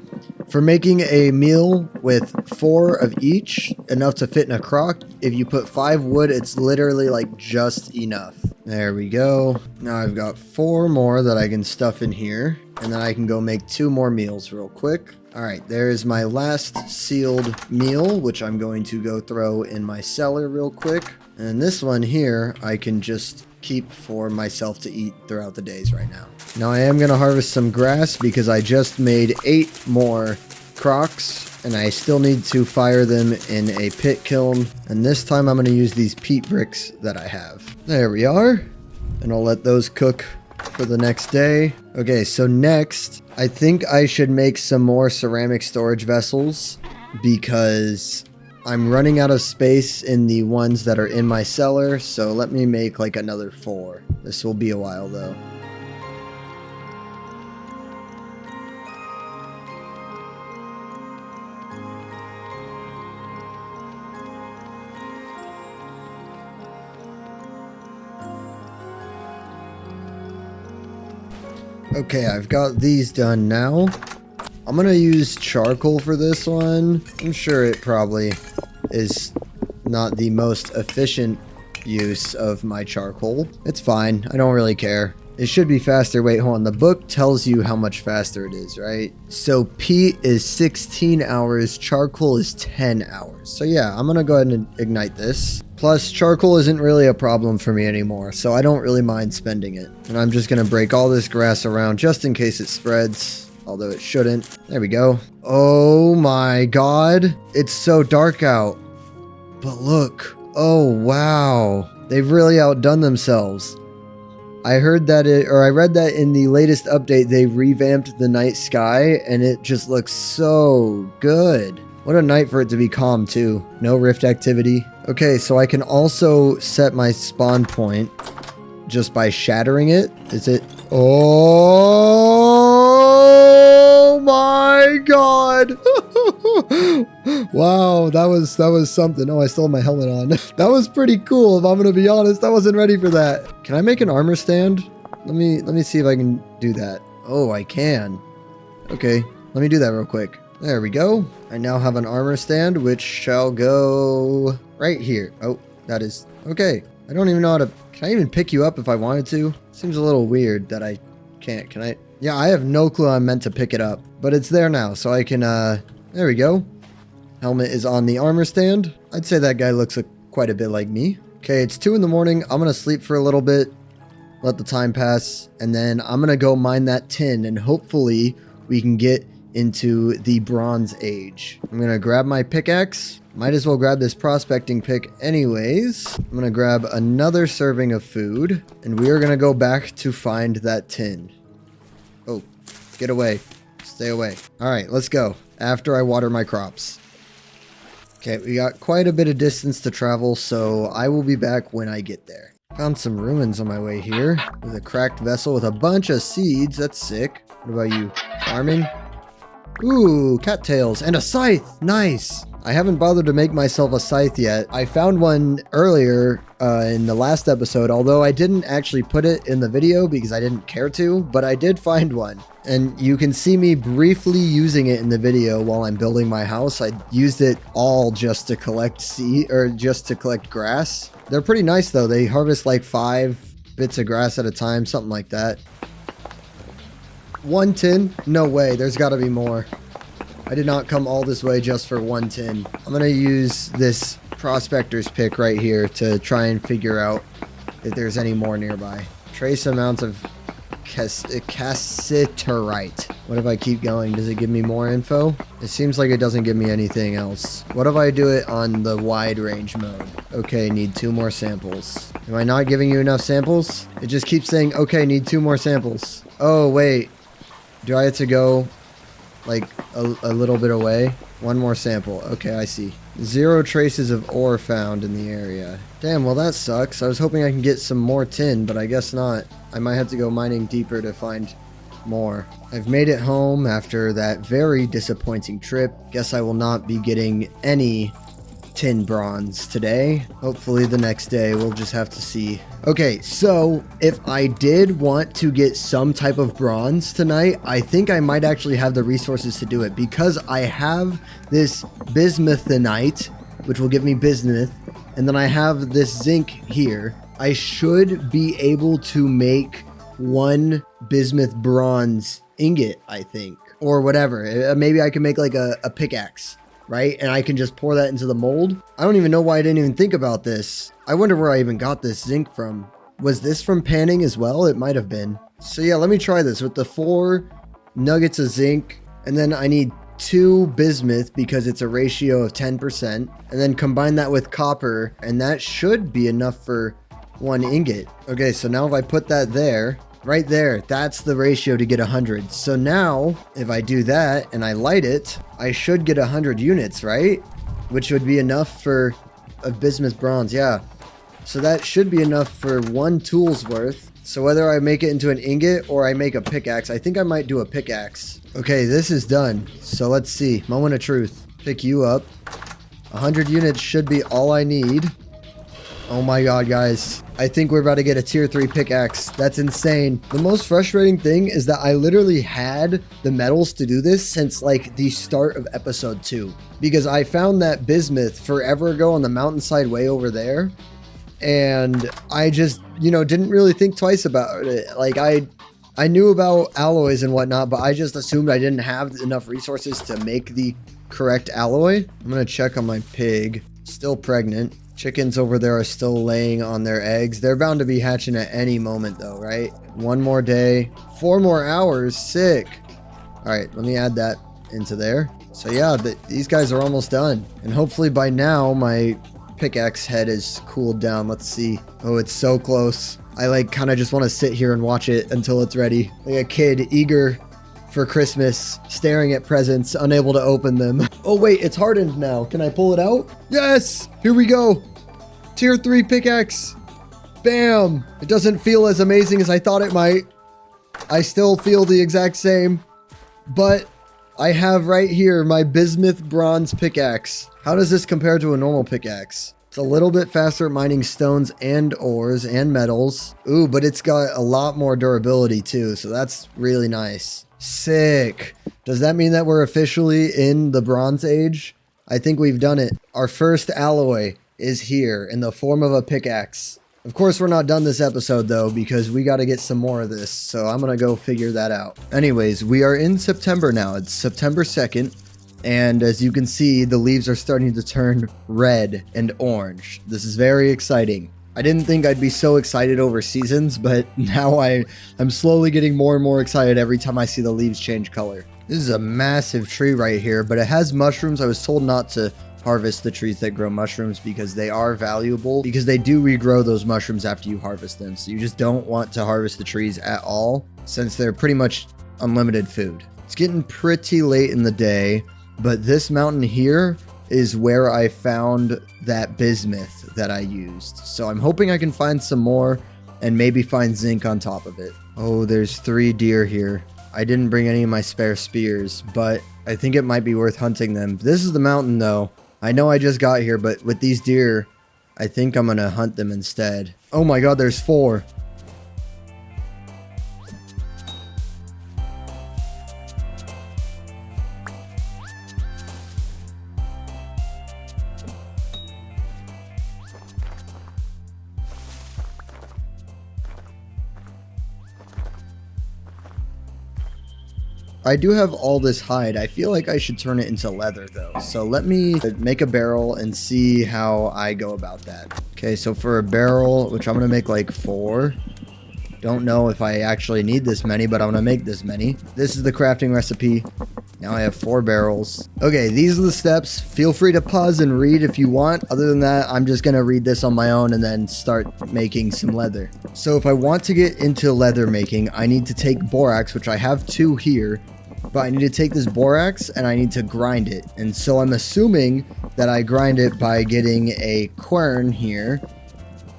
For making a meal with 4 of each, enough to fit in a crock, if you put 5 wood, it's literally like just enough. There we go. Now I've got 4 more that I can stuff in here, and then I can go make 2 more meals real quick. All right, there's my last sealed meal, which I'm going to go throw in my cellar real quick. And this one here, I can just keep for myself to eat throughout the days right now. Now I am going to harvest some grass because I just made 8 more crocks and I still need to fire them in a pit kiln. And this time I'm going to use these peat bricks that I have. There we are. And I'll let those cook for the next day. Okay, so next, I think I should make some more ceramic storage vessels because I'm running out of space in the ones that are in my cellar, so let me make like another 4. This will be a while though. Okay, I've got these done now. I'm gonna use charcoal for this one. I'm sure it probably is not the most efficient use of my charcoal. It's fine. I don't really care. It should be faster. Wait, hold on. The book tells you how much faster it is, right? So peat is 16 hours. Charcoal is 10 hours. So yeah, I'm gonna go ahead and ignite this. Plus, charcoal isn't really a problem for me anymore, so I don't really mind spending it. And I'm just gonna break all this grass around just in case it spreads, although it shouldn't. There we go. Oh my god. It's so dark out. But look. Oh wow. They've really outdone themselves. I heard that I read that in the latest update they revamped the night sky and it just looks so good. What a night for it to be calm too. No rift activity. Okay, so I can also set my spawn point just by shattering it. Is it? Oh my god. Wow, that was something. Oh, I still have my helmet on. That was pretty cool, if I'm gonna be honest. I wasn't ready for that. Can I make an armor stand? Let me see if I can do that. Oh, I can. Okay, let me do that real quick. There we go. I now have an armor stand, which shall go right here. Oh, that is okay. I don't even know how to. Can I even pick you up if I wanted to? Seems a little weird that I can't. Can I? Yeah, I have no clue I'm meant to pick it up, but it's there now, so I can. There we go. Helmet is on the armor stand. I'd say that guy looks quite a bit like me. Okay, it's 2 in the morning. I'm gonna sleep for a little bit, let the time pass, and then I'm gonna go mine that tin, and hopefully we can get into the Bronze Age. I'm gonna grab my pickaxe. Might as well grab this prospecting pick anyways. I'm gonna grab another serving of food, and we are gonna go back to find that tin. Oh, get away. Stay away. All right, let's go. After I water my crops. Okay, we got quite a bit of distance to travel, so I will be back when I get there. Found some ruins on my way here with a cracked vessel with a bunch of seeds. That's sick. What about you? Farming? Ooh, cattails and a scythe. Nice. I haven't bothered to make myself a scythe yet. I found one earlier in the last episode, although I didn't actually put it in the video because I didn't care to, but I did find one. And you can see me briefly using it in the video while I'm building my house. I used it all just to collect seed or just to collect grass. They're pretty nice though. They harvest like 5 bits of grass at a time, something like that. 1 tin? No way, there's gotta be more. I did not come all this way just for 1 tin. I'm gonna use this prospector's pick right here to try and figure out if there's any more nearby. Trace amounts of cassiterite. What if I keep going? Does it give me more info? It seems like it doesn't give me anything else. What if I do it on the wide range mode? Okay, need 2 more samples. Am I not giving you enough samples? It just keeps saying, okay, need 2 more samples. Oh, wait. Do I have to go like a little bit away? 1 more sample. Okay, I see. 0 traces of ore found in the area. Damn, well that sucks. I was hoping I can get some more tin, but I guess not. I might have to go mining deeper to find more. I've made it home after that very disappointing trip. Guess I will not be getting any tin bronze today. Hopefully the next day, we'll just have to see. Okay, so if I did want to get some type of bronze tonight, I think I might actually have the resources to do it because I have this bismuthinite, which will give me bismuth, and then I have this zinc here. I should be able to make 1 bismuth bronze ingot, I think, or whatever. Maybe I can make like a pickaxe, right? And I can just pour that into the mold. I don't even know why I didn't even think about this. I wonder where I even got this zinc from. Was this from panning as well? It might have been. So yeah, let me try this with the 4 nuggets of zinc. And then I need 2 bismuth because it's a ratio of 10%. And then combine that with copper. And that should be enough for 1 ingot. Okay, so now if I put that there, right there, that's the ratio to get 100. So now if I do that and I light it, I should get 100 units, right? Which would be enough for a bismuth bronze. Yeah. So that should be enough for 1 tool's worth. So whether I make it into an ingot or I make a pickaxe, I think I might do a pickaxe. Okay, this is done. So let's see. Moment of truth. Pick you up. 100 units should be all I need. Oh my god, guys. I think we're about to get a tier 3 pickaxe. That's insane. The most frustrating thing is that I literally had the metals to do this since like the start of episode 2. Because I found that bismuth forever ago on the mountainside way over there. And I just, you know, didn't really think twice about it. Like I knew about alloys and whatnot, but I just assumed I didn't have enough resources to make the correct alloy. I'm gonna check on my pig. Still pregnant. Chickens over there are still laying on their eggs. They're bound to be hatching at any moment though, right? 1 more day, 4 more hours, sick. All right, let me add that into there. So yeah, these guys are almost done. And hopefully by now my pickaxe head is cooled down. Let's see. Oh, it's so close. I like kind of just want to sit here and watch it until it's ready. Like a kid eager for Christmas, staring at presents, unable to open them. Oh wait, it's hardened now. Can I pull it out? Yes! Here we go. Tier 3 pickaxe. Bam! It doesn't feel as amazing as I thought it might. I still feel the exact same. But I have right here my bismuth bronze pickaxe. How does this compare to a normal pickaxe? It's a little bit faster at mining stones and ores and metals. Ooh, but it's got a lot more durability too, so that's really nice. Sick. Does that mean that we're officially in the Bronze Age? I think we've done it. Our first alloy is here in the form of a pickaxe. Of course, we're not done this episode though, because we got to get some more of this. So I'm going to go figure that out. Anyways, we are in September now. It's September 2nd. And as you can see, the leaves are starting to turn red and orange. This is very exciting. I didn't think I'd be so excited over seasons, but now I'm slowly getting more and more excited every time I see the leaves change color. This is a massive tree right here, but it has mushrooms. I was told not to harvest the trees that grow mushrooms because they are valuable, because they do regrow those mushrooms after you harvest them. So you just don't want to harvest the trees at all since they're pretty much unlimited food. It's getting pretty late in the day, but this mountain here is where I found that bismuth that I used. So I'm hoping I can find some more and maybe find zinc on top of it. Oh, there's 3 deer here. I didn't bring any of my spare spears, but I think it might be worth hunting them. This is the mountain though. I know I just got here, but with these deer, I think I'm gonna hunt them instead. Oh my god, there's 4. I do have all this hide. I feel like I should turn it into leather though. So let me make a barrel and see how I go about that. Okay, so for a barrel, which I'm gonna make like 4, Don't know if I actually need this many, but I'm gonna make this many. This is the crafting recipe. Now I have 4 barrels. Okay, these are the steps. Feel free to pause and read if you want. Other than that, I'm just gonna read this on my own and then start making some leather. So if I want to get into leather making, I need to take borax, which I have 2 here. But I need to take this borax and I need to grind it. And so I'm assuming that I grind it by getting a quern here.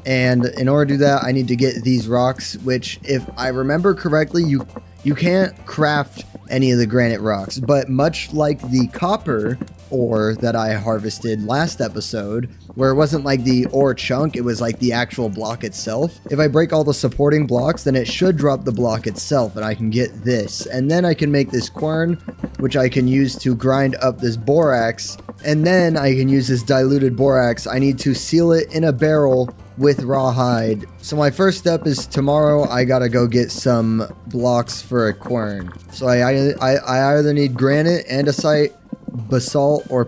And in order to do that, I need to get these rocks, which if I remember correctly, you can't craft any of the granite rocks. But much like the copper ore that I harvested last episode, where it wasn't like the ore chunk, it was like the actual block itself. If I break all the supporting blocks, then it should drop the block itself and I can get this. And then I can make this quern, which I can use to grind up this borax. And then I can use this diluted borax. I need to seal it in a barrel with rawhide. So my first step is tomorrow I gotta go get some blocks for a quern. So I either need granite, andesite, basalt, or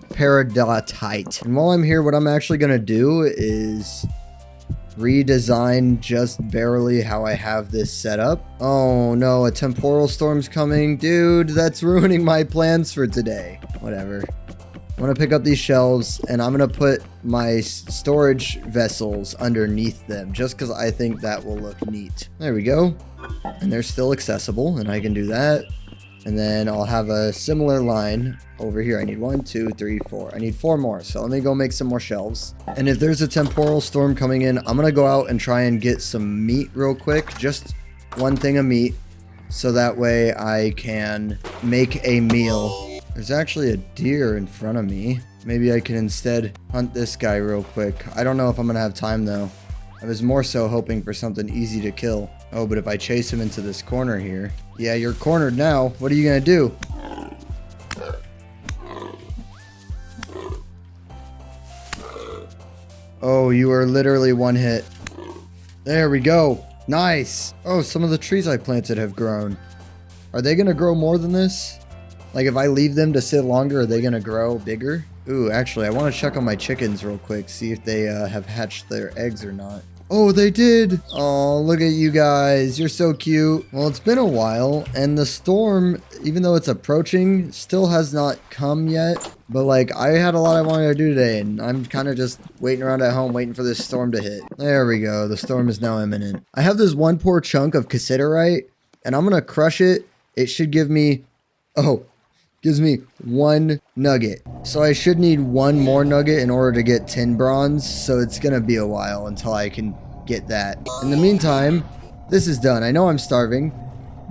peridotite. And while I'm here, what I'm actually gonna do is redesign just barely how I have this set up. Oh no, a temporal storm's coming. Dude, that's ruining my plans for today. Whatever. I'm gonna pick up these shelves and I'm gonna put my storage vessels underneath them just because I think that will look neat. There we go. And they're still accessible and I can do that. And then I'll have a similar line over here. I need 1, 2, 3, 4. I need 4 more. So let me go make some more shelves. And if there's a temporal storm coming in, I'm gonna go out and try and get some meat real quick. Just 1 thing of meat. So that way I can make a meal. There's actually a deer in front of me. Maybe I can instead hunt this guy real quick. I don't know if I'm gonna have time though. I was more so hoping for something easy to kill. Oh, but if I chase him into this corner here. Yeah, you're cornered now. What are you gonna do? Oh, you are literally 1 hit. There we go. Nice. Oh, some of the trees I planted have grown. Are they gonna grow more than this? Like if I leave them to sit longer, are they gonna grow bigger? Ooh, actually, I want to check on my chickens real quick, see if they have hatched their eggs or not. Oh, they did! Oh, look at you guys. You're so cute. Well, it's been a while, and the storm, even though it's approaching, still has not come yet. But, like, I had a lot I wanted to do today, and I'm kind of just waiting around at home, waiting for this storm to hit. There we go. The storm is now imminent. I have this 1 poor chunk of cassiterite, and I'm going to crush it. It should give me... Oh, gives me 1 nugget. So I should need 1 more nugget in order to get 10 bronze. So it's going to be a while until I can get that. In the meantime, this is done. I know I'm starving,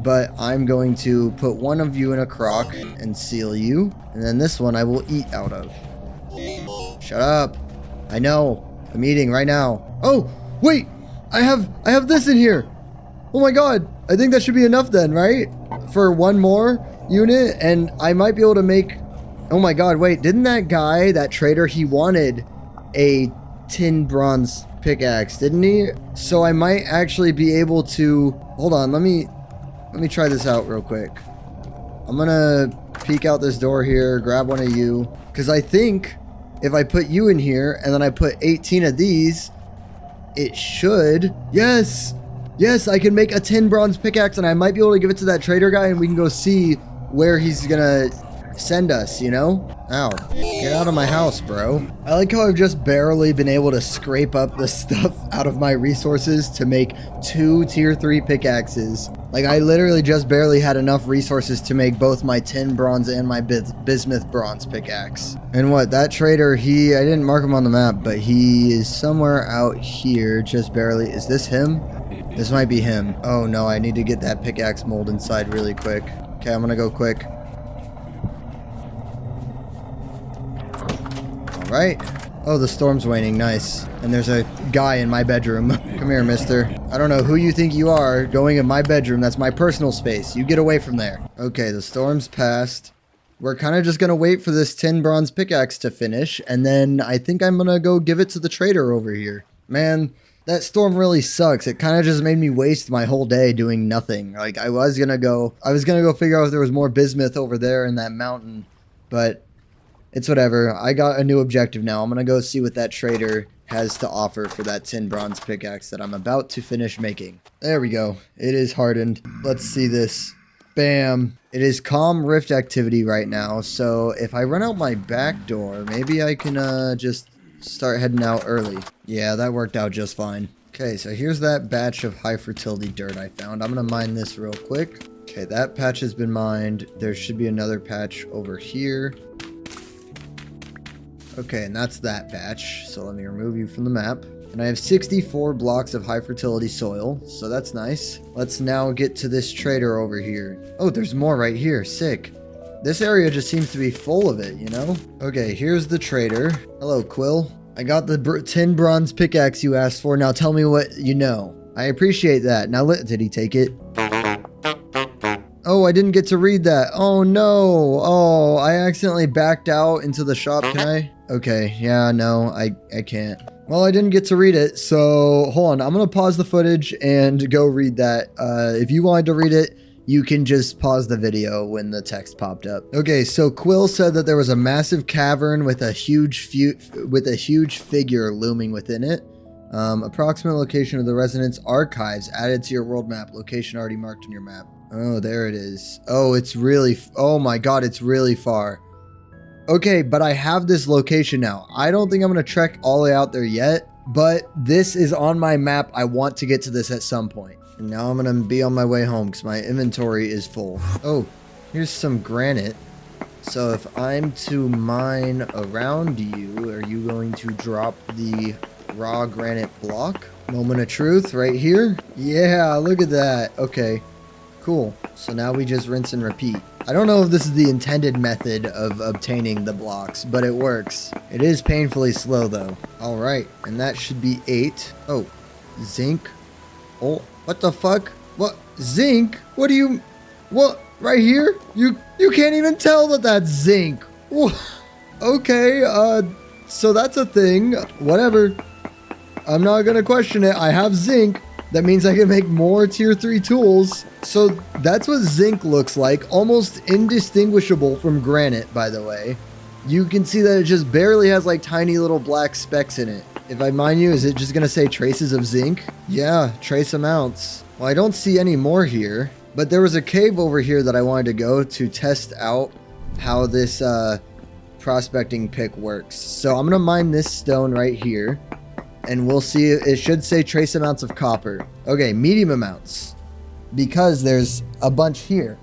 but I'm going to put 1 of you in a crock and seal you. And then this one I will eat out of. Shut up. I know. I'm eating right now. Oh, wait. I have this in here. Oh my god. I think that should be enough then, right? For 1 more unit, and I might be able to make... Oh my god, wait, didn't that guy, that trader, he wanted a tin bronze pickaxe, didn't he? So I might actually be able to... Hold on, let me try this out real quick. I'm gonna peek out this door here, grab 1 of you, because I think if I put you in here and then I put 18 of these, it should... Yes! Yes, I can make a 10 bronze pickaxe, and I might be able to give it to that trader guy, and we can go see where he's gonna send us, you know? Ow. Get out of my house, bro. I like how I've just barely been able to scrape up the stuff out of my resources to make 2 tier 3 pickaxes. Like, I literally just barely had enough resources to make both my 10 bronze and my bismuth bronze pickaxe. And what, that trader, I didn't mark him on the map, but he is somewhere out here, just barely. Is this him? This might be him. Oh no, I need to get that pickaxe mold inside really quick. Okay, I'm gonna go quick. Alright. Oh, the storm's waning. Nice. And there's a guy in my bedroom. Come here, mister. I don't know who you think you are going in my bedroom. That's my personal space. You get away from there. Okay, the storm's passed. We're kind of just gonna wait for this 10 bronze pickaxe to finish, and then I think I'm gonna go give it to the trader over here. Man, that storm really sucks. It kind of just made me waste my whole day doing nothing. Like, I was gonna go figure out if there was more bismuth over there in that mountain, but it's whatever. I got a new objective now. I'm gonna go see what that trader has to offer for that tin bronze pickaxe that I'm about to finish making. There we go. It is hardened. Let's see this. Bam. It is calm rift activity right now. So if I run out my back door, maybe I can just start heading out early. Yeah, that worked out just fine. Okay, so here's that batch of high fertility dirt I found. I'm going to mine this real quick. Okay, that patch has been mined. There should be another patch over here. Okay, and that's that patch. So let me remove you from the map. And I have 64 blocks of high fertility soil, so that's nice. Let's now get to this trader over here. Oh, there's more right here. Sick. This area just seems to be full of it, you know? Okay, here's the trader. Hello, Quill. I got the tin bronze pickaxe you asked for. Now tell me what you know. I appreciate that. Now, did he take it? Oh, I didn't get to read that. Oh, no. Oh, I accidentally backed out into the shop. Can I? Okay, yeah, no, I can't. Well, I didn't get to read it, so hold on. I'm going to pause the footage and go read that. If you wanted to read it, you can just pause the video when the text popped up. Okay, so Quill said that there was a massive cavern with a huge figure looming within it. Approximate location of the residence archives added to your world map. Location already marked on your map. Oh, there it is. Oh, it's really, oh my God, it's really far. Okay, but I have this location now. I don't think I'm going to trek all the way out there yet, but this is on my map. I want to get to this at some point. And now I'm going to be on my way home because my inventory is full. Oh, here's some granite. So if I'm to mine around you, are you going to drop the raw granite block? Moment of truth right here. Yeah, look at that. Okay, cool. So now we just rinse and repeat. I don't know if this is the intended method of obtaining the blocks, but it works. It is painfully slow though. All right, and that should be 8. Oh, zinc. Oh, what the fuck? What? Zinc? What do you... What? Right here? You can't even tell that that's zinc. Okay, so that's a thing. Whatever. I'm not gonna question it. I have zinc. That means I can make more tier 3 tools. So that's what zinc looks like. Almost indistinguishable from granite, by the way. You can see that it just barely has like tiny little black specks in it. If I mine you, is it just gonna say traces of zinc? Yeah, trace amounts. Well, I don't see any more here, but there was a cave over here that I wanted to go to test out how this prospecting pick works. So I'm gonna mine this stone right here. And we'll see, it should say trace amounts of copper. Okay, medium amounts, because there's a bunch here.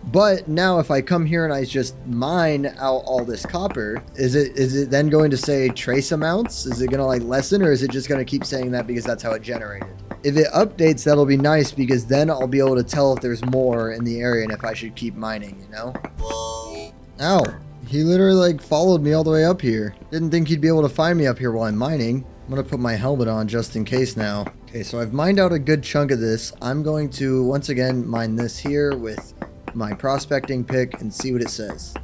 But now if I come here and I just mine out all this copper, is it then going to say trace amounts? Is it gonna like lessen, or is it just gonna keep saying that because that's how it generated? If it updates, that'll be nice, because then I'll be able to tell if there's more in the area and if I should keep mining, you know? Ow, he literally like followed me all the way up here. Didn't think he'd be able to find me up here while I'm mining. I'm going to put my helmet on just in case now. Okay, so I've mined out a good chunk of this. I'm going to, once again, mine this here with my prospecting pick and see what it says.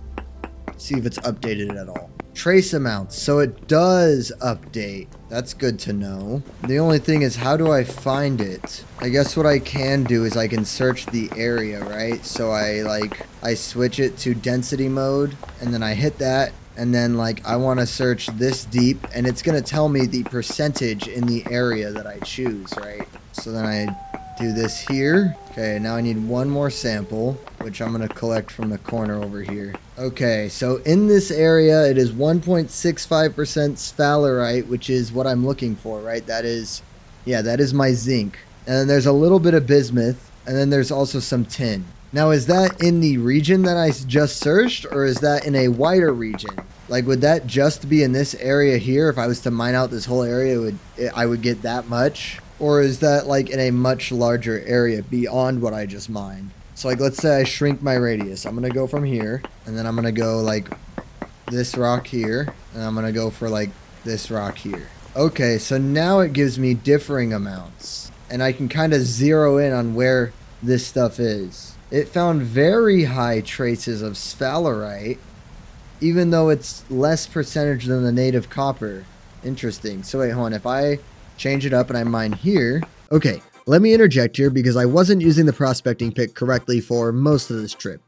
See if it's updated at all. Trace amounts. So it does update. That's good to know. The only thing is, how do I find it? I guess what I can do is I can search the area, right? So I switch it to density mode, and then I hit that. And then like I want to search this deep, and it's going to tell me the percentage in the area that I choose, right? So then I do this here. Okay, now I need one more sample, which I'm going to collect from the corner over here. Okay, so in this area, it is 1.65% sphalerite, which is what I'm looking for, right? That is, yeah, that is my zinc. And then there's a little bit of bismuth, and then there's also some tin. Now, is that in the region that I just searched, or is that in a wider region? Like, would that just be in this area here? If I was to mine out this whole area, I would get that much? Or is that like in a much larger area beyond what I just mined? So like, let's say I shrink my radius. I'm going to go from here, and then I'm going to go like this rock here, and I'm going to go for like this rock here. Okay, so now it gives me differing amounts, and I can kind of zero in on where this stuff is. It found very high traces of sphalerite, even though it's less percentage than the native copper. Interesting. So wait, hold on. If I change it up and I mine here. Okay, let me interject here because I wasn't using the prospecting pick correctly for most of this trip.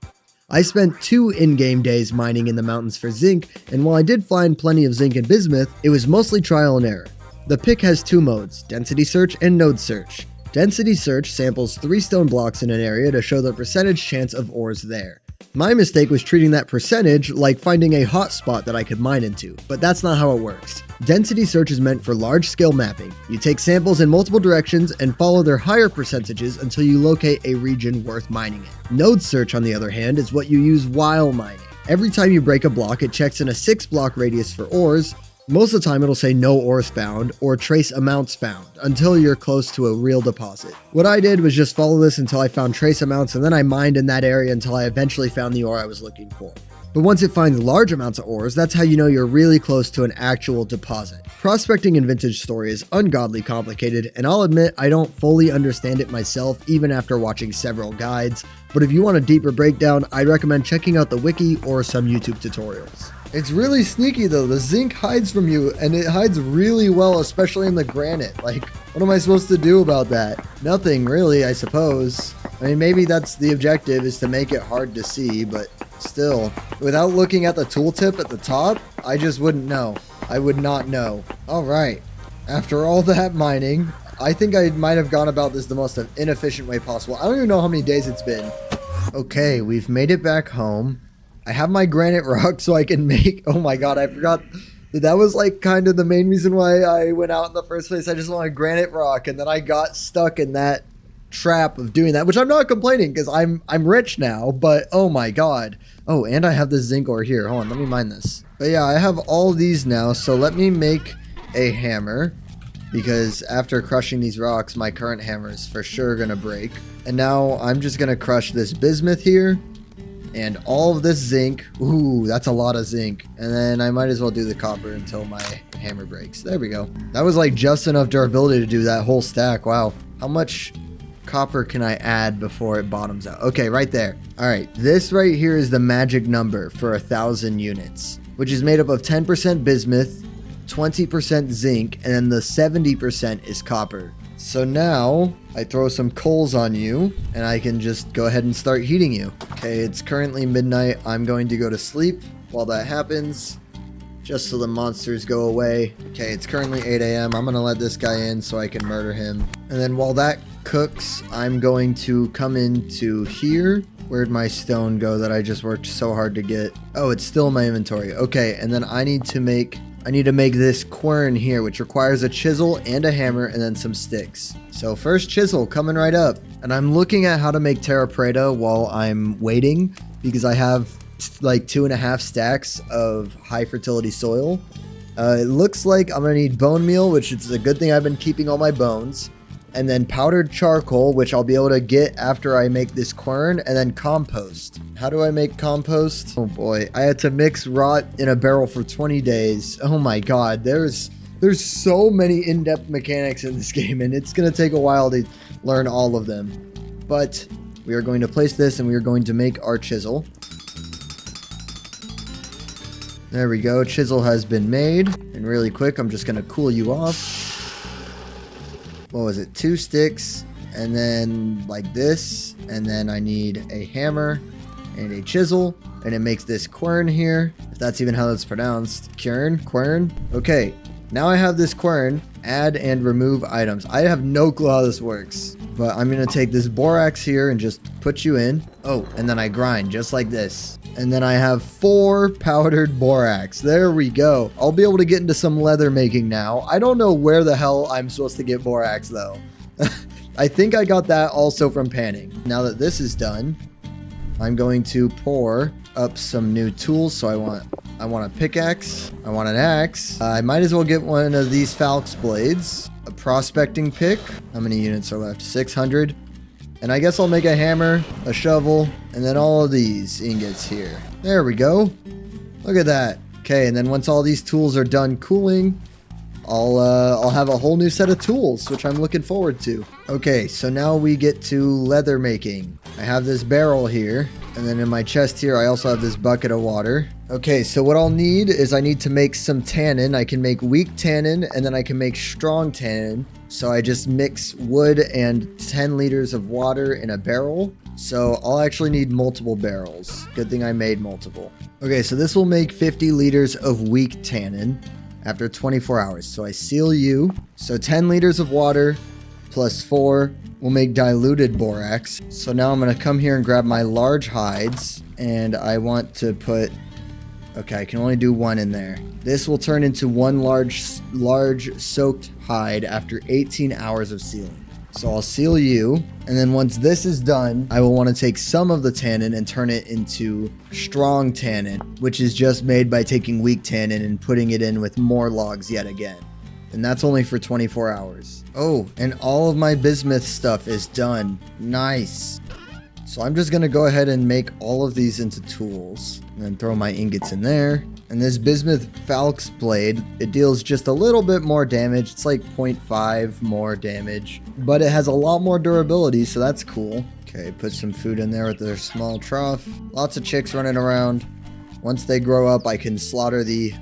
I spent 2 in-game days mining in the mountains for zinc, and while I did find plenty of zinc and bismuth, it was mostly trial and error. The pick has two modes, density search and node search. Density search samples 3 stone blocks in an area to show the percentage chance of ores there. My mistake was treating that percentage like finding a hotspot that I could mine into, but that's not how it works. Density search is meant for large-scale mapping. You take samples in multiple directions and follow their higher percentages until you locate a region worth mining in. Node search, on the other hand, is what you use while mining. Every time you break a block, it checks in a 6-block radius for ores. Most of the time it'll say no ores found or trace amounts found until you're close to a real deposit. What I did was just follow this until I found trace amounts, and then I mined in that area until I eventually found the ore I was looking for. But once it finds large amounts of ores, that's how you know you're really close to an actual deposit. Prospecting in Vintage Story is ungodly complicated, and I'll admit I don't fully understand it myself even after watching several guides, but if you want a deeper breakdown, I'd recommend checking out the wiki or some YouTube tutorials. It's really sneaky though. The zinc hides from you, and it hides really well, especially in the granite. Like, what am I supposed to do about that? Nothing really, I suppose. I mean, maybe that's the objective, is to make it hard to see, but still, without looking at the tooltip at the top, I just wouldn't know. I would not know. All right, after all that mining, I think I might have gone about this the most inefficient way possible. I don't even know how many days it's been. Okay, we've made it back home. I have my granite rock so I can make... Oh my god, I forgot that was like kind of the main reason why I went out in the first place. I just wanted granite rock, and then I got stuck in that trap of doing that, which I'm not complaining because I'm rich now, but oh my god. Oh, and I have this zinc ore here. Hold on, let me mine this. But yeah, I have all these now, so let me make a hammer, because after crushing these rocks, my current hammer is for sure gonna break. And now I'm just gonna crush this bismuth here and all of this zinc. Ooh, that's a lot of zinc. And then I might as well do the copper until my hammer breaks. There we go. That was like just enough durability to do that whole stack. Wow. How much copper can I add before it bottoms out? Okay, right there. All right, this right here is the magic number for 1,000 units, which is made up of 10% bismuth, 20% zinc, and then the 70% is copper. So now I throw some coals on you and I can just go ahead and start heating you. Okay, it's currently midnight. I'm going to go to sleep while that happens, just so the monsters go away. Okay, it's currently 8 a.m. I'm gonna let this guy in so I can murder him. And then while that cooks, I'm going to come into here. Where'd my stone go that I just worked so hard to get? Oh, it's still in my inventory. Okay, and then I need to make this quern here, which requires a chisel and a hammer and then some sticks. So first chisel coming right up. And I'm looking at how to make terra preta while I'm waiting, because I have like 2.5 stacks of high fertility soil. It looks like I'm gonna need bone meal, which is a good thing I've been keeping all my bones. And then powdered charcoal, which I'll be able to get after I make this quern, and then compost. How do I make compost? Oh boy, I had to mix rot in a barrel for 20 days. Oh my god, there's so many in-depth mechanics in this game, and it's gonna take a while to learn all of them. But we are going to place this, and we are going to make our chisel. There we go, chisel has been made. And really quick, I'm just gonna cool you off. What was it? 2 sticks, and then like this, and then I need a hammer and a chisel, and it makes this quern here, if that's even how that's pronounced. Quern. Okay, now I have this quern. Add and remove items. I have no clue how this works, but I'm gonna take this borax here and just put you in. Oh, and then I grind just like this. And then I have 4 powdered borax. There we go. I'll be able to get into some leather making now. I don't know where the hell I'm supposed to get borax though. I think I got that also from panning. Now that this is done, I'm going to pour up some new tools. So I want a pickaxe. I want an axe. I might as well get one of these falx blades. A prospecting pick. How many units are left? 600. And I guess I'll make a hammer, a shovel, and then all of these ingots here. There we go. Look at that. Okay, and then once all these tools are done cooling, I'll have a whole new set of tools, which I'm looking forward to. Okay, so now we get to leather making. I have this barrel here, and then in my chest here, I also have this bucket of water. Okay, so what I'll need is I need to make some tannin. I can make weak tannin, and then I can make strong tannin. So I just mix wood and 10 liters of water in a barrel. So I'll actually need multiple barrels. Good thing I made multiple. Okay, so this will make 50 liters of weak tannin. after 24 hours. So I seal you. So 10 liters of water plus 4 will make diluted borax. So now I'm going to come here and grab my large hides, and I want to put, okay, I can only do 1 in there. This will turn into 1 large soaked hide after 18 hours of sealing. So I'll seal you, and then once this is done, I will want to take some of the tannin and turn it into strong tannin, which is just made by taking weak tannin and putting it in with more logs yet again. And that's only for 24 hours. Oh, and all of my bismuth stuff is done. Nice. So I'm just going to go ahead and make all of these into tools, and then throw my ingots in there. And this bismuth falx blade, it deals just a little bit more damage. It's like 0.5 more damage, but it has a lot more durability, so that's cool. Okay, put some food in there with their small trough. Lots of chicks running around. Once they grow up, I can slaughter the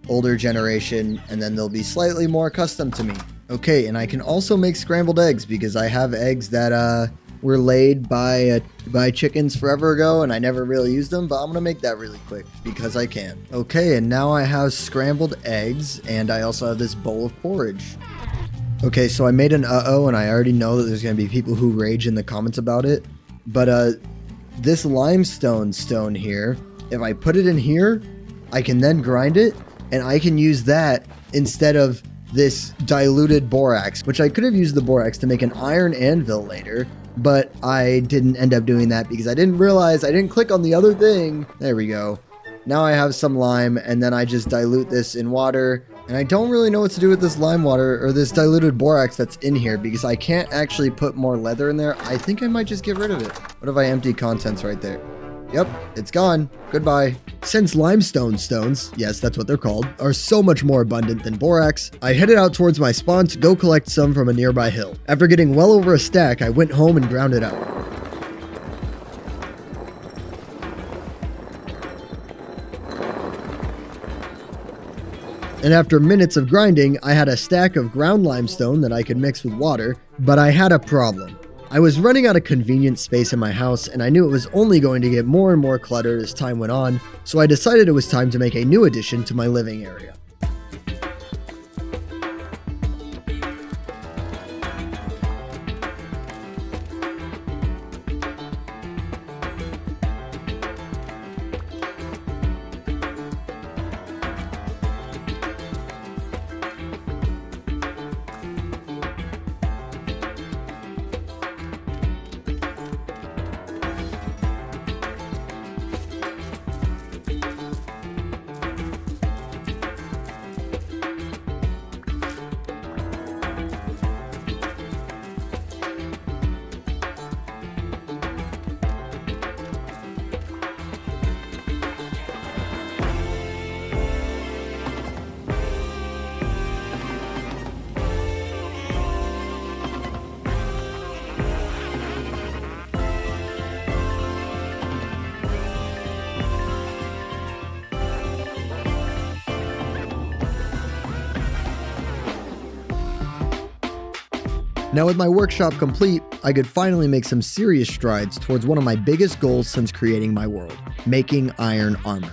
older generation, and then they'll be slightly more accustomed to me. Okay, and I can also make scrambled eggs because I have eggs that were laid by chickens forever ago, and I never really used them, but I'm gonna make that really quick because I can. Okay, and now I have scrambled eggs, and I also have this bowl of porridge. Okay, so I made an and I already know that there's gonna be people who rage in the comments about it, but this limestone stone here, if I put it in here, I can then grind it, and I can use that instead of this diluted borax, which I could have used the borax to make an iron anvil later, but I didn't end up doing that because I didn't realize I didn't click on the other thing. There we go. Now I have some lime, and then I just dilute this in water, and I don't really know what to do with this lime water or this diluted borax that's in here because I can't actually put more leather in there. I think I might just get rid of it. What if I empty contents right there? Yep, it's gone. Goodbye. Since limestone stones, yes, that's what they're called, are so much more abundant than borax, I headed out towards my spawn to go collect some from a nearby hill. After getting well over a stack, I went home and ground it out. And after minutes of grinding, I had a stack of ground limestone that I could mix with water, but I had a problem. I was running out of convenient space in my house, and I knew it was only going to get more and more cluttered as time went on, so I decided it was time to make a new addition to my living area. Now with my workshop complete, I could finally make some serious strides towards one of my biggest goals since creating my world, making iron armor.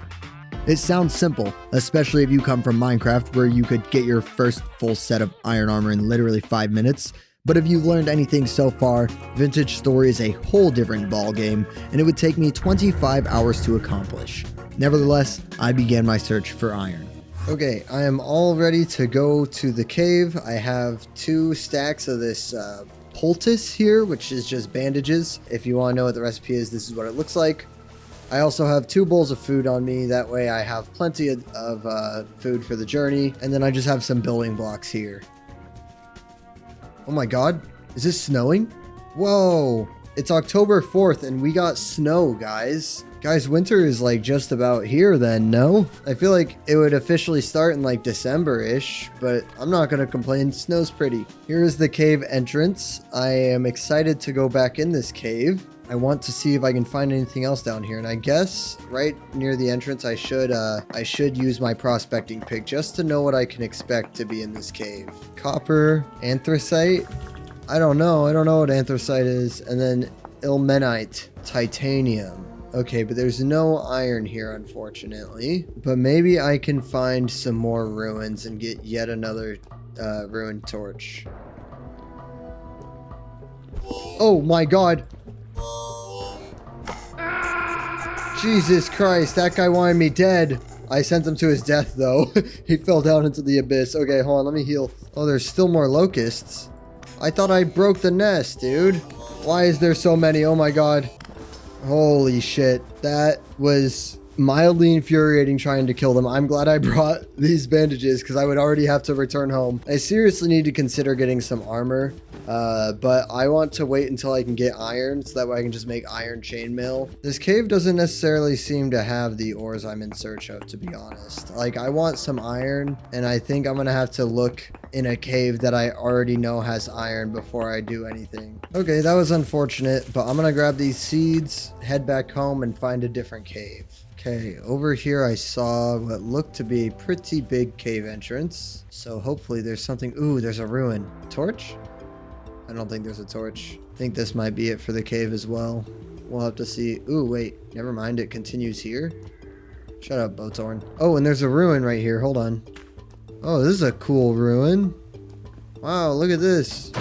It sounds simple, especially if you come from Minecraft where you could get your first full set of iron armor in literally 5 minutes, but if you've learned anything so far, Vintage Story is a whole different ballgame, and it would take me 25 hours to accomplish. Nevertheless, I began my search for iron. Okay, I am all ready to go to the cave. I have 2 stacks of this poultice here, which is just bandages. If you want to know what the recipe is, this is what it looks like. I also have 2 bowls of food on me. That way I have plenty of food for the journey. And then I just have some building blocks here. Oh my god, is this snowing? Whoa, it's October 4th and we got snow, guys. Guys, winter is like just about here then, no? I feel like it would officially start in like December-ish, but I'm not gonna complain, snow's pretty. Here is the cave entrance. I am excited to go back in this cave. I want to see if I can find anything else down here, and I guess right near the entrance I should use my prospecting pick just to know what I can expect to be in this cave. Copper, anthracite, I don't know what anthracite is, and then ilmenite, titanium. Okay, but there's no iron here, unfortunately. But maybe I can find some more ruins and get yet another ruined torch. Oh my god. Jesus Christ, that guy wanted me dead. I sent him to his death, though. He fell down into the abyss. Okay, hold on, let me heal. Oh, there's still more locusts. I thought I broke the nest, dude. Why is there so many? Oh my god. Holy shit. That was mildly infuriating trying to kill them. I'm glad I brought these bandages because I would already have to return home. I seriously need to consider getting some armor, but I want to wait until I can get iron so that way I can just make iron chainmail. This cave doesn't necessarily seem to have the ores I'm in search of, to be honest. Like, I want some iron, and I think I'm gonna have to look in a cave that I already know has iron before I do anything. Okay, that was unfortunate, but I'm gonna grab these seeds, head back home, and find a different cave. Okay, over here I saw what looked to be a pretty big cave entrance. So hopefully there's something. Ooh, there's a ruin. Torch? I don't think there's a torch. I think this might be it for the cave as well. We'll have to see. Ooh, wait. Never mind. It continues here. Shut up, Botorn. Oh, and there's a ruin right here. Hold on. Oh, this is a cool ruin. Wow, look at this.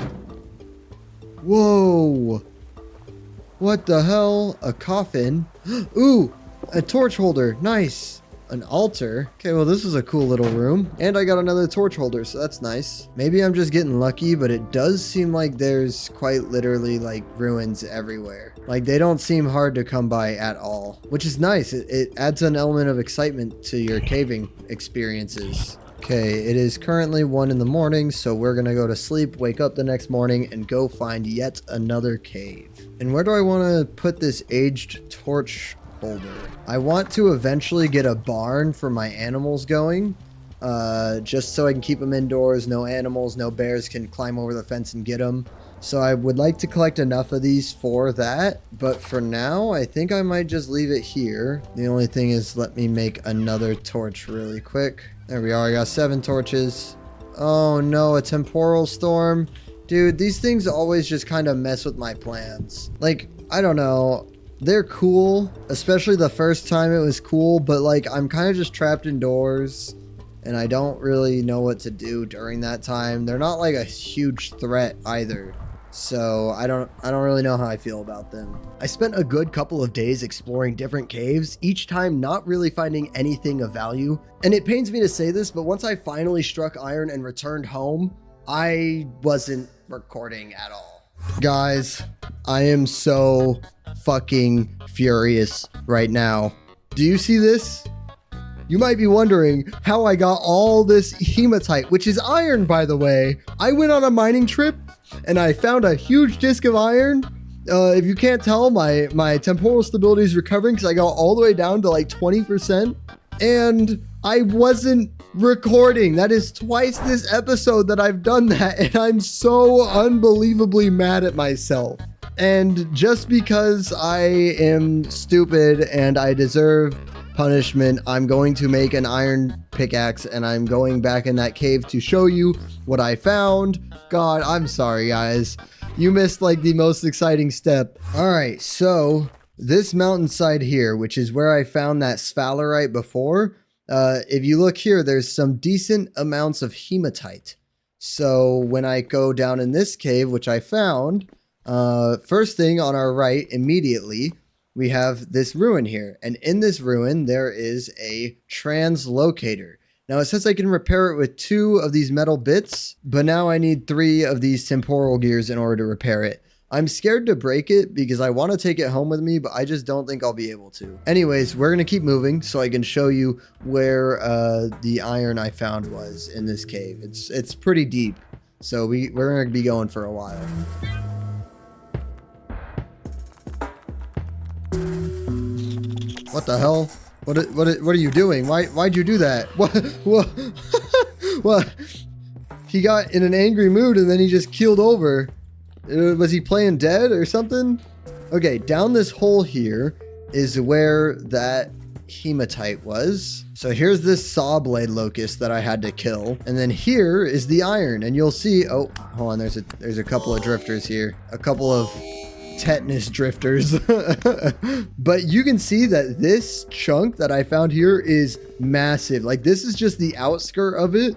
Whoa. What the hell? A coffin? Ooh, a torch holder. Nice. An altar. Okay, well, this is a cool little room. And I got another torch holder, so that's nice. Maybe I'm just getting lucky, but it does seem like there's quite literally like ruins everywhere. Like, they don't seem hard to come by at all, which is nice. It adds an element of excitement to your caving experiences. Okay, it is currently 1 in the morning, so we're gonna go to sleep, wake up the next morning, and go find yet another cave. And where do I want to put this aged torch holder? I want to eventually get a barn for my animals going, just so I can keep them indoors. No animals, no bears can climb over the fence and get them. So I would like to collect enough of these for that, but for now, I think I might just leave it here. The only thing is, let me make another torch really quick. There we are, I got 7 torches. Oh no, a temporal storm. Dude, these things always just kind of mess with my plans. Like, I don't know. They're cool, especially the first time it was cool, but like, I'm kind of just trapped indoors and I don't really know what to do during that time. They're not like a huge threat either. So I don't really know how I feel about them. I spent a good couple of days exploring different caves, each time not really finding anything of value. And it pains me to say this, but once I finally struck iron and returned home, I wasn't recording at all. Guys, I am so fucking furious right now. Do you see this? You might be wondering how I got all this hematite, which is iron, by the way. I went on a mining trip and I found a huge disc of iron. If you can't tell, my temporal stability is recovering because I got all the way down to like 20%. And I wasn't recording. That is twice this episode that I've done that. And I'm so unbelievably mad at myself. And just because I am stupid and I deserve punishment, I'm going to make an iron pickaxe and I'm going back in that cave to show you what I found. God, I'm sorry, guys. You missed like the most exciting step. All right, so this mountainside here, which is where I found that sphalerite before, if you look here, there's some decent amounts of hematite. So when I go down in this cave, which I found, first thing on our right immediately, we have this ruin here. And in this ruin, there is a translocator. Now it says I can repair it with 2 of these metal bits, but now I need 3 of these temporal gears in order to repair it. I'm scared to break it because I want to take it home with me, but I just don't think I'll be able to. Anyways, we're going to keep moving so I can show you where the iron I found was in this cave. It's pretty deep, so we're going to be going for a while. What the hell? What are you doing? Why'd you do that? What? He got in an angry mood and then he just keeled over. Was he playing dead or something? Okay, down this hole here is where that hematite was. So here's this saw blade locust that I had to kill. And then here is the iron. And you'll see, oh, hold on, there's a couple of drifters here. A couple of tetanus drifters. But you can see that this chunk that I found here is massive. Like, this is just the outskirt of it.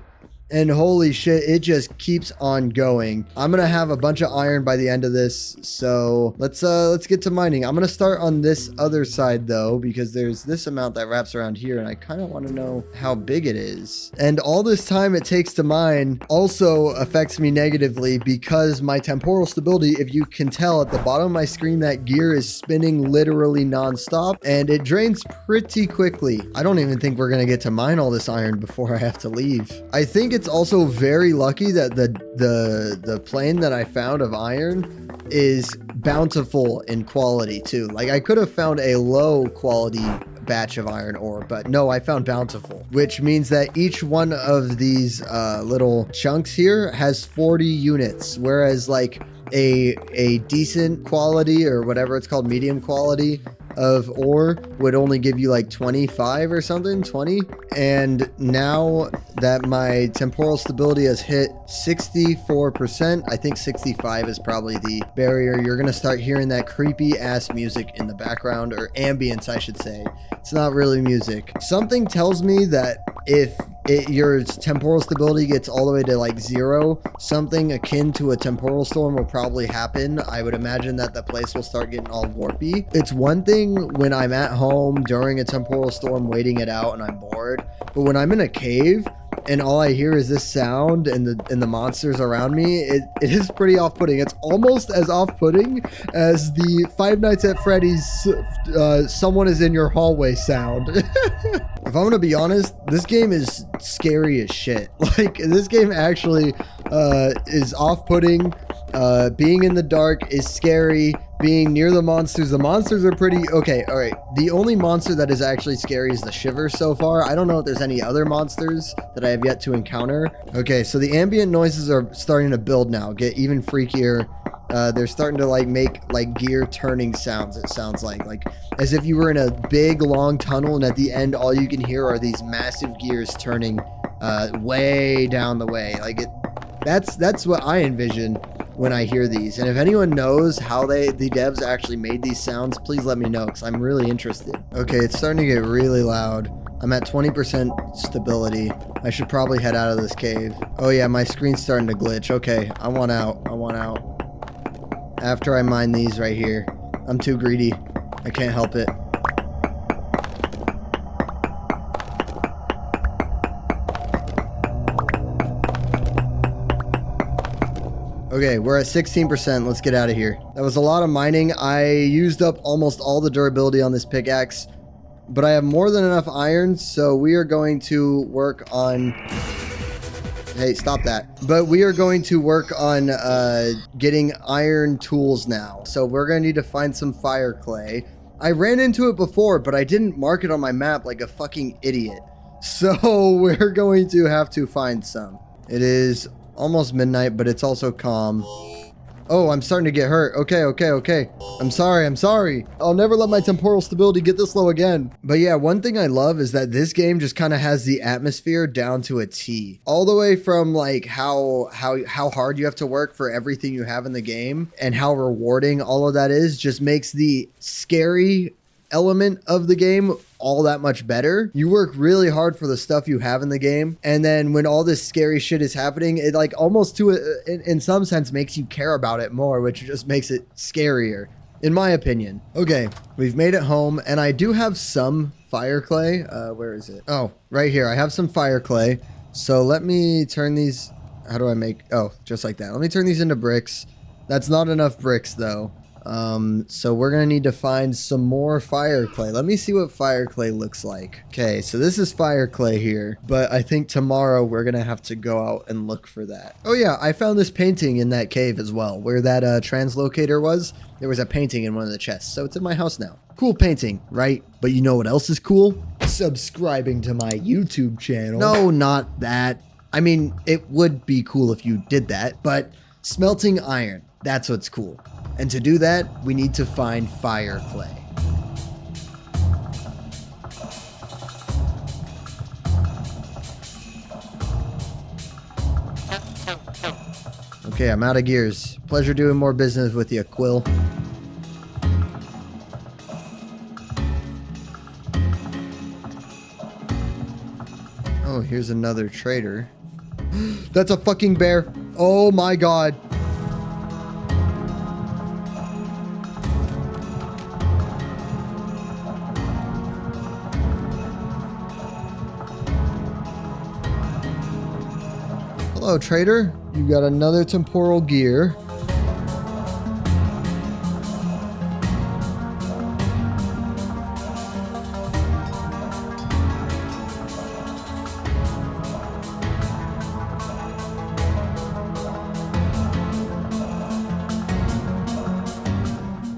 And holy shit, it just keeps on going. I'm gonna have a bunch of iron by the end of this, so let's get to mining. I'm gonna start on this other side though, because there's this amount that wraps around here, and I kind of want to know how big it is. And all this time it takes to mine also affects me negatively because my temporal stability, if you can tell at the bottom of my screen, that gear is spinning literally non-stop, and it drains pretty quickly. I don't even think we're gonna get to mine all this iron before I have to leave. I think it's also very lucky that the plane that I found of iron is bountiful in quality too. Like, I could have found a low quality batch of iron ore, but no, I found bountiful, which means that each one of these little chunks here has 40 units, whereas like a decent quality, or whatever it's called, medium quality of ore would only give you like 25 or something, 20. And now that my temporal stability has hit 64%, I think 65 is probably the barrier, you're gonna start hearing that creepy ass music in the background, or ambience I should say. It's not really music. Something tells me that if your temporal stability gets all the way to like 0, something akin to a temporal storm will probably happen. I would imagine that the place will start getting all warpy. It's one thing when I'm at home during a temporal storm waiting it out and I'm bored, but when I'm in a cave and all I hear is this sound and the monsters around me, it is pretty off-putting. It's almost as off-putting as the Five Nights at Freddy's someone is in your hallway sound. If I'm gonna be honest, this game is scary as shit. Like, this game actually is off-putting. Being in the dark is scary. Being near the monsters are pretty okay. All right, the only monster that is actually scary is the Shiver so far. I don't know if there's any other monsters that I have yet to encounter. Okay, so the ambient noises are starting to build now, get even freakier. They're starting to like make like gear turning sounds. It sounds like as if you were in a big long tunnel, and at the end all you can hear are these massive gears turning way down the way. Like, that's what I envision when I hear these. And if anyone knows how the devs actually made these sounds, please let me know, because I'm really interested. Okay, it's starting to get really loud. I'm at 20% stability. I should probably head out of this cave. Oh yeah, my screen's starting to glitch. Okay, I want out. After I mine these right here. I'm too greedy. I can't help it. Okay, we're at 16%. Let's get out of here. That was a lot of mining. I used up almost all the durability on this pickaxe, but I have more than enough iron, so we are going to work on... Hey, stop that. But we are going to work on getting iron tools now. So we're going to need to find some fire clay. I ran into it before, but I didn't mark it on my map like a fucking idiot. So we're going to have to find some. It is almost midnight, but it's also calm. Oh, I'm starting to get hurt. Okay. I'm sorry. I'll never let my temporal stability get this low again. But yeah, one thing I love is that this game just kind of has the atmosphere down to a T. All the way from like how hard you have to work for everything you have in the game, and how rewarding all of that is, just makes the scary element of the game all that much better. You work really hard for the stuff you have in the game, and then when all this scary shit is happening, it like almost in some sense makes you care about it more, which just makes it scarier, in my opinion. Okay, we've made it home, and I do have some fire clay. Where is it? Oh, right here. I have some fire clay. So let me turn these. How do I make? Oh, just like that. Let me turn these into bricks. That's not enough bricks though. So we're gonna need to find some more fire clay. Let me see what fire clay looks like. Okay, so this is fire clay here, but I think tomorrow we're gonna have to go out and look for that. Oh yeah, I found this painting in that cave as well, where that translocator was. There was a painting in one of the chests, so it's in my house now. Cool painting, right? But you know what else is cool? Subscribing to my YouTube channel. No, not that. I mean, it would be cool if you did that, but smelting iron, that's what's cool. And to do that, we need to find fire clay. Okay, I'm out of gears. Pleasure doing more business with you, Quill. Oh, here's another trader. That's a fucking bear. Oh my god. Hello, trader. You got another temporal gear.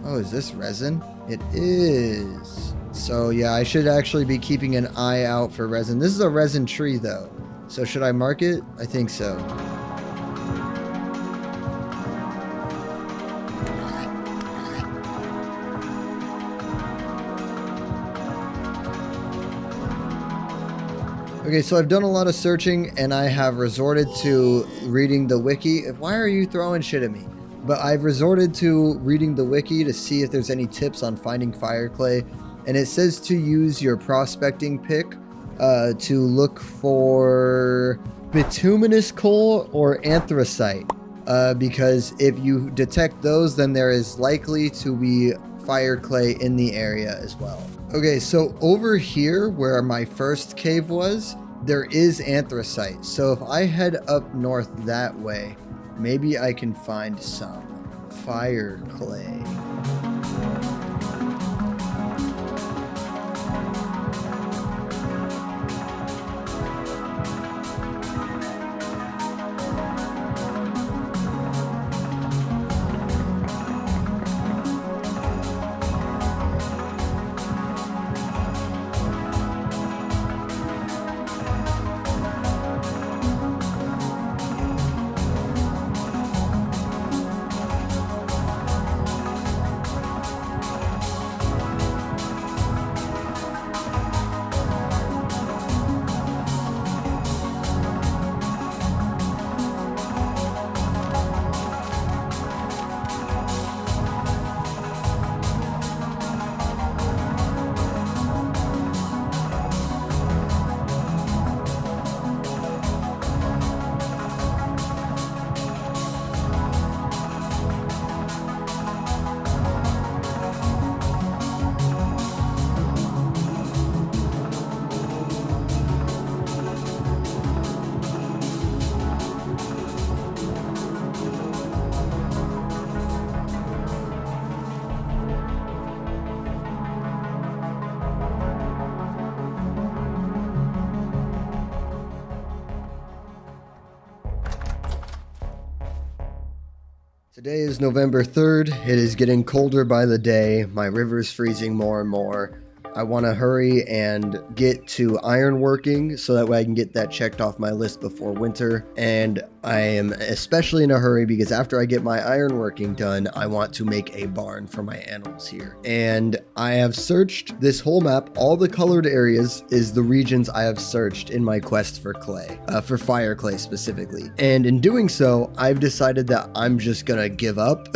Oh, is this resin? It is. So yeah, I should actually be keeping an eye out for resin. This is a resin tree though. So should I mark it? I think so. Okay, so I've done a lot of searching and I have resorted to reading the wiki. Why are you throwing shit at me? But I've resorted to reading the wiki to see if there's any tips on finding fire clay. And it says to use your prospecting pick to look for bituminous coal or anthracite. Because if you detect those, then there is likely to be fire clay in the area as well. Okay, so over here where my first cave was, there is anthracite. So if I head up north that way, maybe I can find some fire clay. Today is November 3rd. It is getting colder by the day. My river's freezing more and more. I want to hurry and get to ironworking so that way I can get that checked off my list before winter. And I am especially in a hurry because after I get my ironworking done, I want to make a barn for my animals here. And I have searched this whole map. All the colored areas is the regions I have searched in my quest for clay, for fire clay specifically. And in doing so, I've decided that I'm just gonna give up.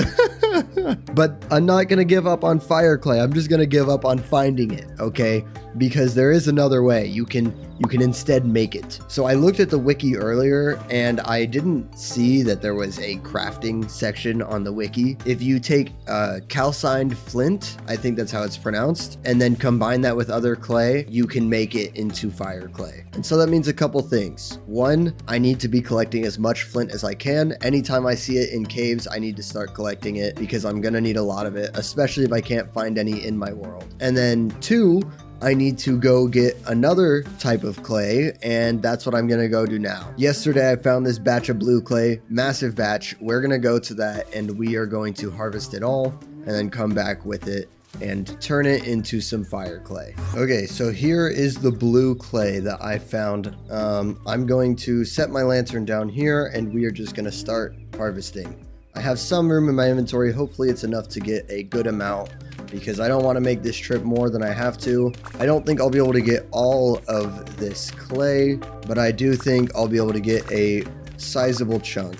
But I'm not gonna give up on fire clay. I'm just gonna give up on finding it, okay? Because there is another way. You can instead make it. So I looked at the wiki earlier and I didn't see that there was a crafting section on the wiki. If you take calcined flint, I think that's how it's pronounced, and then combine that with other clay, you can make it into fire clay. And so that means a couple things. One, I need to be collecting as much flint as I can. Anytime I see it in caves, I need to start collecting it because I'm gonna need a lot of it, especially if I can't find any in my world. And then two, I need to go get another type of clay, and that's what I'm gonna go do now. Yesterday I found this batch of blue clay, massive batch. We're gonna go to that and we are going to harvest it all and then come back with it and turn it into some fire clay. Okay, so here is the blue clay that I found. I'm going to set my lantern down here and we are just gonna start harvesting. I have some room in my inventory. Hopefully it's enough to get a good amount because I don't want to make this trip more than I have to. I don't think I'll be able to get all of this clay, but I do think I'll be able to get a sizable chunk.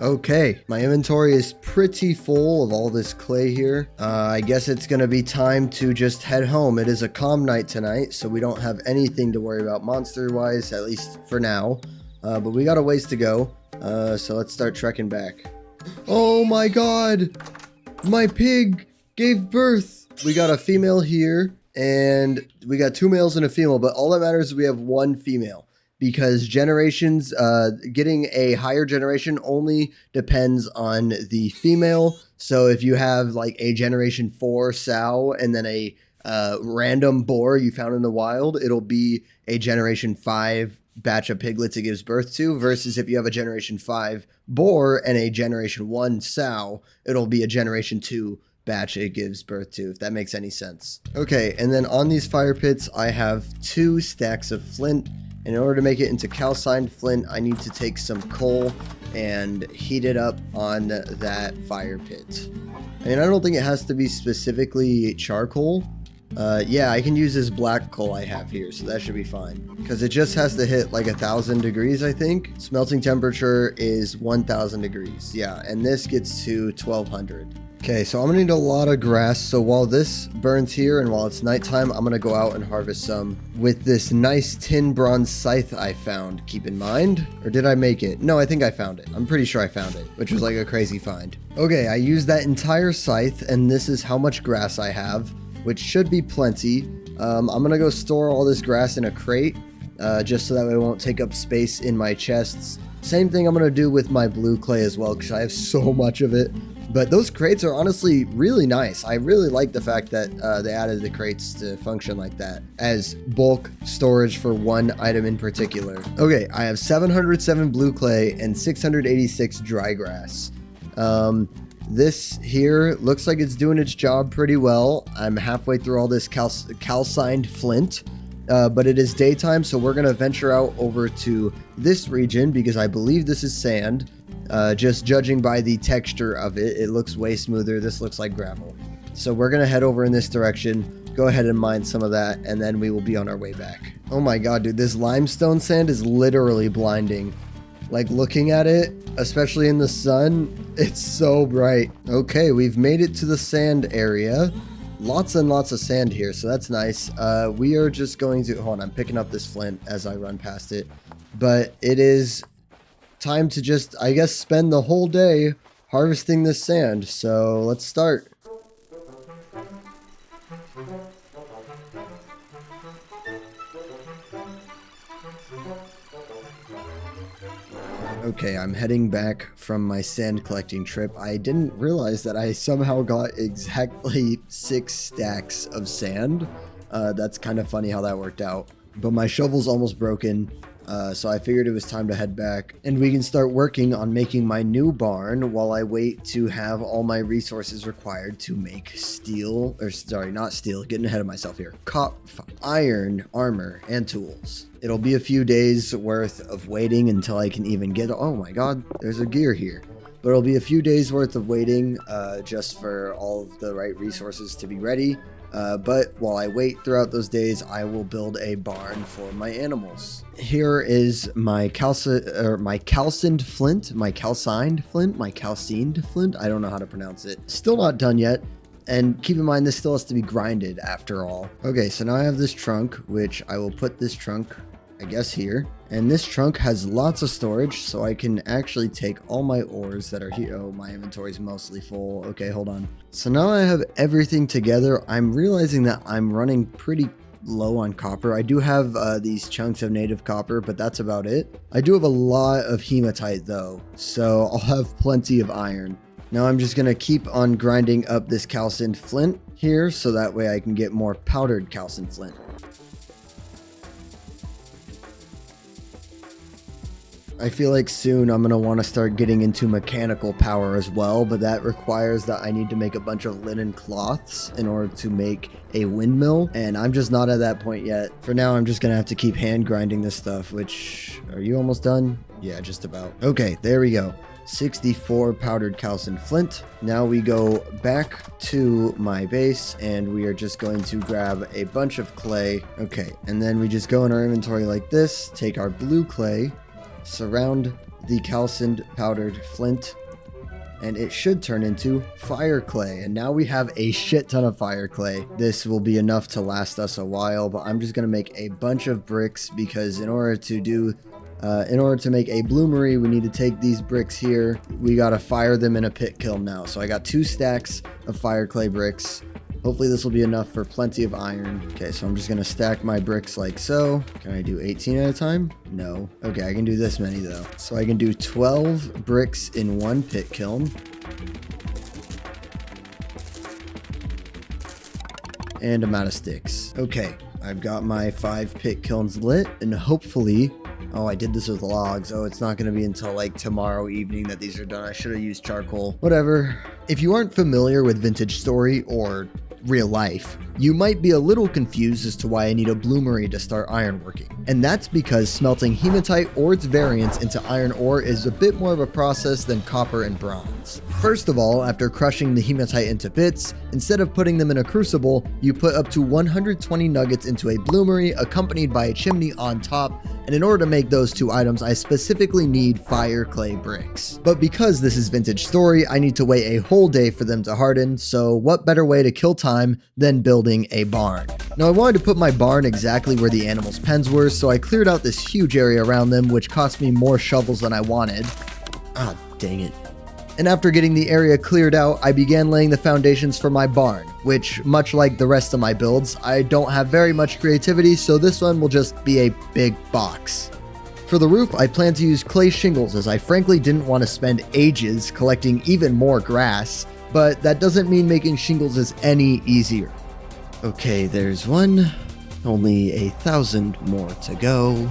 Okay, my inventory is pretty full of all this clay here. I guess it's gonna be time to just head home. It is a calm night tonight, so we don't have anything to worry about monster-wise, at least for now. But we got a ways to go, so let's start trekking back. Oh my god! My pig gave birth! We got a female here, and we got 2 males and a female, but all that matters is we have 1 female. Because generations, getting a higher generation only depends on the female. So if you have like a generation 4 sow and then a random boar you found in the wild, it'll be a generation 5 batch of piglets it gives birth to, versus if you have a generation 5 boar and a generation 1 sow, it'll be a generation 2 batch it gives birth to, if that makes any sense. Okay, and then on these fire pits, I have 2 stacks of flint. And in order to make it into calcined flint, I need to take some coal and heat it up on that fire pit. I mean, I don't think it has to be specifically charcoal. Yeah, I can use this black coal I have here, so that should be fine. Because it just has to hit like 1,000 degrees, I think. Smelting temperature is 1,000 degrees. Yeah, and this gets to 1,200. Okay, so I'm gonna need a lot of grass. So while this burns here and while it's nighttime, I'm gonna go out and harvest some with this nice tin bronze scythe I found. Keep in mind, or did I make it? No, I think I found it. I'm pretty sure I found it, which was like a crazy find. Okay, I used that entire scythe, and this is how much grass I have, which should be plenty. I'm gonna go store all this grass in a crate, just so that way it won't take up space in my chests. Same thing I'm gonna do with my blue clay as well, because I have so much of it. But those crates are honestly really nice. I really like the fact that they added the crates to function like that as bulk storage for one item in particular. Okay, I have 707 blue clay and 686 dry grass. This here looks like it's doing its job pretty well. I'm halfway through all this calcined flint. But it is daytime, so we're going to venture out over to this region because I believe this is sand. Just judging by the texture of it, it looks way smoother. This looks like gravel. So we're going to head over in this direction, go ahead and mine some of that, and then we will be on our way back. Oh my god, dude, this limestone sand is literally blinding. Like, looking at it, especially in the sun, it's so bright. Okay, we've made it to the sand area. Lots and lots of sand here, so that's nice. We are just going to... Hold on, I'm picking up this flint as I run past it. But it is time to just, I guess, spend the whole day harvesting this sand. So let's start. Okay, I'm heading back from my sand collecting trip. I didn't realize that I somehow got exactly 6 stacks of sand. That's kind of funny how that worked out. But my shovel's almost broken, so I figured it was time to head back. And we can start working on making my new barn while I wait to have all my resources required to make steel, or sorry, not steel, getting ahead of myself here. Iron, armor, and tools. It'll be a few days worth of waiting until I can even get... Oh my god, there's a gear here. But it'll be a few days worth of waiting just for all of the right resources to be ready. But while I wait throughout those days, I will build a barn for my animals. Here is my calcined flint. I don't know how to pronounce it. Still not done yet. And keep in mind, this still has to be grinded after all. Okay, so now I have this trunk, which I will put this trunk, I guess, here. And this trunk has lots of storage, so I can actually take all my ores that are here. Oh, my inventory's mostly full. Okay, hold on. So now I have everything together. I'm realizing that I'm running pretty low on copper. I do have these chunks of native copper, but that's about it. I do have a lot of hematite, though, so I'll have plenty of iron. Now I'm just going to keep on grinding up this calcined flint here, so that way I can get more powdered calcined flint. I feel like soon I'm going to want to start getting into mechanical power as well, but that requires that I need to make a bunch of linen cloths in order to make a windmill, and I'm just not at that point yet. For now, I'm just going to have to keep hand grinding this stuff, which... Are you almost done? Yeah, just about. Okay, there we go. 64 powdered calcined flint. Now we go back to my base and we are just going to grab a bunch of clay. Okay, and then we just go in our inventory like this, take our blue clay, surround the calcined powdered flint, and it should turn into fire clay. And now we have a shit ton of fire clay. This will be enough to last us a while, but I'm just gonna make a bunch of bricks because in order to make a bloomery, we need to take these bricks here. We gotta fire them in a pit kiln now. So I got 2 stacks of fire clay bricks. Hopefully this will be enough for plenty of iron. Okay, so I'm just gonna stack my bricks like so. Can I do 18 at a time? No. Okay, I can do this many though. So I can do 12 bricks in 1 pit kiln. And I'm out of sticks. Okay, I've got my 5 pit kilns lit, and hopefully... Oh, I did this with logs. Oh, it's not going to be until like tomorrow evening that these are done. I should have used charcoal. Whatever. If you aren't familiar with Vintage Story or real life, you might be a little confused as to why I need a bloomery to start ironworking. And that's because smelting hematite or its variants into iron ore is a bit more of a process than copper and bronze. First of all, after crushing the hematite into bits, instead of putting them in a crucible, you put up to 120 nuggets into a bloomery accompanied by a chimney on top, and in order to make those 2 items, I specifically need fire clay bricks. But because this is Vintage Story, I need to wait a whole day for them to harden, so what better way to kill time than building a barn? Now I wanted to put my barn exactly where the animals' pens were, so I cleared out this huge area around them, which cost me more shovels than I wanted. Ah, dang it. And after getting the area cleared out, I began laying the foundations for my barn, which, much like the rest of my builds, I don't have very much creativity, so this one will just be a big box. For the roof, I plan to use clay shingles as I frankly didn't want to spend ages collecting even more grass, but that doesn't mean making shingles is any easier. Okay, there's one. Only 1,000 more to go.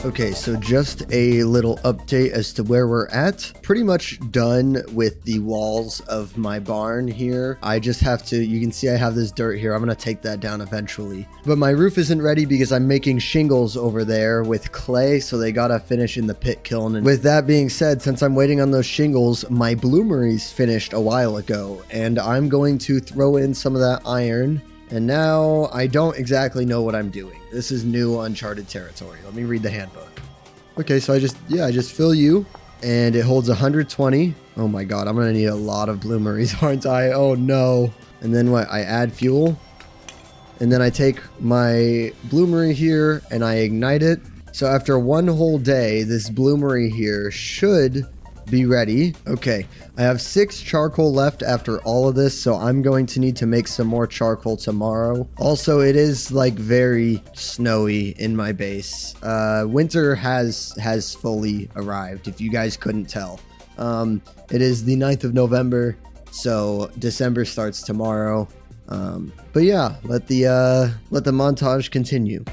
Okay, so just a little update as to where we're at. Pretty much done with the walls of my barn here. I just have to, you can see I have this dirt here. I'm gonna take that down eventually. But my roof isn't ready because I'm making shingles over there with clay, so they gotta finish in the pit kiln. And with that being said, since I'm waiting on those shingles, my bloomeries finished a while ago, and I'm going to throw in some of that iron. And now I don't exactly know what I'm doing. This is new uncharted territory. Let me read the handbook. Okay, so I just fill you, and it holds 120. Oh my god, I'm gonna need a lot of bloomeries, aren't I? Oh no. And then what? I add fuel, and then I take my bloomery here and I ignite it. So after one whole day, this bloomery here should be ready. Okay, I have 6 charcoal left after all of this, so I'm going to need to make some more charcoal tomorrow. Also, it is like very snowy in my base. Winter has fully arrived, if you guys couldn't tell. It is the 9th of November, so December starts tomorrow. But yeah, let the montage continue.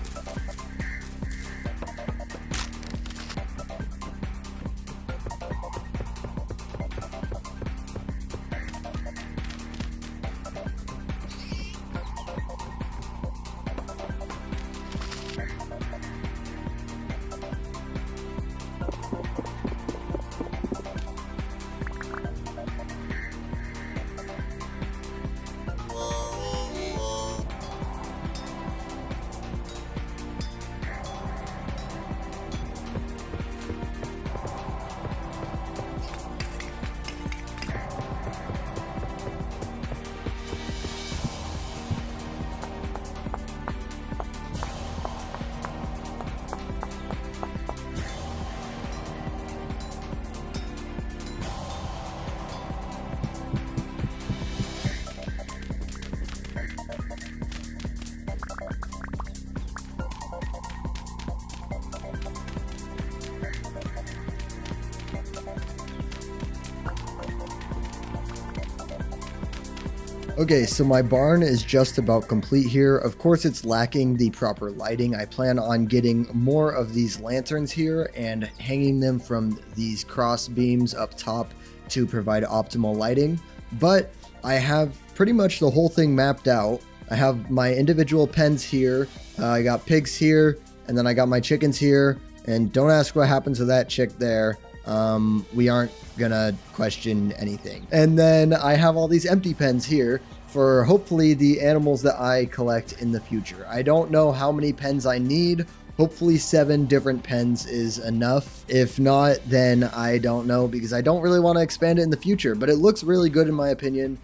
Okay, so my barn is just about complete here. Of course, it's lacking the proper lighting. I plan on getting more of these lanterns here and hanging them from these cross beams up top to provide optimal lighting. But I have pretty much the whole thing mapped out. I have my individual pens here. I got pigs here, and then I got my chickens here. And don't ask what happened to that chick there. We aren't gonna question anything. And then I have all these empty pens here for hopefully the animals that I collect in the future. I don't know how many pens I need. Hopefully 7 different pens is enough. If not, then I don't know, because I don't really want to expand it in the future, but it looks really good in my opinion.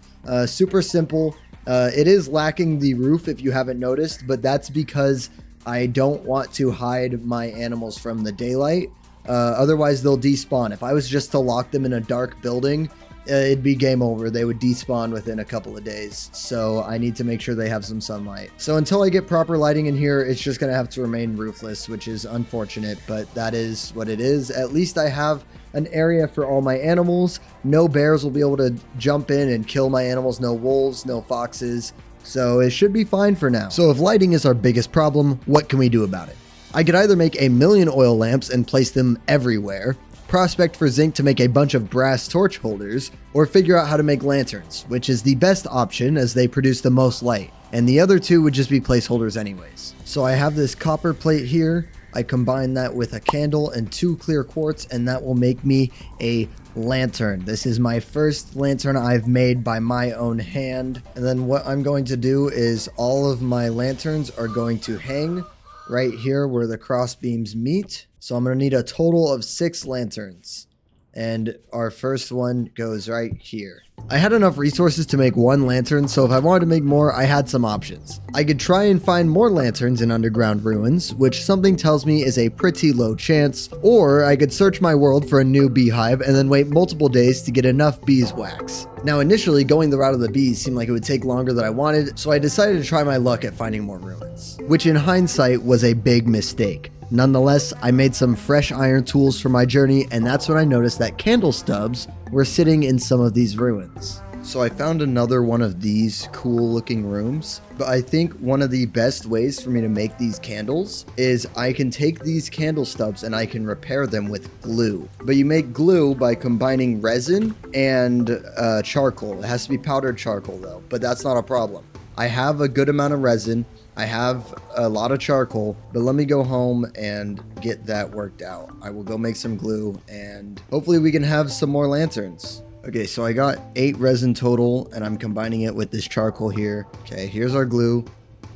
Super simple. It is lacking the roof if you haven't noticed, but that's because I don't want to hide my animals from the daylight. Otherwise they'll despawn. If I was just to lock them in a dark building, it'd be game over. They would despawn within a couple of days. So I need to make sure they have some sunlight. So until I get proper lighting in here, it's just going to have to remain roofless, which is unfortunate, but that is what it is. At least I have an area for all my animals. No bears will be able to jump in and kill my animals. No wolves, no foxes. So it should be fine for now. So if lighting is our biggest problem, what can we do about it? I could either make 1,000,000 oil lamps and place them everywhere, prospect for zinc to make a bunch of brass torch holders, or figure out how to make lanterns, which is the best option as they produce the most light, and the other two would just be placeholders anyways. So I have this copper plate here. I combine that with a candle and 2 clear quartz, and that will make me a lantern. This is my first lantern I've made by my own hand. And then what I'm going to do is all of my lanterns are going to hang right here where the cross beams meet. So I'm going to need a total of 6 lanterns. And our first one goes right here. I had enough resources to make 1 lantern, so if I wanted to make more, I had some options. I could try and find more lanterns in underground ruins, which something tells me is a pretty low chance, or I could search my world for a new beehive and then wait multiple days to get enough beeswax. Now initially, going the route of the bees seemed like it would take longer than I wanted, so I decided to try my luck at finding more ruins, which in hindsight was a big mistake. Nonetheless, I made some fresh iron tools for my journey, and that's when I noticed that candle stubs were sitting in some of these ruins. So I found another one of these cool looking rooms, but I think one of the best ways for me to make these candles is I can take these candle stubs and I can repair them with glue. But you make glue by combining resin and charcoal. It has to be powdered charcoal though, but that's not a problem. I have a good amount of resin. I have a lot of charcoal, but let me go home and get that worked out. I will go make some glue and hopefully we can have some more lanterns. Okay, so I got 8 resin total and I'm combining it with this charcoal here. Okay, here's our glue.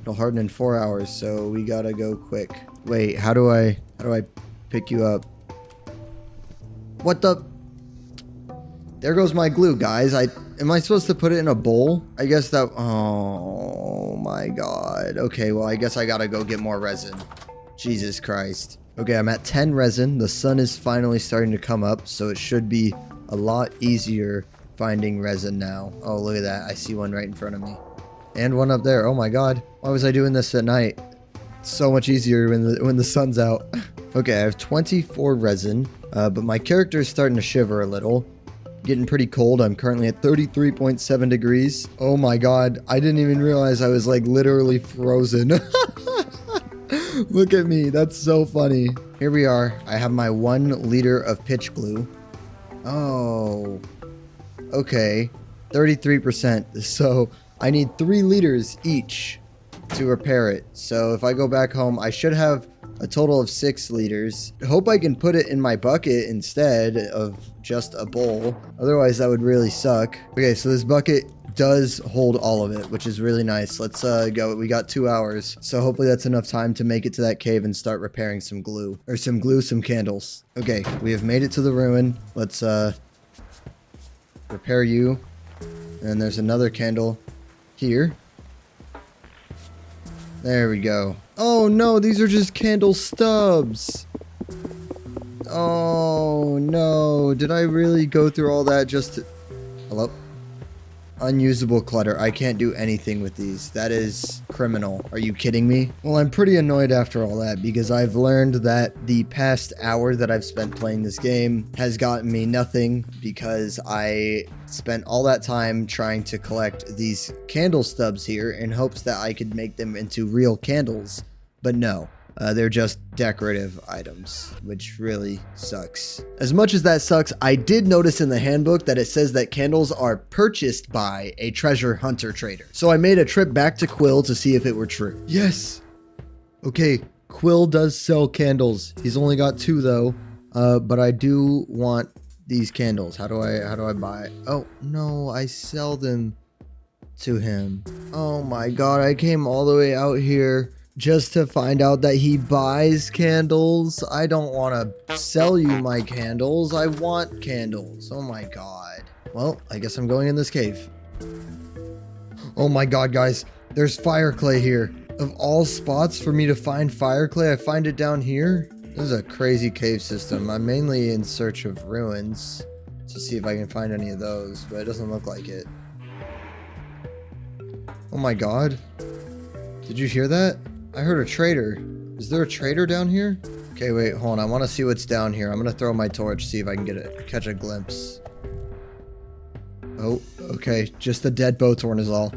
It'll harden in 4 hours, so we gotta go quick. Wait, how do I pick you up? What the? There goes my glue, guys. Am I supposed to put it in a bowl? I guess that, oh my God. Okay, well, I guess I gotta go get more resin. Jesus Christ. Okay, I'm at 10 resin. The sun is finally starting to come up, so it should be a lot easier finding resin now. Oh, look at that. I see one right in front of me. And one up there. Oh my God. Why was I doing this at night? It's so much easier when the sun's out. Okay, I have 24 resin, but my character is starting to shiver a little. Getting pretty cold. I'm currently at 33.7 degrees. Oh my God. I didn't even realize I was like literally frozen. Look at me. That's so funny. Here we are. I have my 1 liter of pitch glue. Oh, okay. 33%. So I need 3 liters each to repair it. So if I go back home, I should have a total of 6 liters. Hope I can put it in my bucket instead of just a bowl. Otherwise, that would really suck. Okay, so this bucket does hold all of it, which is really nice. Let's go. We got 2 hours. So hopefully that's enough time to make it to that cave and start repairing some glue. Or some glue, some candles. Okay, we have made it to the ruin. Let's repair you. And there's another candle here. There we go. Oh no, these are just candle stubs. Oh no, did I really go through all that just to... Hello? Unusable clutter. I can't do anything with these. That is criminal. Are you kidding me? Well, I'm pretty annoyed after all that because I've learned that the past hour that I've spent playing this game has gotten me nothing because I spent all that time trying to collect these candle stubs here in hopes that I could make them into real candles. But no. They're just decorative items, which really sucks. As much as that sucks, I did notice in the handbook that it says that candles are purchased by a treasure hunter trader. So I made a trip back to Quill to see if it were true. Yes. Okay, Quill does sell candles. He's only got 2 though, but I do want these candles. How do I buy? Oh no, I sell them to him. Oh my god, I came all the way out here just to find out that he buys candles. I don't want to sell you my candles. I want candles. Oh my god. Well, I guess I'm going in this cave. Oh my god, guys. There's fire clay here. Of all spots for me to find fire clay, I find it down here. This is a crazy cave system. I'm mainly in search of ruins to see if I can find any of those, but it doesn't look like it. Oh my god. Did you hear that? I heard a trader. Is there a trader down here? Okay, wait, hold on. I want to see what's down here. I'm going to throw my torch, see if I can catch a glimpse. Oh, okay. Just a dead bowthorn is all.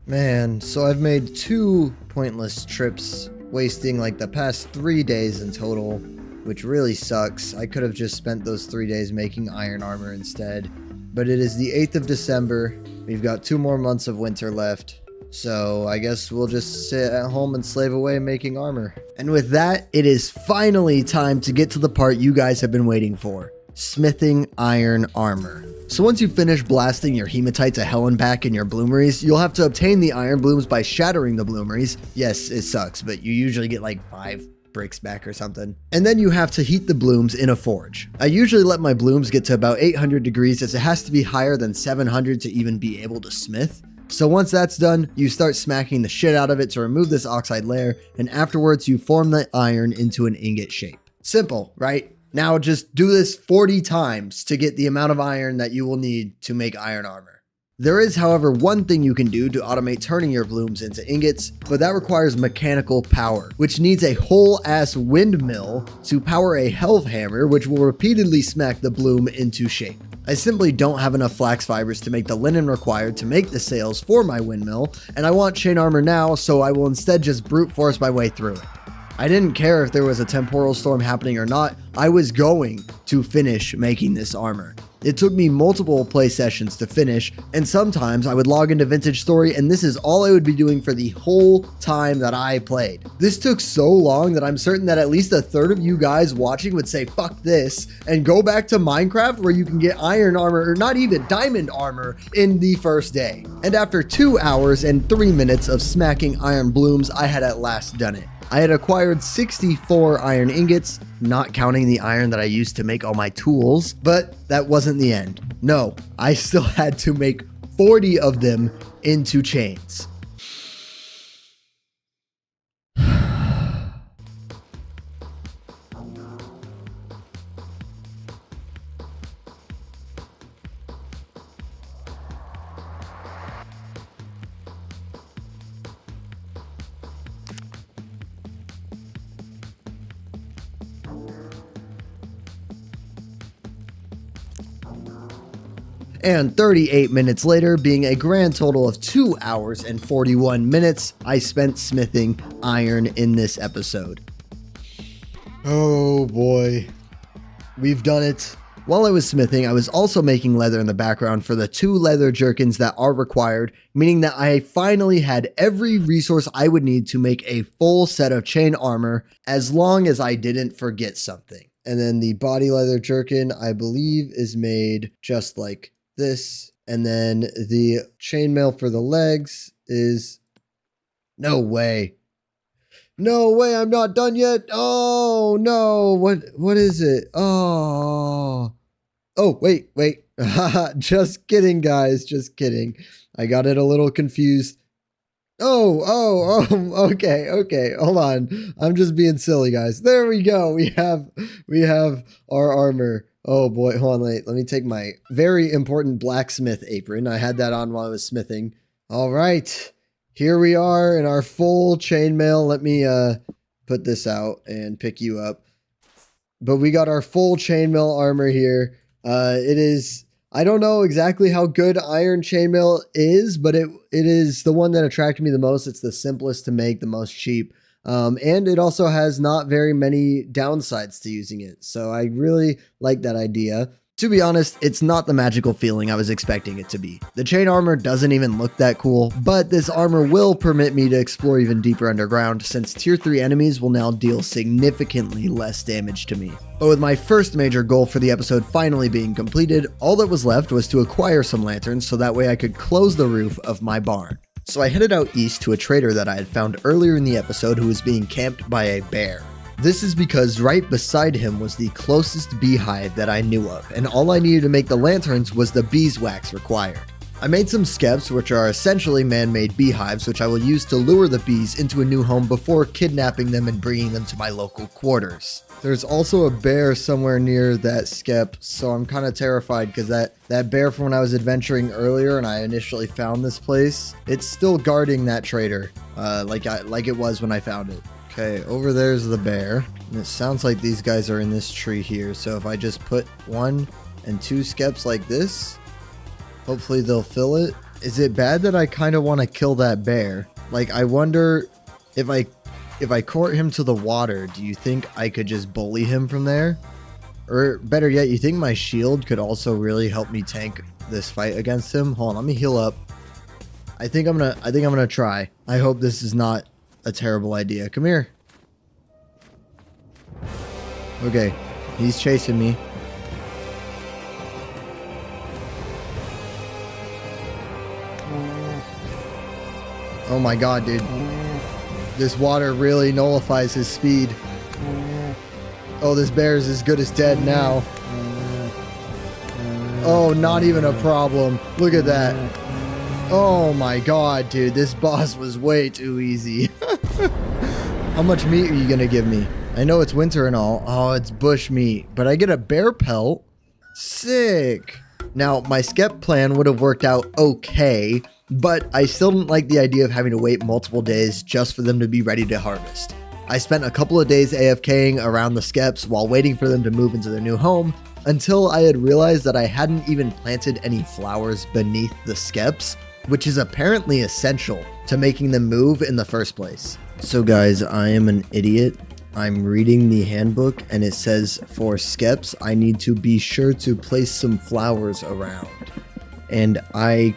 Man, so I've made 2 pointless trips, wasting like the past 3 days in total, which really sucks. I could have just spent those 3 days making iron armor instead. But it is the 8th of December. We've got 2 more months of winter left. So I guess we'll just sit at home and slave away making armor. And with that, it is finally time to get to the part you guys have been waiting for. Smithing iron armor. So once you finish blasting your hematite to hell and back in your bloomeries, you'll have to obtain the iron blooms by shattering the bloomeries. Yes, it sucks, but you usually get like 5 bricks back or something. And then you have to heat the blooms in a forge. I usually let my blooms get to about 800 degrees as it has to be higher than 700 to even be able to smith. So once that's done, you start smacking the shit out of it to remove this oxide layer, and afterwards you form the iron into an ingot shape. Simple, right? Now just do this 40 times to get the amount of iron that you will need to make iron armor. There is, however, one thing you can do to automate turning your blooms into ingots, but that requires mechanical power, which needs a whole ass windmill to power a health hammer, which will repeatedly smack the bloom into shape. I simply don't have enough flax fibers to make the linen required to make the sails for my windmill, and I want chain armor now, so I will instead just brute force my way through it. I didn't care if there was a temporal storm happening or not, I was going to finish making this armor. It took me multiple play sessions to finish, and sometimes I would log into Vintage Story and this is all I would be doing for the whole time that I played. This took so long that I'm certain that at least a third of you guys watching would say fuck this and go back to Minecraft where you can get iron armor or not even diamond armor in the first day. And after 2 hours and 3 minutes of smacking iron blooms, I had at last done it. I had acquired 64 iron ingots, not counting the iron that I used to make all my tools, but that wasn't the end. No, I still had to make 40 of them into chains. And 38 minutes later, being a grand total of 2 hours and 41 minutes, I spent smithing iron in this episode. Oh boy, we've done it. While I was smithing, I was also making leather in the background for the 2 leather jerkins that are required, meaning that I finally had every resource I would need to make a full set of chain armor, as long as I didn't forget something. And then the body leather jerkin, I believe, is made just like this, and then the chainmail for the legs is no way I'm not done yet. Oh no, what is it? Oh wait just kidding guys, just kidding. I got it a little confused. Okay, okay. Hold on. I'm just being silly, guys. There we go. We have our armor. Oh boy, hold on. Let me take my very important blacksmith apron. I had that on while I was smithing. All right. Here we are in our full chainmail. Let me put this out and pick you up. But we got our full chainmail armor here. It is, I don't know exactly how good iron chainmail is, but it is the one that attracted me the most. It's the simplest to make, the most cheap. And it also has not very many downsides to using it. So I really like that idea. To be honest, it's not the magical feeling I was expecting it to be. The chain armor doesn't even look that cool, but this armor will permit me to explore even deeper underground since tier 3 enemies will now deal significantly less damage to me. But with my first major goal for the episode finally being completed, all that was left was to acquire some lanterns so that way I could close the roof of my barn. So I headed out east to a trader that I had found earlier in the episode who was being camped by a bear. This is because right beside him was the closest beehive that I knew of, and all I needed to make the lanterns was the beeswax required. I made some skeps, which are essentially man-made beehives, which I will use to lure the bees into a new home before kidnapping them and bringing them to my local quarters. There's also a bear somewhere near that skep, so I'm kind of terrified because that bear from when I was adventuring earlier and I initially found this place, it's still guarding that trader, like it was when I found it. Okay, over there's the bear. And it sounds like these guys are in this tree here. So if I just put 1 and 2 skeps like this, hopefully they'll fill it. Is it bad that I kind of want to kill that bear? Like, I wonder if I court him to the water, do you think I could just bully him from there? Or better yet, you think my shield could also really help me tank this fight against him? Hold on, let me heal up. I think I'm gonna try. I hope this is not a terrible idea. Come here. Okay, he's chasing me. Oh my god, dude. This water really nullifies his speed. Oh, this bear is as good as dead now. Oh, not even a problem. Look at that. Oh my god, dude. This boss was way too easy. How much meat are you gonna give me? I know it's winter and all. Oh, it's bush meat. But I get a bear pelt? Sick. Now, my skep plan would have worked out okay, but I still didn't like the idea of having to wait multiple days just for them to be ready to harvest. I spent a couple of days AFKing around the skeps while waiting for them to move into their new home until I had realized that I hadn't even planted any flowers beneath the skeps, which is apparently essential to making them move in the first place. So guys, I am an idiot. I'm reading the handbook and it says for skeps, I need to be sure to place some flowers around. And I,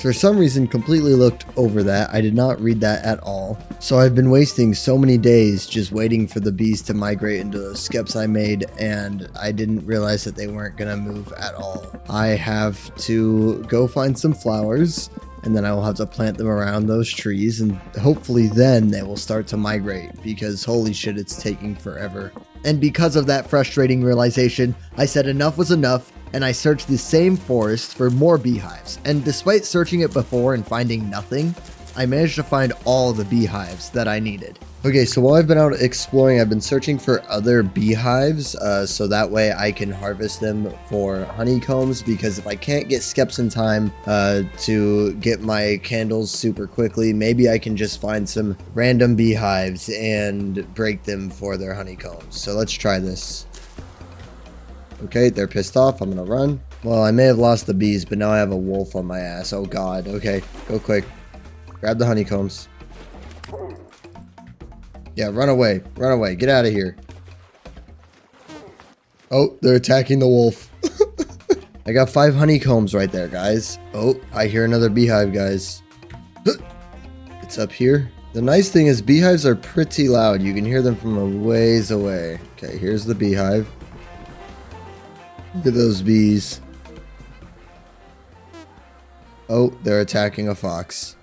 for some reason, completely looked over that. I did not read that at all. So I've been wasting so many days just waiting for the bees to migrate into those skeps I made, and I didn't realize that they weren't gonna move at all. I have to go find some flowers, and then I will have to plant them around those trees, and hopefully then they will start to migrate, because holy shit, it's taking forever. And because of that frustrating realization, I said enough was enough, and I searched the same forest for more beehives. And despite searching it before and finding nothing, I managed to find all the beehives that I needed. Okay, so while I've been out exploring, I've been searching for other beehives, so that way I can harvest them for honeycombs, because if I can't get skeps in time to get my candles super quickly, maybe I can just find some random beehives and break them for their honeycombs. So let's try this. Okay, they're pissed off. I'm gonna run. Well, I may have lost the bees, but now I have a wolf on my ass. Oh god. Okay, go quick. Grab the honeycombs. Yeah, run away. Run away. Get out of here. Oh, they're attacking the wolf. I got 5 honeycombs right there, guys. Oh, I hear another beehive, guys. It's up here. The nice thing is beehives are pretty loud. You can hear them from a ways away. Okay, here's the beehive. Look at those bees. Oh, they're attacking a fox.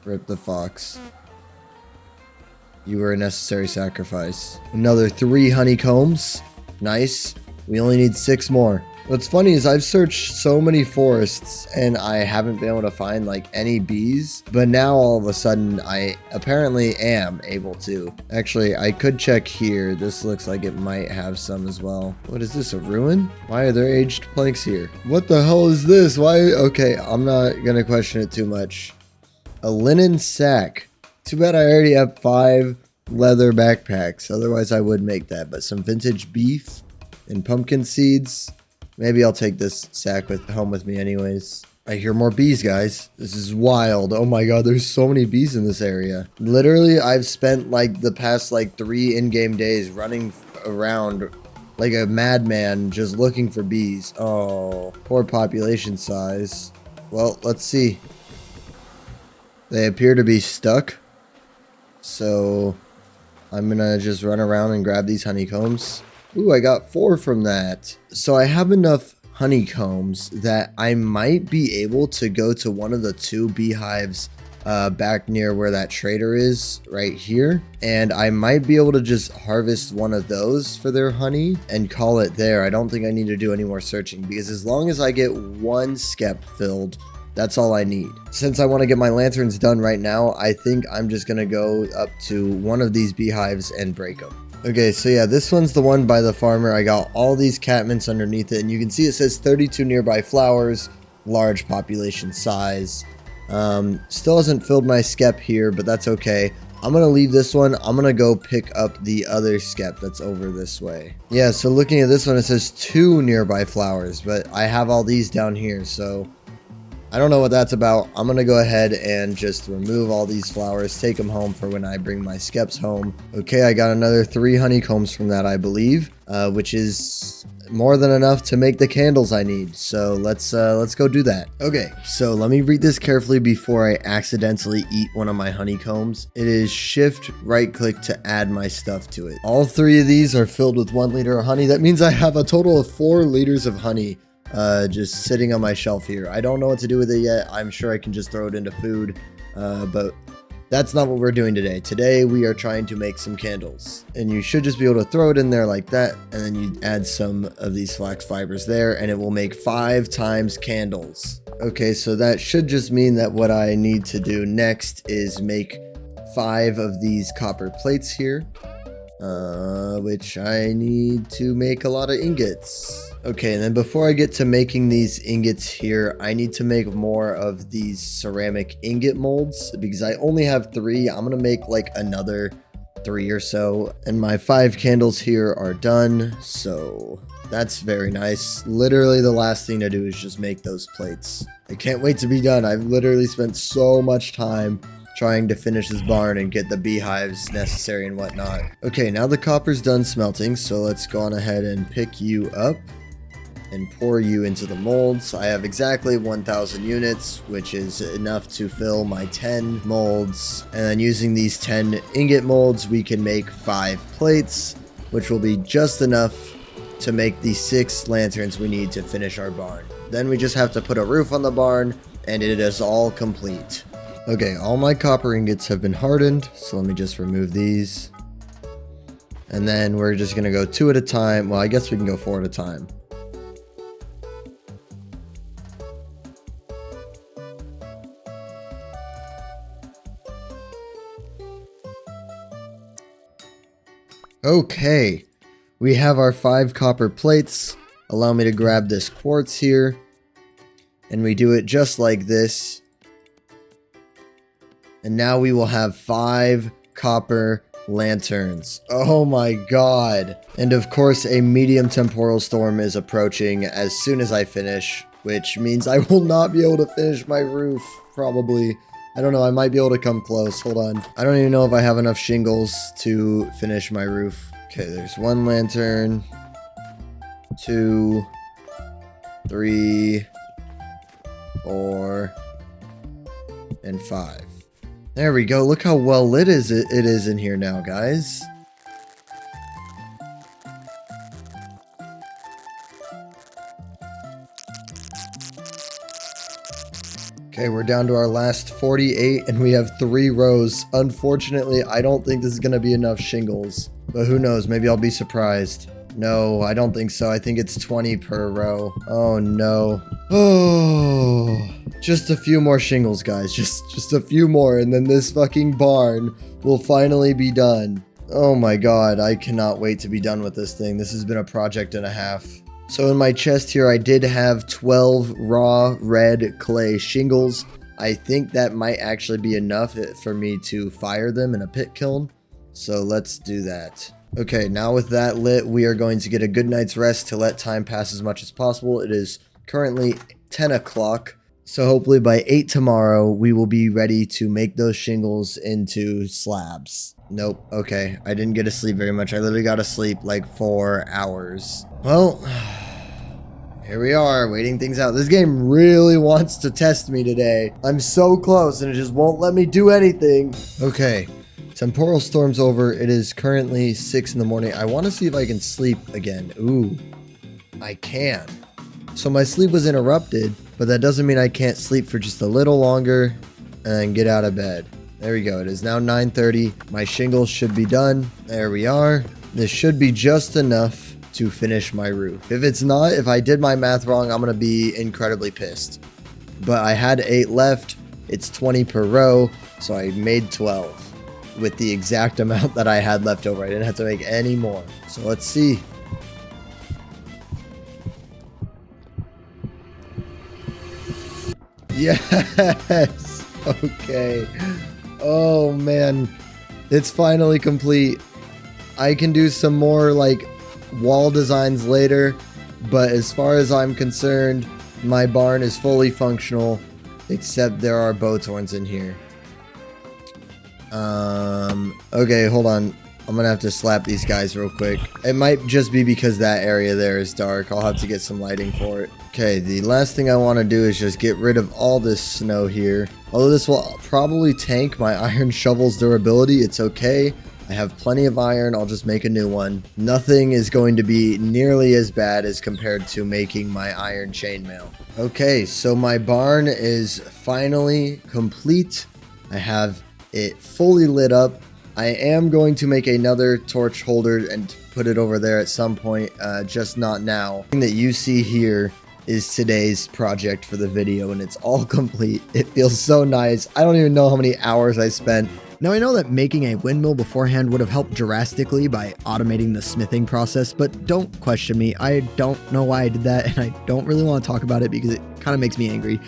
Rip the fox. You were a necessary sacrifice. Another 3 honeycombs. Nice. We only need 6 more. What's funny is I've searched so many forests and I haven't been able to find like any bees, but now all of a sudden I apparently am able to. Actually, I could check here. This looks like it might have some as well. What is this, a ruin? Why are there aged planks here? What the hell is this? Why? Okay, I'm not gonna question it too much. A linen sack. Too bad I already have 5 leather backpacks. Otherwise I would make that, but some vintage beef and pumpkin seeds. Maybe I'll take this sack home with me anyways. I hear more bees, guys. This is wild. Oh my god, there's so many bees in this area. Literally, I've spent like the past like 3 in-game days running around like a madman just looking for bees. Oh, poor population size. Well, let's see. They appear to be stuck. So I'm gonna just run around and grab these honeycombs. Ooh, I got 4 from that. So I have enough honeycombs that I might be able to go to one of the 2 beehives back near where that trader is right here. And I might be able to just harvest one of those for their honey and call it there. I don't think I need to do any more searching because as long as I get 1 skep filled, that's all I need. Since I want to get my lanterns done right now, I think I'm just going to go up to one of these beehives and break them. Okay, so yeah, this one's the one by the farmer. I got all these catmints underneath it, and you can see it says 32 nearby flowers, large population size. Still hasn't filled my skep here, but that's okay. I'm going to leave this one. I'm going to go pick up the other skep that's over this way. Yeah, so looking at this one, it says 2 nearby flowers, but I have all these down here, so I don't know what that's about. I'm going to go ahead and just remove all these flowers, take them home for when I bring my skeps home. Okay, I got another 3 honeycombs from that, I believe, which is more than enough to make the candles I need. So let's go do that. Okay, so let me read this carefully before I accidentally eat one of my honeycombs. It is shift right click to add my stuff to it. All 3 of these are filled with 1 liter of honey. That means I have a total of 4 liters of honey just sitting on my shelf here. I don't know what to do with it yet. I'm sure I can just throw it into food, but that's not what we're doing today. Today we are trying to make some candles, and you should just be able to throw it in there like that, and then you add some of these flax fibers there, and it will make 5 times candles. Okay, so that should just mean that what I need to do next is make 5 of these copper plates here, which I need to make a lot of ingots. Okay, and then before I get to making these ingots here, I need to make more of these ceramic ingot molds because I only have 3. I'm gonna make like another 3 or so, and my 5 candles here are done, so that's very nice. Literally the last thing to do is just make those plates. I can't wait to be done. I've literally spent so much time trying to finish this barn and get the beehives necessary and whatnot. Okay, now the copper's done smelting, so let's go on ahead and pick you up and pour you into the molds. I have exactly 1,000 units, which is enough to fill my 10 molds. And then using these 10 ingot molds, we can make 5 plates, which will be just enough to make the 6 lanterns we need to finish our barn. Then we just have to put a roof on the barn, and it is all complete. Okay, all my copper ingots have been hardened, so let me just remove these. And then we're just gonna go 2 at a time. Well, I guess we can go 4 at a time. Okay, we have our 5 copper plates. Allow me to grab this quartz here. And we do it just like this. And now we will have 5 copper lanterns. Oh my god. And of course, a medium temporal storm is approaching as soon as I finish, which means I will not be able to finish my roof, probably. I don't know, I might be able to come close. Hold on. I don't even know if I have enough shingles to finish my roof. Okay, there's 1 lantern, 2, 3, 4, and 5. There we go. Look how well lit it is in here now, guys. Okay, we're down to our last 48, and we have 3 rows. Unfortunately, I don't think this is going to be enough shingles, but who knows? Maybe I'll be surprised. No, I don't think so. I think it's 20 per row. Oh no. Oh, just a few more shingles, guys. Just a few more, and then this fucking barn will finally be done. Oh my god, I cannot wait to be done with this thing. This has been a project and a half. So in my chest here, I did have 12 raw red clay shingles. I think that might actually be enough for me to fire them in a pit kiln. So let's do that. Okay, now with that lit, we are going to get a good night's rest to let time pass as much as possible. It is currently 10 o'clock. So hopefully by 8 tomorrow, we will be ready to make those shingles into slabs. Nope. Okay, I didn't get to sleep very much. I literally got to sleep like 4 hours. Well, here we are, waiting things out. This game really wants to test me today. I'm so close and it just won't let me do anything. Okay, temporal storm's over. It is currently 6 in the morning. I want to see if I can sleep again. Ooh, I can. So my sleep was interrupted, but that doesn't mean I can't sleep for just a little longer and get out of bed. There we go. It is now 9:30. My shingles should be done. There we are. This should be just enough to finish my roof. If it's not, if I did my math wrong, I'm going to be incredibly pissed. But I had 8 left. It's 20 per row, so I made 12 with the exact amount that I had left over. I didn't have to make any more. So let's see. Yes. Okay. Oh man, it's finally complete. I can do some more like wall designs later, but as far as I'm concerned, my barn is fully functional, except there are bow horns in here. Okay, hold on. I'm gonna have to slap these guys real quick. It might just be because that area there is dark. I'll have to get some lighting for it. Okay, the last thing I want to do is just get rid of all this snow here. Although this will probably tank my iron shovel's durability, it's okay. I have plenty of iron. I'll just make a new one. Nothing is going to be nearly as bad as compared to making my iron chainmail. Okay, so my barn is finally complete. I have it fully lit up. I am going to make another torch holder and put it over there at some point, just not now. The thing that you see here is today's project for the video, and it's all complete. It feels so nice. I don't even know how many hours I spent. Now, I know that making a windmill beforehand would have helped drastically by automating the smithing process, but don't question me. I don't know why I did that, and I don't really want to talk about it because it kind of makes me angry.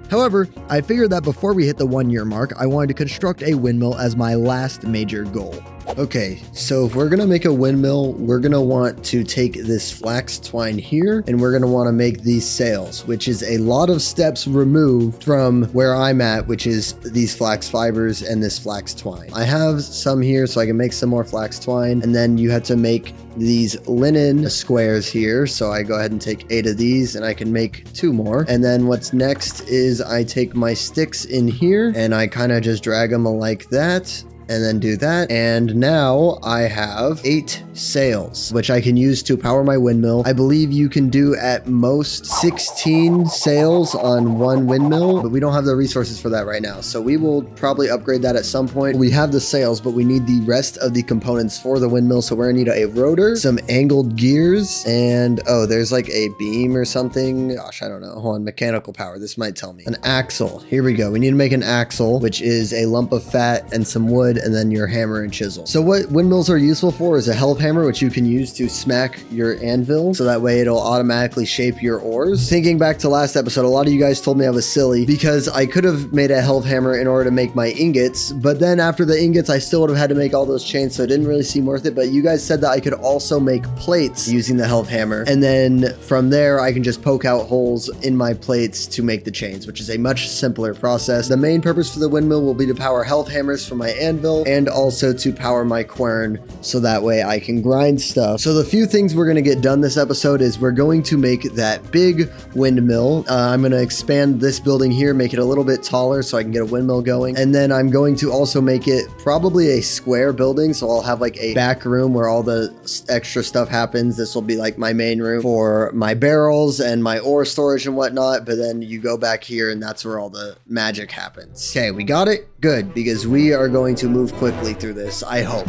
However, I figured that before we hit the 1-year mark, I wanted to construct a windmill as my last major goal. Okay, so if we're gonna make a windmill, we're gonna want to take this flax twine here, and we're gonna want to make these sails, which is a lot of steps removed from where I'm at, which is these flax fibers and this flax twine. I have some here, so I can make some more flax twine, and then you have to make these linen squares here, so I go ahead and take 8 of these, and I can make 2 more. And then what's next is I take my sticks in here, and I kind of just drag them like that, and then do that. And now I have 8 sails, which I can use to power my windmill. I believe you can do at most 16 sails on one windmill, but we don't have the resources for that right now. So we will probably upgrade that at some point. We have the sails, but we need the rest of the components for the windmill. So we're gonna need a rotor, some angled gears, and oh, there's like a beam or something. Gosh, I don't know. Hold on, mechanical power. This might tell me. An axle. Here we go. We need to make an axle, which is a lump of fat and some wood, and then your hammer and chisel. So what windmills are useful for is a helve hammer, which you can use to smack your anvil, so that way it'll automatically shape your ores. Thinking back to last episode, a lot of you guys told me I was silly because I could have made a helve hammer in order to make my ingots, but then after the ingots, I still would have had to make all those chains, so it didn't really seem worth it. But you guys said that I could also make plates using the helve hammer, and then from there, I can just poke out holes in my plates to make the chains, which is a much simpler process. The main purpose for the windmill will be to power helve hammers for my anvil, and also to power my quern, so that way I can grind stuff. So the few things we're going to get done this episode is we're going to make that big windmill. I'm going to expand this building here, make it a little bit taller so I can get a windmill going. And then I'm going to also make it probably a square building. So I'll have like a back room where all the extra stuff happens. This will be like my main room for my barrels and my ore storage and whatnot. But then you go back here and that's where all the magic happens. Okay, we got it? Good, because we are going to move quickly through this, I hope.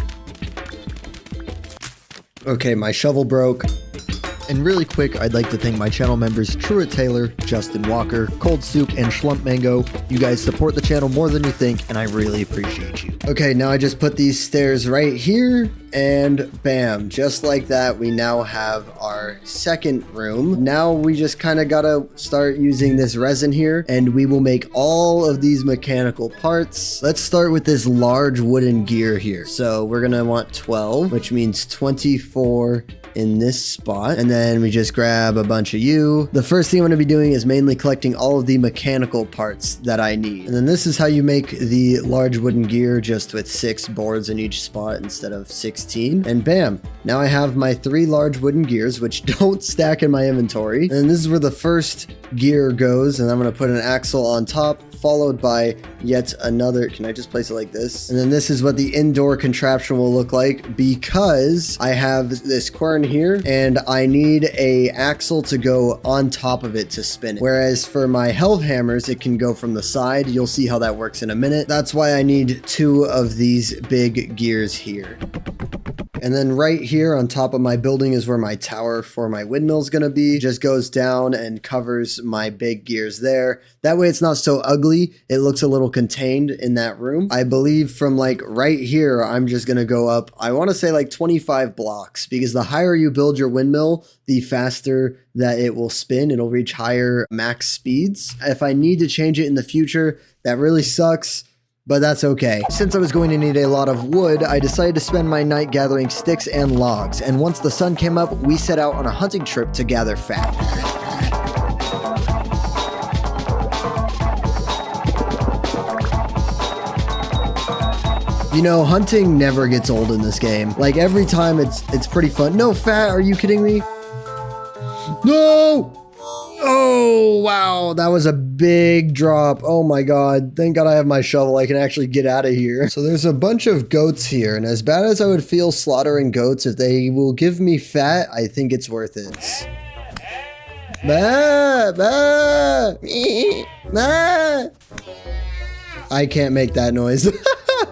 Okay, my shovel broke. And really quick, I'd like to thank my channel members Truett Taylor, Justin Walker, Cold Soup, and Schlump Mango. You guys support the channel more than you think, and I really appreciate you. Okay, now I just put these stairs right here, and bam, just like that, we now have our second room. Now we just kind of gotta start using this resin here, and we will make all of these mechanical parts. Let's start with this large wooden gear here. So we're gonna want 12, which means 24 in this spot, and then we just grab a bunch of you. The first thing I'm going to be doing is mainly collecting all of the mechanical parts that I need, and then this is how you make the large wooden gear, just with 6 boards in each spot instead of 16. And bam, now I have my 3 large wooden gears, which don't stack in my inventory. And this is where the first gear goes, and I'm going to put an axle on top, followed by yet another. Can I just place it like this? And then this is what the indoor contraption will look like, because I have this quern here and I need a axle to go on top of it to spin it. Whereas for my health hammers, it can go from the side. You'll see how that works in a minute. That's why I need 2 of these big gears here. And then right here on top of my building is where my tower for my windmill is going to be. Just goes down and covers my big gears there. That way it's not so ugly. It looks a little contained in that room. I believe from like right here, I'm just going to go up, I want to say like 25 blocks, because the higher you build your windmill, the faster that it will spin. It'll reach higher max speeds. If I need to change it in the future, that really sucks, but that's okay. Since I was going to need a lot of wood, I decided to spend my night gathering sticks and logs, and once the sun came up, we set out on a hunting trip to gather fat. You know, hunting never gets old in this game. Like, every time it's pretty fun. No, fat, are you kidding me? No! Oh, wow, that was a big drop. Oh my god, thank god I have my shovel. I can actually get out of here. So there's a bunch of goats here, and as bad as I would feel slaughtering goats, if they will give me fat, I think it's worth it. Bah, bah, bah. I can't make that noise.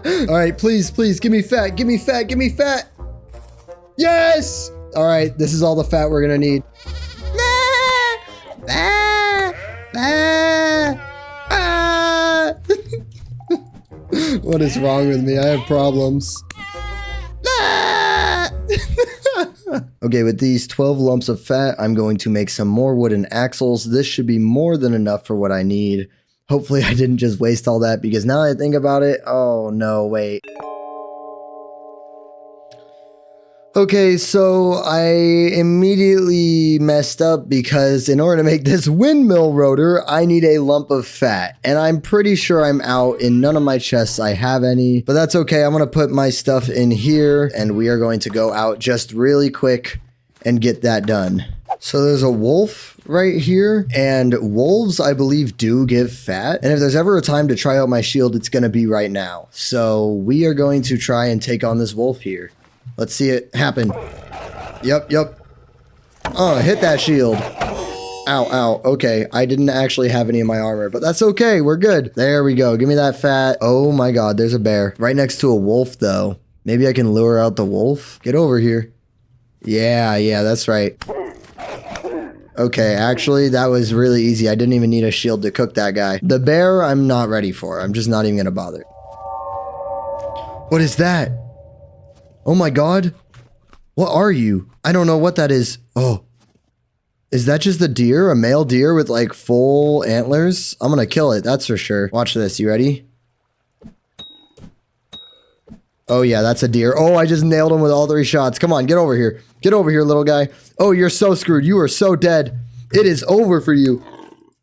All right, please, please, give me fat, give me fat, give me fat. Yes! All right, this is all the fat we're gonna need. What is wrong with me? I have problems. Okay, with these 12 lumps of fat, I'm going to make some more wooden axles. This should be more than enough for what I need. Hopefully I didn't just waste all that, because now that I think about it, oh no, wait. Okay, so I immediately messed up, because in order to make this windmill rotor, I need a lump of fat. And I'm pretty sure I'm out. In none of my chests I have any, but that's okay. I'm going to put my stuff in here, and we are going to go out just really quick and get that done. So there's a wolf right here, and wolves, I believe, do give fat. And if there's ever a time to try out my shield, it's going to be right now. So we are going to try and take on this wolf here. Let's see it happen. Yep, yep. Oh, hit that shield. Ow, ow. Okay, I didn't actually have any of my armor, but that's okay. We're good. There we go. Give me that fat. Oh my god, there's a bear. Right next to a wolf, though. Maybe I can lure out the wolf? Get over here. Yeah, that's right. Okay, actually, that was really easy. I didn't even need a shield to cook that guy. The bear, I'm not ready for. I'm just not even gonna bother. What is that? Oh my god. What are you? I don't know what that is. Oh. Is that just a deer? A male deer with like full antlers? I'm gonna kill it, that's for sure. Watch this, you ready? Oh yeah, that's a deer. Oh, I just nailed him with all 3 shots. Come on, get over here. Get over here, little guy. Oh, you're so screwed. You are so dead. It is over for you.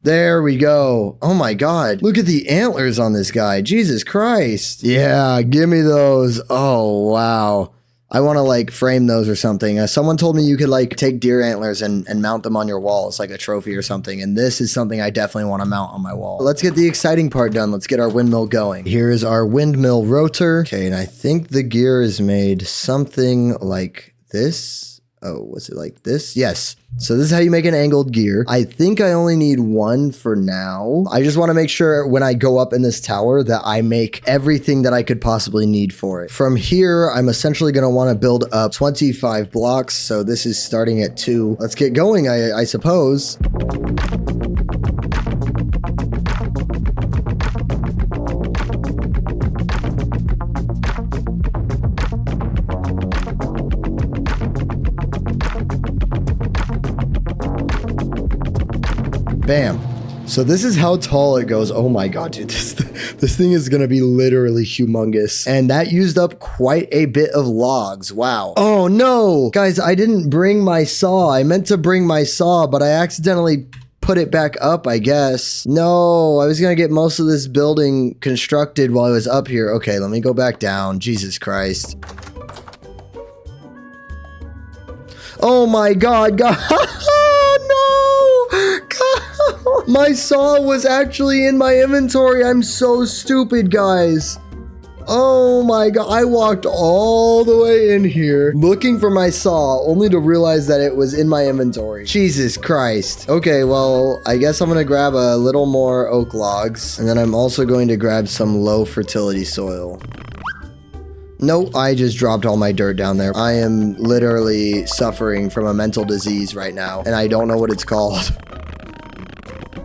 There we go. Oh my god. Look at the antlers on this guy. Jesus Christ. Yeah, give me those. Oh, wow. I want to like frame those or something. Someone told me you could like take deer antlers and mount them on your walls like a trophy or something. And this is something I definitely want to mount on my wall. Let's get the exciting part done. Let's get our windmill going. Here is our windmill rotor. Okay, and I think the gear is made something like this. Oh, was it like this? Yes. So this is how you make an angled gear. I think I only need one for now. I just want to make sure when I go up in this tower that I make everything that I could possibly need for it. From here, I'm essentially going to want to build up 25 blocks. So this is starting at 2. Let's get going, I suppose. Bam. So this is how tall it goes. Oh my god, dude. This thing is going to be literally humongous. And that used up quite a bit of logs. Wow. Oh no. Guys, I didn't bring my saw. I meant to bring my saw, but I accidentally put it back up, I guess. No, I was going to get most of this building constructed while I was up here. Okay, let me go back down. Jesus Christ. Oh my god, God. My saw was actually in my inventory. I'm so stupid, guys. Oh my god. I walked all the way in here looking for my saw only to realize that it was in my inventory. Jesus Christ. Okay, well, I guess I'm going to grab a little more oak logs. And then I'm also going to grab some low fertility soil. Nope, I just dropped all my dirt down there. I am literally suffering from a mental disease right now, and I don't know what it's called.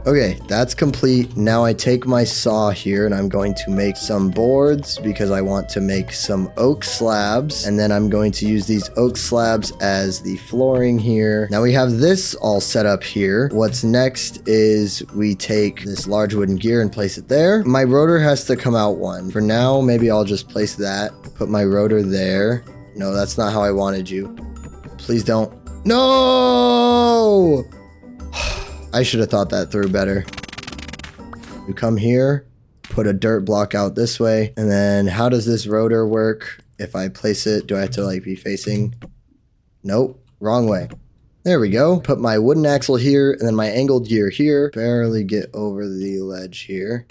Okay, that's complete. Now I take my saw here and I'm going to make some boards because I want to make some oak slabs. And then I'm going to use these oak slabs as the flooring here. Now we have this all set up here. What's next is we take this large wooden gear and place it there. My rotor has to come out one. For now, maybe I'll just place that. Put my rotor there. No, that's not how I wanted you. Please don't. No! I should have thought that through better. You come here, put a dirt block out this way, and then how does this rotor work? If I place it, do I have to like be facing? Nope, wrong way. There we go. Put my wooden axle here, and then my angled gear here. Barely get over the ledge here.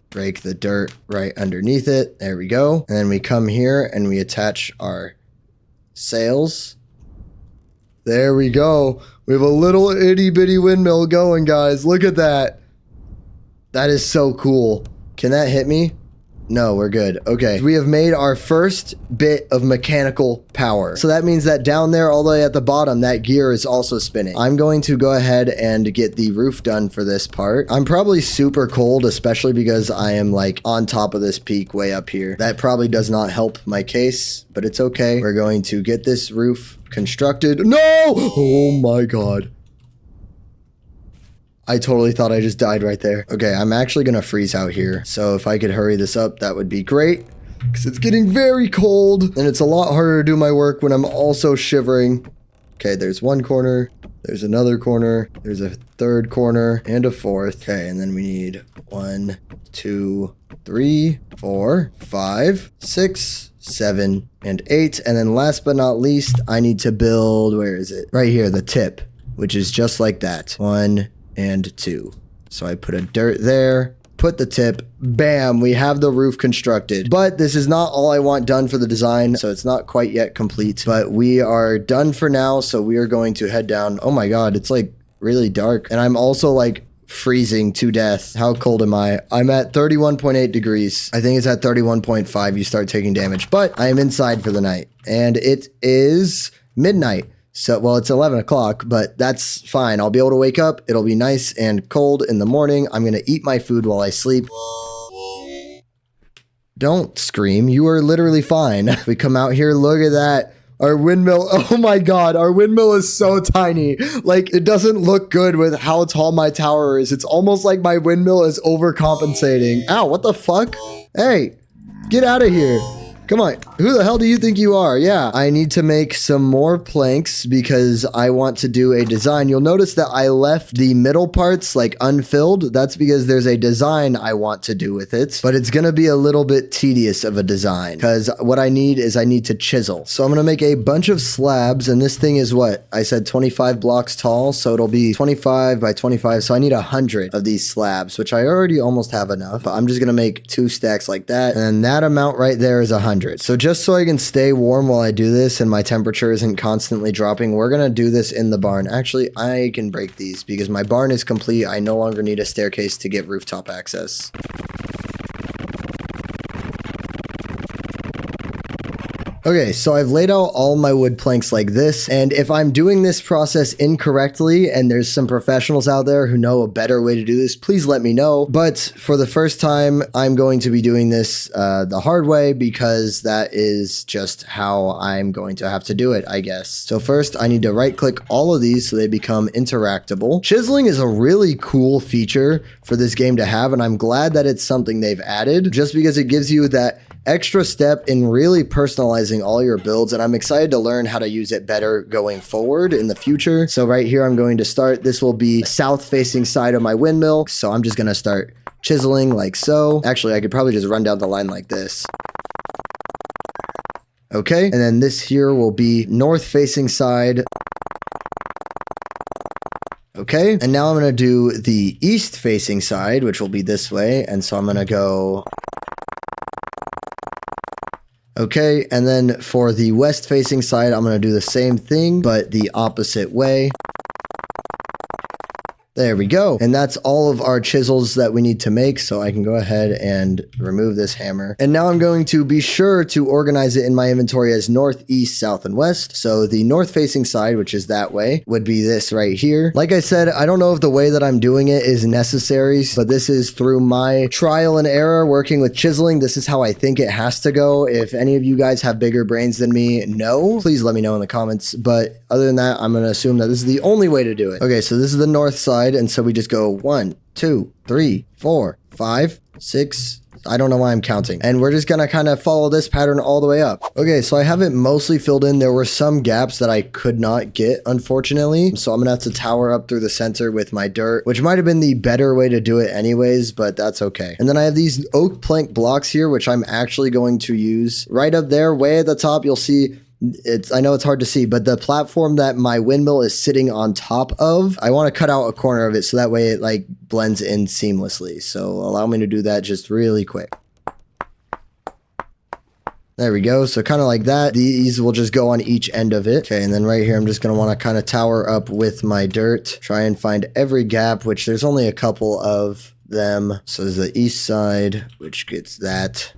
Break the dirt right underneath it. There we go. And then we come here and we attach our sails. There we go. We have a little itty bitty windmill going, guys. Look at that. That is so cool. Can that hit me? No, we're good. Okay. We have made our first bit of mechanical power. So that means that down there, all the way at the bottom, that gear is also spinning. I'm going to go ahead and get the roof done for this part. I'm probably super cold, especially because I am like on top of this peak way up here. That probably does not help my case, but it's okay. We're going to get this roof constructed. No! Oh my god. I totally thought I just died right there. Okay, I'm actually gonna freeze out here. So if I could hurry this up, that would be great. Because it's getting very cold. And it's a lot harder to do my work when I'm also shivering. Okay, there's one corner. There's another corner. There's a third corner and a fourth. Okay, and then we need 1, 2, 3, 4, 5, 6, 7, and 8. And then last but not least, I need to build, where is it? Right here, the tip, which is just like that. 1 and 2. So I put a dirt there, put the tip, bam, we have the roof constructed. But this is not all I want done for the design, so it's not quite yet complete. But we are done for now, so we are going to head down. Oh my god, it's like really dark. And I'm also like freezing to death. How cold am I? I'm at 31.8 degrees. I think it's at 31.5 you start taking damage. But I am inside for the night. And it is midnight. So, well, it's 11 o'clock, but that's fine. I'll be able to wake up. It'll be nice and cold in the morning. I'm going to eat my food while I sleep. Don't scream. You are literally fine. We come out here. Look at that. Our windmill. Oh my god. Our windmill is so tiny. Like, it doesn't look good with how tall my tower is. It's almost like my windmill is overcompensating. Ow, what the fuck? Hey, get out of here. Come on. Who the hell do you think you are? Yeah, I need to make some more planks because I want to do a design. You'll notice that I left the middle parts like unfilled. That's because there's a design I want to do with it, but it's going to be a little bit tedious of a design because what I need is I need to chisel. So I'm going to make a bunch of slabs, and this thing is what? I said 25 blocks tall, so it'll be 25 by 25. So I need 100 of these slabs, which I already almost have enough. But I'm just going to make 2 stacks like that, and that amount right there is 100. So just just so I can stay warm while I do this and my temperature isn't constantly dropping, we're gonna do this in the barn. Actually, I can break these because my barn is complete. I no longer need a staircase to get rooftop access. Okay, so I've laid out all my wood planks like this, and if I'm doing this process incorrectly and there's some professionals out there who know a better way to do this, please let me know. But for the first time, I'm going to be doing this the hard way because that is just how I'm going to have to do it, I guess. So first, I need to right-click all of these so they become interactable. Chiseling is a really cool feature for this game to have, and I'm glad that it's something they've added just because it gives you that extra step in really personalizing all your builds, and I'm excited to learn how to use it better going forward in the future. So right here, I'm going to start. This will be south facing side of my windmill. So I'm just going to start chiseling like so. Actually, I could probably just run down the line like this. Okay, and then this here will be north facing side. Okay, and now I'm going to do the east facing side, which will be this way. And so I'm going to go... Okay, and then for the west facing side, I'm going to do the same thing, but the opposite way. There we go. And that's all of our chisels that we need to make. So I can go ahead and remove this hammer. And now I'm going to be sure to organize it in my inventory as north, east, south, and west. So the north facing side, which is that way, would be this right here. Like I said, I don't know if the way that I'm doing it is necessary, but this is through my trial and error working with chiseling. This is how I think it has to go. If any of you guys have bigger brains than me, no, please let me know in the comments. But other than that, I'm going to assume that this is the only way to do it. Okay, so this is the north side. And so we just go 1, 2, 3, 4, 5, 6. I don't know why I'm counting. And we're just gonna kind of follow this pattern all the way up. Okay, so I have it mostly filled in. There were some gaps that I could not get, unfortunately. So I'm gonna have to tower up through the center with my dirt, which might have been the better way to do it anyways, but that's okay. And then I have these oak plank blocks here, which I'm actually going to use right up there, way at the top. You'll see I know it's hard to see, but the platform that my windmill is sitting on top of, I want to cut out a corner of it so that way it like blends in seamlessly. So allow me to do that just really quick. There we go. So kind of like that. These will just go on each end of it. Okay, and then right here, I'm just going to want to kind of tower up with my dirt. Try and find every gap, which there's only a couple of them. So there's the east side, which gets that.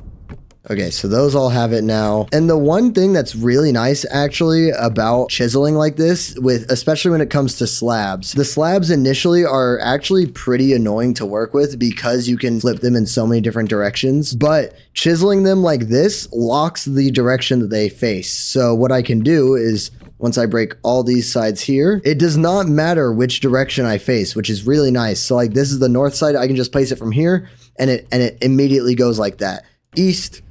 Okay, so those all have it now. And the one thing that's really nice actually about chiseling like this, especially when it comes to slabs, the slabs initially are actually pretty annoying to work with because you can flip them in so many different directions, but chiseling them like this locks the direction that they face. So what I can do is, once I break all these sides here, it does not matter which direction I face, which is really nice. So like this is the north side, I can just place it from here and it immediately goes like that. East,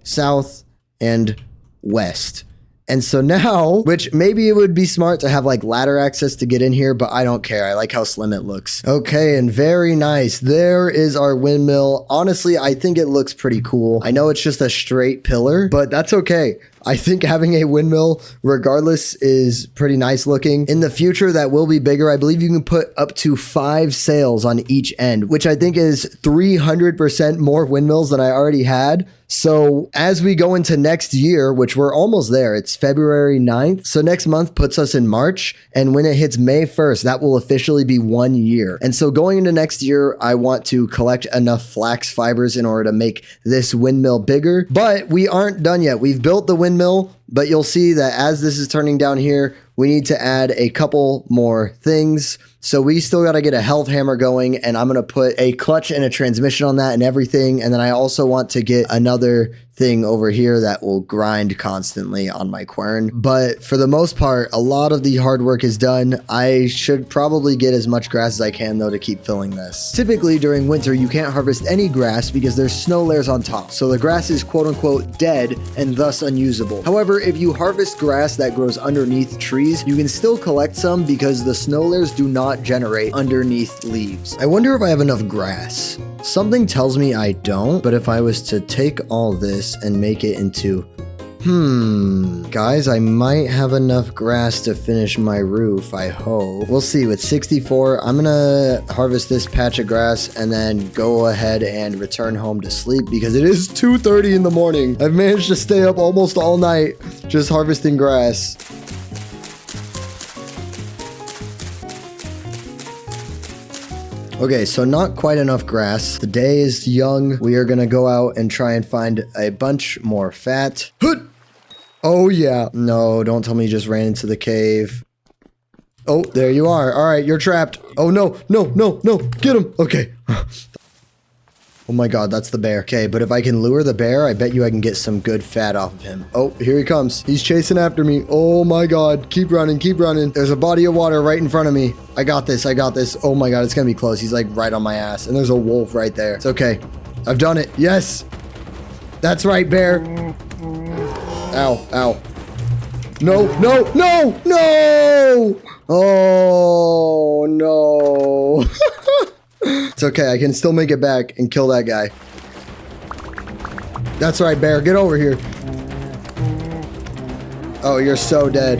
south, and west. And so now, which maybe it would be smart to have like ladder access to get in here, but I don't care. I like how slim it looks. Okay, and very nice. There is our windmill. Honestly, I think it looks pretty cool. I know it's just a straight pillar, but that's okay. I think having a windmill, regardless, is pretty nice looking. In the future, that will be bigger. I believe you can put up to 5 sails on each end, which I think is 300% more windmills than I already had. So as we go into next year, which we're almost there, it's February 9th. So next month puts us in March. And when it hits May 1st, that will officially be 1 year. And so going into next year, I want to collect enough flax fibers in order to make this windmill bigger. But we aren't done yet. We've built the windmill, but you'll see that as this is turning down here, we need to add a couple more things. So we still got to get a health hammer going, and I'm going to put a clutch and a transmission on that and everything. And then I also want to get another thing over here that will grind constantly on my quern. But for the most part, a lot of the hard work is done. I should probably get as much grass as I can though to keep filling this. Typically during winter, you can't harvest any grass because there's snow layers on top. So the grass is quote unquote dead and thus unusable. However, if you harvest grass that grows underneath trees, you can still collect some because the snow layers do not generate underneath leaves. I wonder if I have enough grass. Something tells me I don't, but if I was to take all this and make it into Guys, I might have enough grass to finish my roof, I hope. We'll see. With 64, I'm gonna harvest this patch of grass and then go ahead and return home to sleep because it is 2:30 in the morning. I've managed to stay up almost all night just harvesting grass. Okay, so not quite enough grass. The day is young. We are gonna go out and try and find a bunch more fat. Oh yeah. No, don't tell me you just ran into the cave. Oh, there you are. All right, you're trapped. Oh no, no, no, no. Get him. Okay. Oh my god, that's the bear. Okay, but if I can lure the bear, I bet you I can get some good fat off of him. Oh, here he comes. He's chasing after me. Oh my god. Keep running, keep running. There's a body of water right in front of me. I got this, I got this. Oh my god, it's gonna be close. He's like right on my ass. And there's a wolf right there. It's okay. I've done it. Yes. That's right, bear. Ow, ow. No, no, no, no! Oh, no. It's okay, I can still make it back and kill that guy. That's right, bear, get over here. Oh, you're so dead.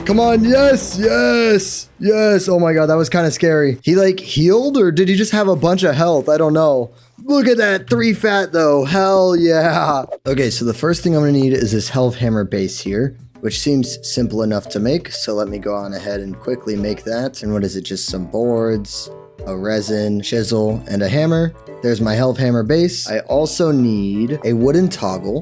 Come on, yes, yes, yes. Oh my god, that was kind of scary. He like healed or did he just have a bunch of health? I don't know. Look at that, 3 fat though, hell yeah. Okay, so the first thing I'm gonna need is this health hammer base here, which seems simple enough to make. So let me go on ahead and quickly make that. And what is it, just some boards, a resin, chisel, and a hammer. There's my health hammer base. I also need a wooden toggle.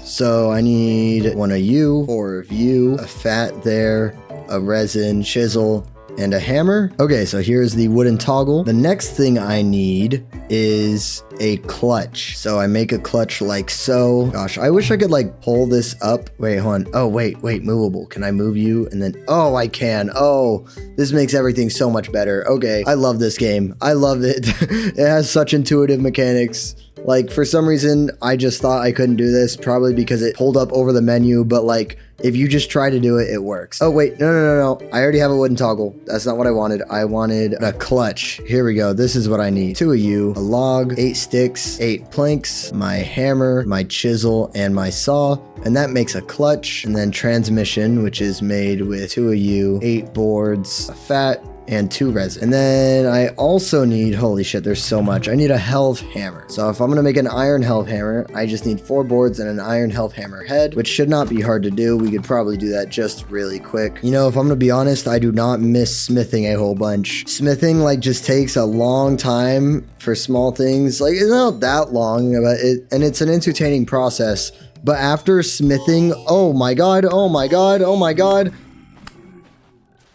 So I need 1 of you, 4 of you, a fat there, a resin, chisel, and a hammer. Okay, so here's the wooden toggle. The next thing I need is a clutch. So I make a clutch like so. Gosh, I wish I could like pull this up. Wait, hold on. Oh, wait, movable. Can I move you? And then, oh, I can. Oh, this makes everything so much better. Okay, I love this game. I love it. It has such intuitive mechanics. Like, for some reason, I just thought I couldn't do this, probably because it pulled up over the menu, but like, if you just try to do it, it works. Oh, wait, no. I already have a wooden toggle. That's not what I wanted. I wanted a clutch. Here we go. This is what I need. 2 of you, a log, 8 sticks, 8 planks, my hammer, my chisel, and my saw. And that makes a clutch. And then transmission, which is made with 2 of you, 8 boards, a fat, and 2 resin. And then I also need, holy shit, there's so much. I need a health hammer. So if I'm gonna make an iron health hammer, I just need 4 boards and an iron health hammer head, which should not be hard to do. We could probably do that just really quick. You know, if I'm gonna be honest, I do not miss smithing a whole bunch. Smithing like just takes a long time for small things. Like it's not that long, but it's an entertaining process. But after smithing, oh my god.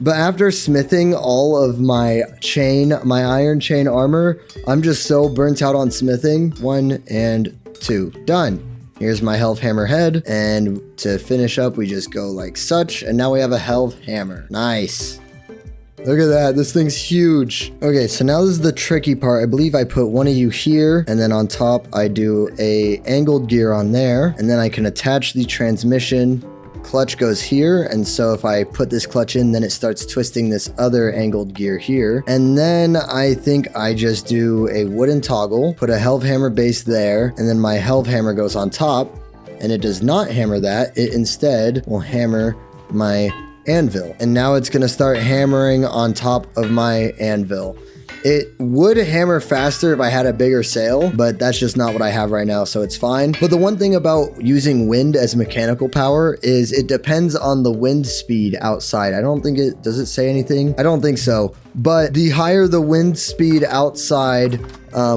But after smithing all of my iron chain armor, I'm just so burnt out on smithing. 1 and 2, done. Here's my health hammer head. And to finish up, we just go like such. And now we have a health hammer. Nice. Look at that, this thing's huge. Okay, so now this is the tricky part. I believe I put 1 of you here, and then on top I do a angled gear on there, and then I can attach the transmission. Clutch goes here, and so if I put this clutch in, then it starts twisting this other angled gear here. And then I think I just do a wooden toggle, put a health hammer base there, and then my health hammer goes on top, and it does not hammer that. It instead will hammer my anvil. And now it's gonna start hammering on top of my anvil. It would hammer faster if I had a bigger sail, but that's just not what I have right now, so it's fine. But the one thing about using wind as mechanical power is it depends on the wind speed outside. I don't think does it say anything? I don't think so. But the higher the wind speed outside,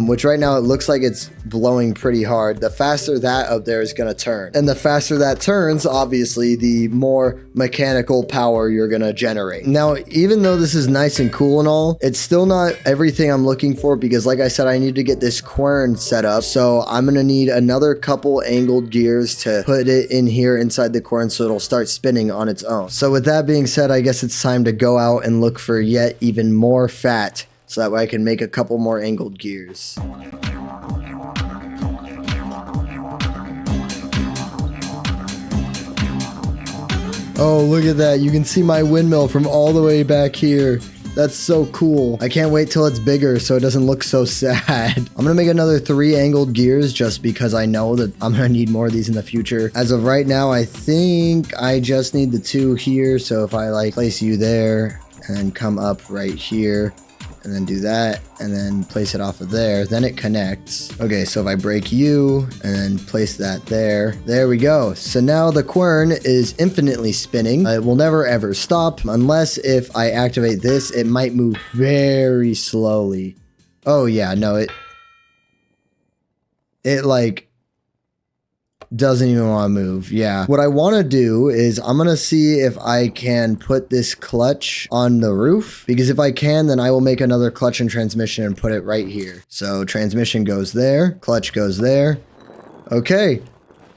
which right now it looks like it's blowing pretty hard, the faster that up there is gonna turn. And the faster that turns, obviously, the more mechanical power you're gonna generate. Now, even though this is nice and cool and all, it's still not everything I'm looking for because like I said, I need to get this quern set up. So I'm gonna need another couple angled gears to put it in here inside the quern so it'll start spinning on its own. So with that being said, I guess it's time to go out and look for yet even more fat so that way I can make a couple more angled gears. Oh, look at that. You can see my windmill from all the way back here. That's so cool. I can't wait till it's bigger so it doesn't look so sad. I'm gonna make another 3 angled gears just because I know that I'm gonna need more of these in the future. As of right now, I think I just need the 2 here. So if I like place you there and then come up right here and then do that and then place it off of there, then it connects. Okay, so if I break you and then place that there we go. So now the quern is infinitely spinning. It will never ever stop unless if I activate this, it might move very slowly. Oh yeah, no, it like doesn't even want to move. Yeah. What I want to do is I'm going to see if I can put this clutch on the roof, because if I can, then I will make another clutch and transmission and put it right here. So transmission goes there, clutch goes there. Okay.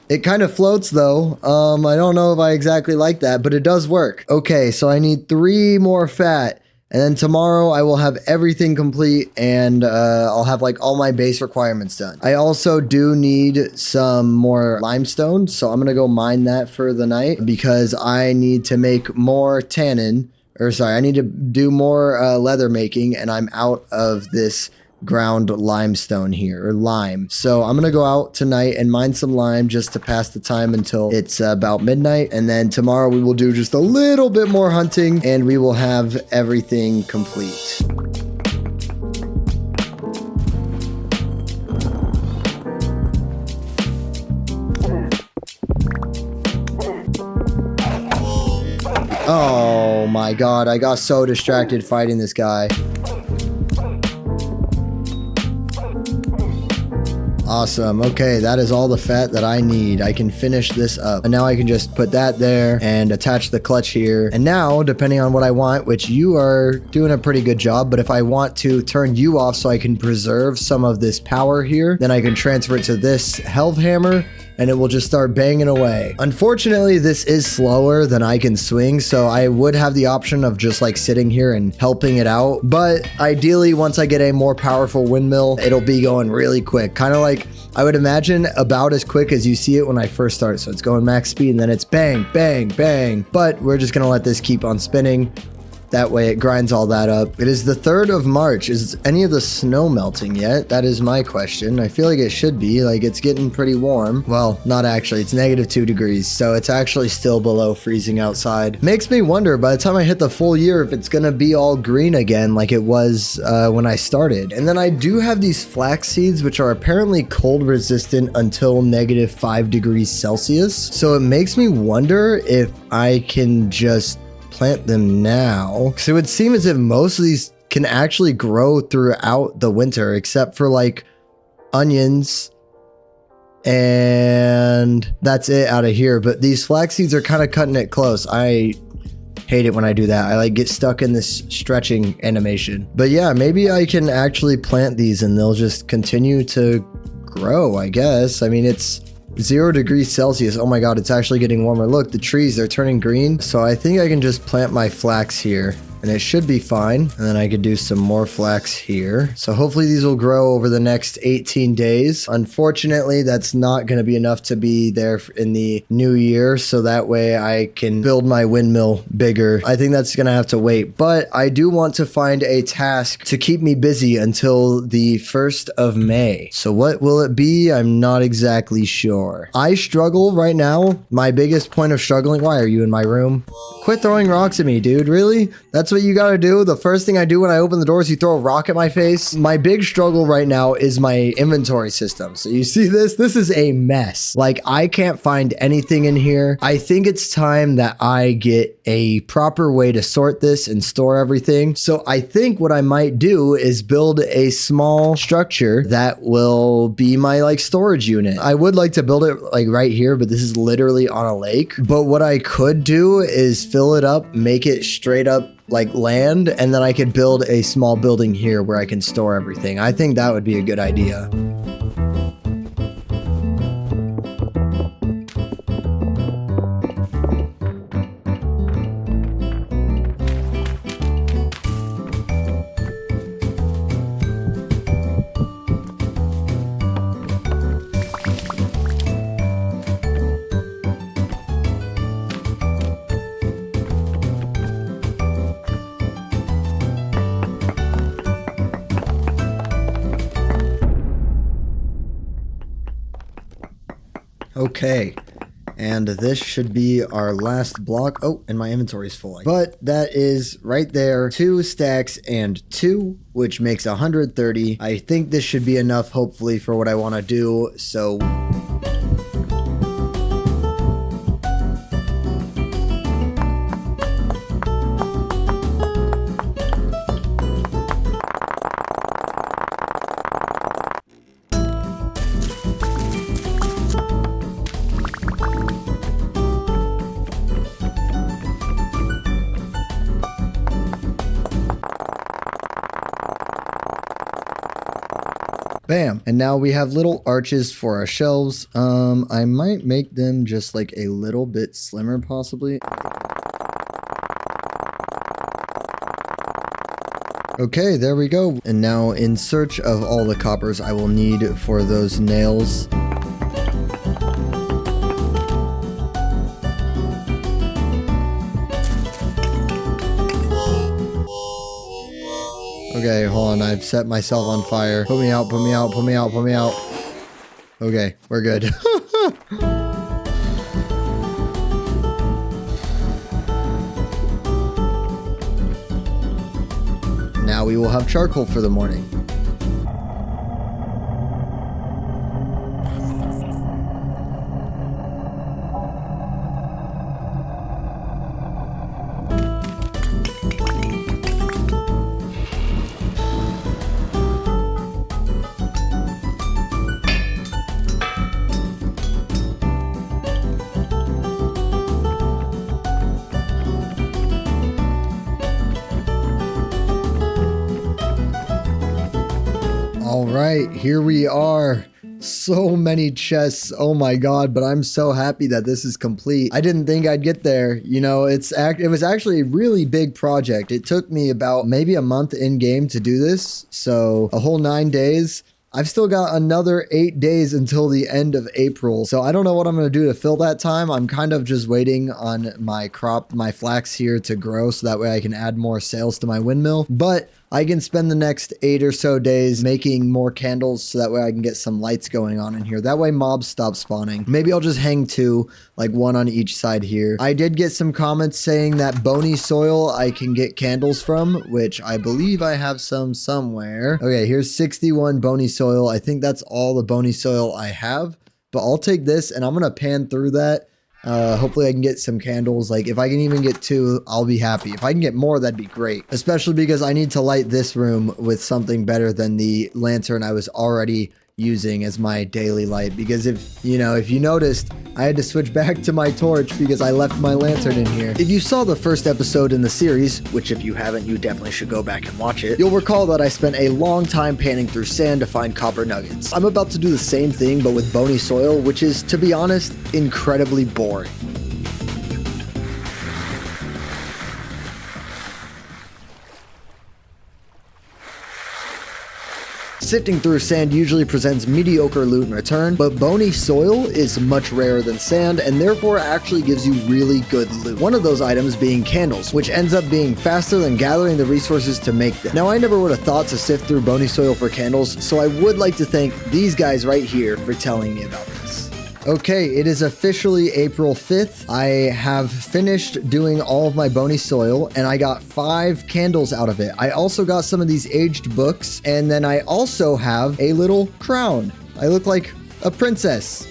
It kind of floats though. I don't know if I exactly like that, but it does work. Okay. So I need 3 more fat. And then tomorrow I will have everything complete and I'll have like all my base requirements done. I also do need some more limestone. So I'm going to go mine that for the night because I need to make more tannin. Or sorry, I need to do more leather making and I'm out of this ground limestone here, or lime. So I'm gonna go out tonight and mine some lime just to pass the time until it's about midnight, and then tomorrow we will do just a little bit more hunting and we will have everything complete. Oh my god, I got so distracted fighting this guy. Awesome. Okay, that is all the fat that I need. I can finish this up. And now I can just put that there and attach the clutch here. And now, depending on what I want, which you are doing a pretty good job, but if I want to turn you off so I can preserve some of this power here, then I can transfer it to this Helve hammer and it will just start banging away. Unfortunately, this is slower than I can swing, so I would have the option of just like sitting here and helping it out. But ideally, once I get a more powerful windmill, it'll be going really quick. Kind of like, I would imagine about as quick as you see it when I first start. So it's going max speed and then it's bang, bang, bang. But we're just gonna let this keep on spinning. That way it grinds all that up. It is the 3rd of March. Is any of the snow melting yet? That is my question. I feel like it should be. Like, it's getting pretty warm. Well, not actually. It's -2 degrees. So it's actually still below freezing outside. Makes me wonder by the time I hit the full year if it's gonna be all green again like it was when I started. And then I do have these flax seeds which are apparently cold resistant until -5 degrees Celsius. So it makes me wonder if I can just plant them now, because it would seem as if most of these can actually grow throughout the winter except for like onions, and that's it out of here. But these flax seeds are kind of cutting it close. I hate it when I do that. I like get stuck in this stretching animation. But yeah, maybe I can actually plant these and they'll just continue to grow, I guess. I mean, it's 0 degrees Celsius. Oh my god, it's actually getting warmer. Look, the trees, they're turning green. So I think I can just plant my flax here and it should be fine. And then I could do some more flax here. So hopefully these will grow over the next 18 days. Unfortunately, that's not going to be enough to be there in the new year. So that way I can build my windmill bigger. I think that's going to have to wait. But I do want to find a task to keep me busy until the 1st of May. So what will it be? I'm not exactly sure. I struggle right now. My biggest point of struggling. Why are you in my room? Quit throwing rocks at me, dude. Really? That's what you gotta do? The first thing I do when I open the door is you throw a rock at my face? My big struggle right now is my inventory system. So you see this? This is a mess. Like, I can't find anything in here. I think it's time that I get a proper way to sort this and store everything. So I think what I might do is build a small structure that will be my like storage unit. I would like to build it like right here, but this is literally on a lake. But what I could do is fill it up, make it straight up like land, and then I could build a small building here where I can store everything. I think that would be a good idea. Okay. And this should be our last block. Oh, and my inventory is full. But that is right there. 2 stacks and 2, which makes 130. I think this should be enough, hopefully, for what I want to do. So... Bam. And now we have little arches for our shelves. I might make them just like a little bit slimmer possibly. Okay, there we go. And now in search of all the coppers I will need for those nails. Okay, hold on. I've set myself on fire. Put me out, put me out, put me out, put me out. Okay, we're good. Now we will have charcoal for the morning. All right, here we are. So many chests. Oh my god, but I'm so happy that this is complete. I didn't think I'd get there. You know, it was actually a really big project. It took me about maybe a month in game to do this. So a whole 9 days. I've still got another 8 days until the end of April. So I don't know what I'm going to do to fill that time. I'm kind of just waiting on my flax here to grow so that way I can add more sales to my windmill. But I can spend the next 8 or so days making more candles so that way I can get some lights going on in here. That way mobs stop spawning. Maybe I'll just hang 2, like 1 on each side here. I did get some comments saying that bony soil I can get candles from, which I believe I have some somewhere. Okay, here's 61 bony soil. I think that's all the bony soil I have, but I'll take this and I'm going to pan through that. Hopefully I can get some candles. Like if I can even get 2, I'll be happy. If I can get more, that'd be great. Especially because I need to light this room with something better than the lantern I was already using as my daily light. Because if you noticed, I had to switch back to my torch because I left my lantern in here. If you saw the first episode in the series, which if you haven't, you definitely should go back and watch it, you'll recall that I spent a long time panning through sand to find copper nuggets. I'm about to do the same thing, but with bony soil, which is, to be honest, incredibly boring. Sifting through sand usually presents mediocre loot in return, but bony soil is much rarer than sand and therefore actually gives you really good loot. One of those items being candles, which ends up being faster than gathering the resources to make them. Now I never would have thought to sift through bony soil for candles, so I would like to thank these guys right here for telling me about this. Okay, it is officially April 5th. I have finished doing all of my bony soil and I got 5 candles out of it. I also got some of these aged books and then I also have a little crown. I look like a princess.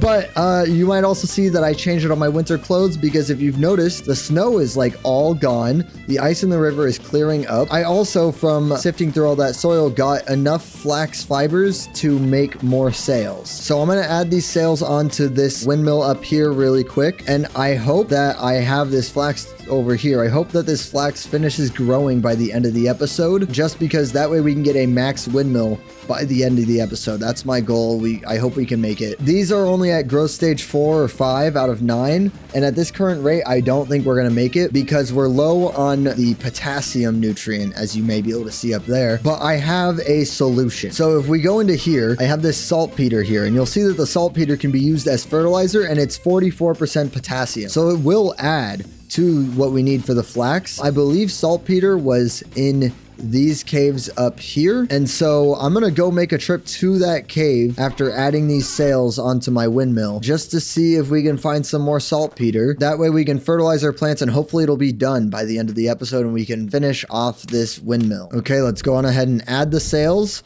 But you might also see that I changed it on my winter clothes because if you've noticed, the snow is like all gone. The ice in the river is clearing up. I also, from sifting through all that soil, got enough flax fibers to make more sails. So I'm going to add these sails onto this windmill up here really quick. And I hope that I have this flax over here. I hope that this flax finishes growing by the end of the episode, just because that way we can get a max windmill by the end of the episode. That's my goal. I hope we can make it. These are only at growth stage 4 or 5 out of 9. And at this current rate, I don't think we're going to make it because we're low on the potassium nutrient, as you may be able to see up there. But I have a solution. So if we go into here, I have this saltpeter here, and you'll see that the saltpeter can be used as fertilizer, and it's 44% potassium. So it will add to what we need for the flax. I believe saltpeter was in these caves up here. And so I'm gonna go make a trip to that cave after adding these sails onto my windmill just to see if we can find some more saltpeter. That way we can fertilize our plants and hopefully it'll be done by the end of the episode and we can finish off this windmill. Okay, let's go on ahead and add the sails.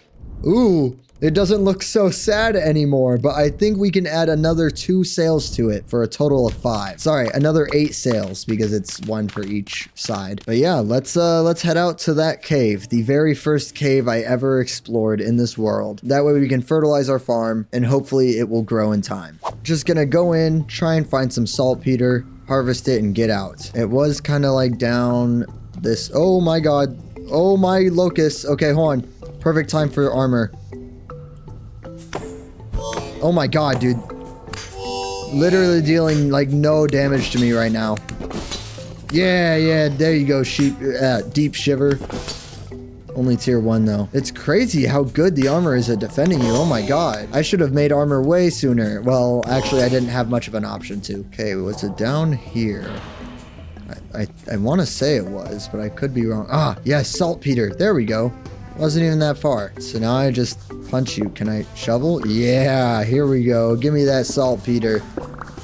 Ooh, it doesn't look so sad anymore, but I think we can add another 2 sails to it for a total of 5. Sorry, another 8 sails because it's 1 for each side. But yeah, let's head out to that cave, the very first cave I ever explored in this world. That way we can fertilize our farm and hopefully it will grow in time. Just gonna go in, try and find some saltpeter, harvest it, and get out. It was kind of like down this. Oh my god. Oh my locusts. Okay, hold on. Perfect time for armor. Oh my god, dude. Literally dealing like no damage to me right now. Yeah, there you go, sheep. Deep shiver. Only tier 1 though. It's crazy how good the armor is at defending you. Oh my god. I should have made armor way sooner. Well, actually I didn't have much of an option to. Okay, what's it down here? I want to say it was, but I could be wrong. Ah, yes, saltpeter. There we go. Wasn't even that far. So now I just punch you. Can I shovel? Yeah, here we go. Give me that saltpeter.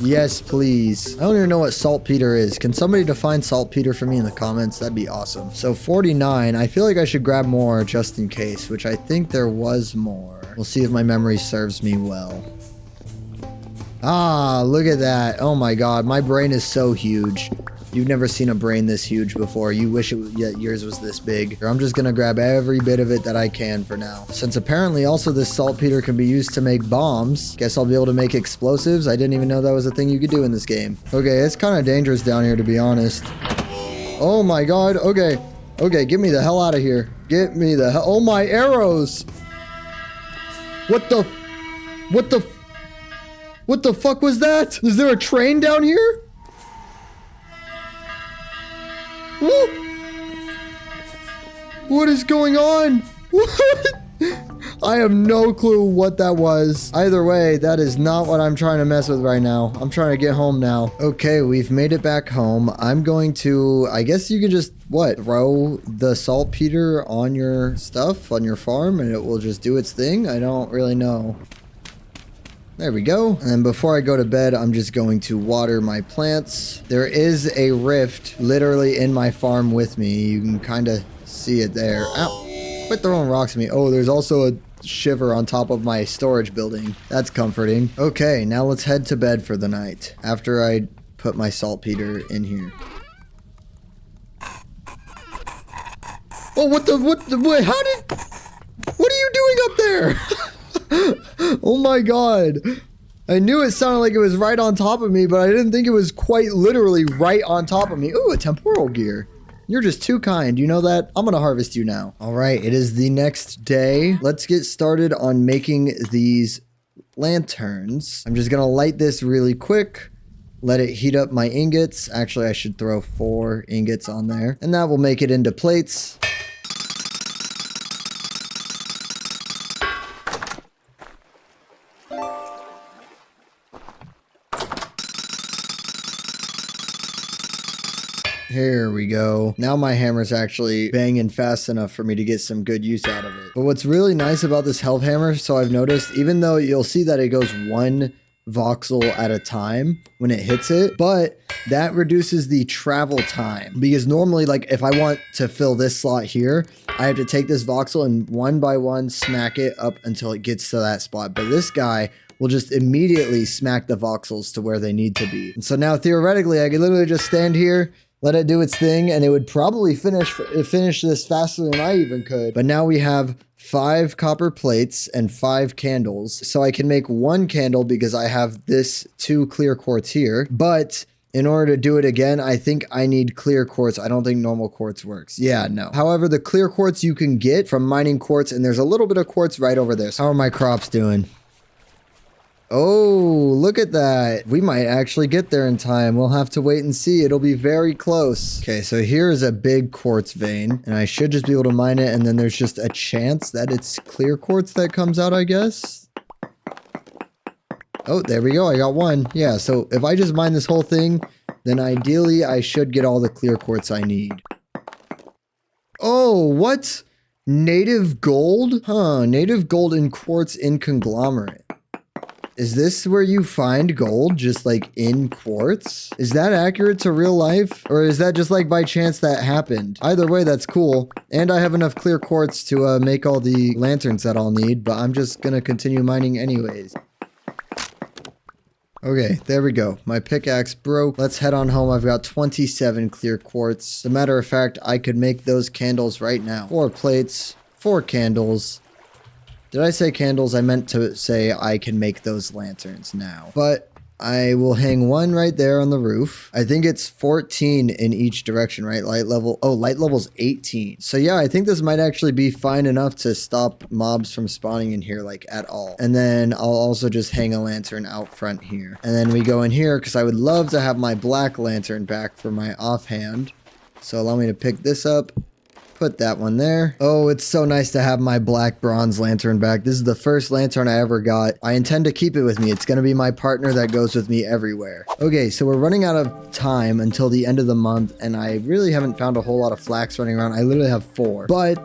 Yes, please. I don't even know what saltpeter is. Can somebody define saltpeter for me in the comments? That'd be awesome. So 49. I feel like I should grab more just in case, which I think there was more. We'll see if my memory serves me well. Ah, look at that. Oh my god, my brain is so huge. You've never seen a brain this huge before. You wish yours was this big. I'm just gonna grab every bit of it that I can for now. Since apparently also this saltpeter can be used to make bombs, guess I'll be able to make explosives. I didn't even know that was a thing you could do in this game. Okay, it's kind of dangerous down here to be honest. Oh my god, okay. Okay, get me the hell out of here. Get me the hell. Oh my arrows! What the fuck was that? Is there a train down here? What is going on? What? I have no clue what that was. Either way, that is not what I'm trying to mess with right now. I'm trying to get home now. Okay, we've made it back home. I'm going to, I guess you can just, throw the saltpeter on your stuff, on your farm, and it will just do its thing? I don't really know. There we go. And before I go to bed, I'm just going to water my plants. There is a rift literally in my farm with me. You can kind of see it there. Ow. Quit throwing rocks at me. Oh, there's also a shiver on top of my storage building. That's comforting. Okay, now let's head to bed for the night after I put my saltpeter in here. Oh, what, what are you doing up there? Oh my god. I knew it sounded like it was right on top of me, but I didn't think it was quite literally right on top of me. Ooh, a temporal gear. You're just too kind. You know that? I'm gonna harvest you now. All right, it is the next day. Let's get started on making these lanterns. I'm just gonna light this really quick. Let it heat up my ingots. Actually, I should throw 4 ingots on there. And that will make it into plates. Here we go. Now my hammer's actually banging fast enough for me to get some good use out of it. But what's really nice about this health hammer, so I've noticed, even though you'll see that it goes 1 voxel at a time when it hits it, but that reduces the travel time. Because normally, like if I want to fill this slot here, I have to take this voxel and 1 by 1 smack it up until it gets to that spot. But this guy will just immediately smack the voxels to where they need to be. And so now theoretically, I could literally just stand here, let it do its thing, and it would probably finish this faster than I even could. But now we have 5 copper plates and 5 candles. So I can make 1 candle because I have this 2 clear quartz here. But in order to do it again, I think I need clear quartz. I don't think normal quartz works. Yeah, no. However, the clear quartz you can get from mining quartz, and there's a little bit of quartz right over there. So how are my crops doing? Oh, look at that. We might actually get there in time. We'll have to wait and see. It'll be very close. Okay, so here is a big quartz vein, and I should just be able to mine it, and then there's just a chance that it's clear quartz that comes out, I guess. Oh, there we go. I got 1. Yeah, so if I just mine this whole thing, then ideally I should get all the clear quartz I need. Oh, what? Native gold? Huh, native gold in quartz in conglomerate. Is this where you find gold, just like in quartz? Is that accurate to real life? Or is that just like by chance that happened? Either way, that's cool. And I have enough clear quartz to make all the lanterns that I'll need, but I'm just gonna continue mining anyways. Okay, there we go. My pickaxe broke. Let's head on home. I've got 27 clear quartz. As a matter of fact, I could make those candles right now. 4 plates, 4 candles. Did I say candles? I meant to say I can make those lanterns now. But I will hang one right there on the roof. I think it's 14 in each direction, right? Light level. Oh, light level's 18. So yeah, I think this might actually be fine enough to stop mobs from spawning in here like at all. And then I'll also just hang a lantern out front here. And then we go in here because I would love to have my black lantern back for my offhand. So allow me to pick this up. Put that one there. Oh, it's so nice to have my black bronze lantern back. This is the first lantern I ever got. I intend to keep it with me. It's going to be my partner that goes with me everywhere. Okay, so we're running out of time until the end of the month, and I really haven't found a whole lot of flax running around. I literally have 4. But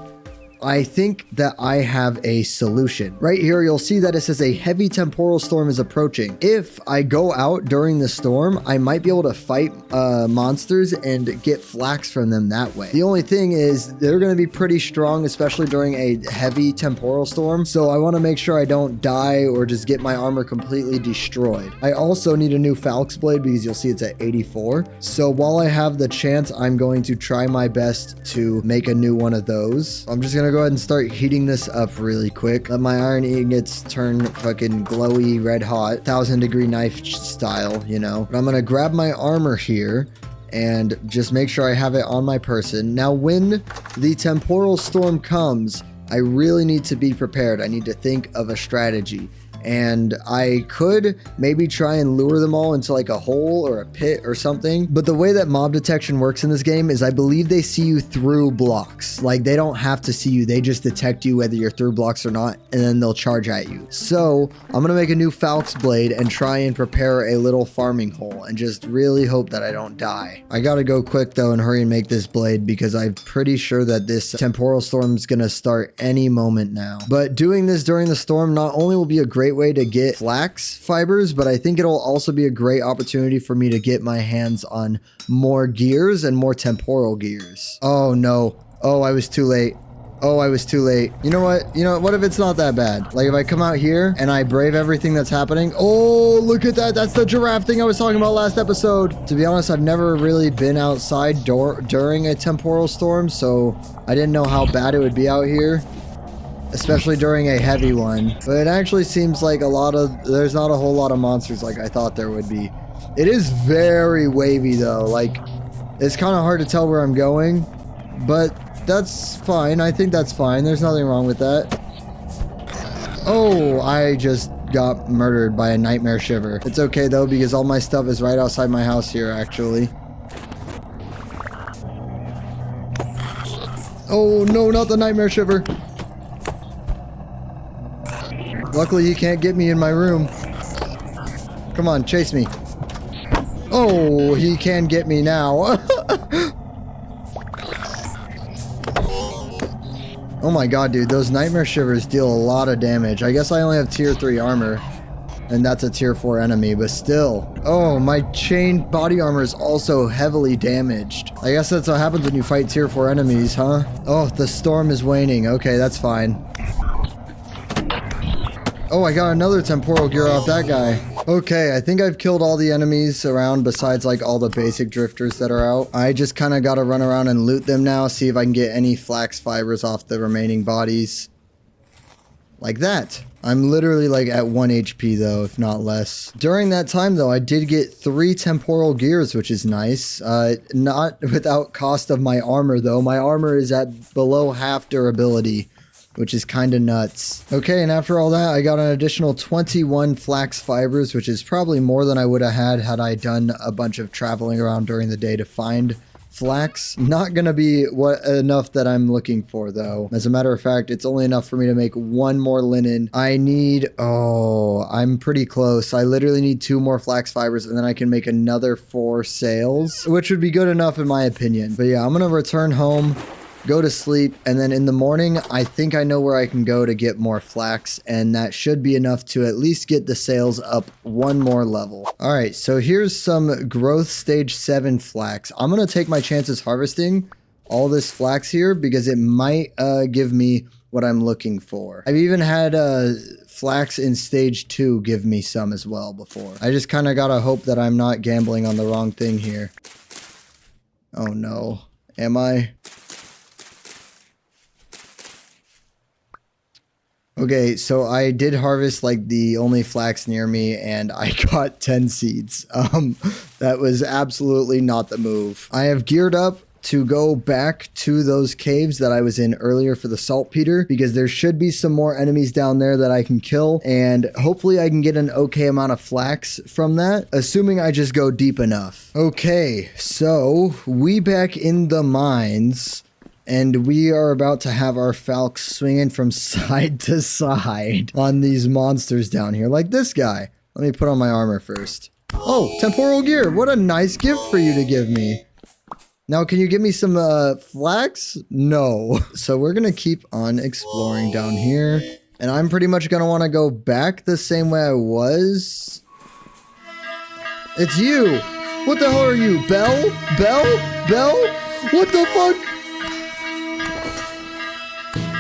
I think that I have a solution. Right here, you'll see that it says a heavy temporal storm is approaching. If I go out during the storm, I might be able to fight monsters and get flax from them that way. The only thing is they're going to be pretty strong, especially during a heavy temporal storm. So I want to make sure I don't die or just get my armor completely destroyed. I also need a new falx blade because you'll see it's at 84. So while I have the chance, I'm going to try my best to make a new one of those. I'm just going to go ahead and start heating this up really quick. Let my iron ingots turn fucking glowy red hot, 1000-degree knife style, you know. But I'm gonna grab my armor here and just make sure I have it on my person. Now, when the temporal storm comes, I really need to be prepared. I need to think of a strategy. And I could maybe try and lure them all into like a hole or a pit or something. But the way that mob detection works in this game is I believe they see you through blocks. Like they don't have to see you. They just detect you whether you're through blocks or not. And then they'll charge at you. So I'm going to make a new falx blade and try and prepare a little farming hole and just really hope that I don't die. I got to go quick though and hurry and make this blade because I'm pretty sure that this temporal storm is going to start any moment now. But doing this during the storm not only will be a great way to get flax fibers, but I think it'll also be a great opportunity for me to get my hands on more gears and more temporal gears. Oh no. Oh, I was too late. Oh, I was too late. You know what? What if it's not that bad? Like if I come out here and I brave everything that's happening. Oh, look at that. That's the giraffe thing I was talking about last episode. To be honest, I've never really been outside during a temporal storm, so I didn't know how bad it would be out here. Especially during a heavy one. But it actually seems like there's not a whole lot of monsters like I thought there would be. It is very wavy though. Like, it's kind of hard to tell where I'm going. But that's fine. I think that's fine. There's nothing wrong with that. Oh, I just got murdered by a nightmare shiver. It's okay though, because all my stuff is right outside my house here, actually. Oh no, not the nightmare shiver. Luckily, he can't get me in my room. Come on, chase me. Oh, he can get me now. Oh my god, dude. Those nightmare shivers deal a lot of damage. I guess I only have tier 3 armor. And that's a tier 4 enemy, but still. Oh, my chain body armor is also heavily damaged. I guess that's what happens when you fight tier 4 enemies, huh? Oh, the storm is waning. Okay, that's fine. Oh, I got another temporal gear off that guy. Okay, I think I've killed all the enemies around besides like all the basic drifters that are out. I just kind of got to run around and loot them now, see if I can get any flax fibers off the remaining bodies. Like that. I'm literally like at 1 HP though, if not less. During that time though, I did get 3 temporal gears, which is nice. Not without cost of my armor though. My armor is at below half durability, which is kind of nuts. Okay, and after all that, I got an additional 21 flax fibers, which is probably more than I would have had I done a bunch of traveling around during the day to find flax. Not gonna be enough that I'm looking for though. As a matter of fact, it's only enough for me to make 1 more linen. I'm pretty close. I literally need 2 more flax fibers and then I can make another 4 sails, which would be good enough in my opinion. But yeah, I'm gonna return home. go to sleep, and then in the morning, I think I know where I can go to get more flax, and that should be enough to at least get the sales up one more level. All right, so here's some growth stage 7 flax. I'm going to take my chances harvesting all this flax here because it might give me what I'm looking for. I've even had flax in stage 2 give me some as well before. I just kind of gotta hope that I'm not gambling on the wrong thing here. Oh no, am I? Okay, so I did harvest like the only flax near me and I got 10 seeds. That was absolutely not the move. I have geared up to go back to those caves that I was in earlier for the saltpeter because there should be some more enemies down there that I can kill, and hopefully I can get an okay amount of flax from that, assuming I just go deep enough. Okay, so we back in the mines, and we are about to have our falcons swinging from side to side on these monsters down here, like this guy. Let me put on my armor first. Oh, temporal gear. What a nice gift for you to give me. Now, can you give me some flax? No. So we're going to keep on exploring down here. And I'm pretty much going to want to go back the same way I was. It's you. What the hell are you? Bell? Bell? Bell? What the fuck?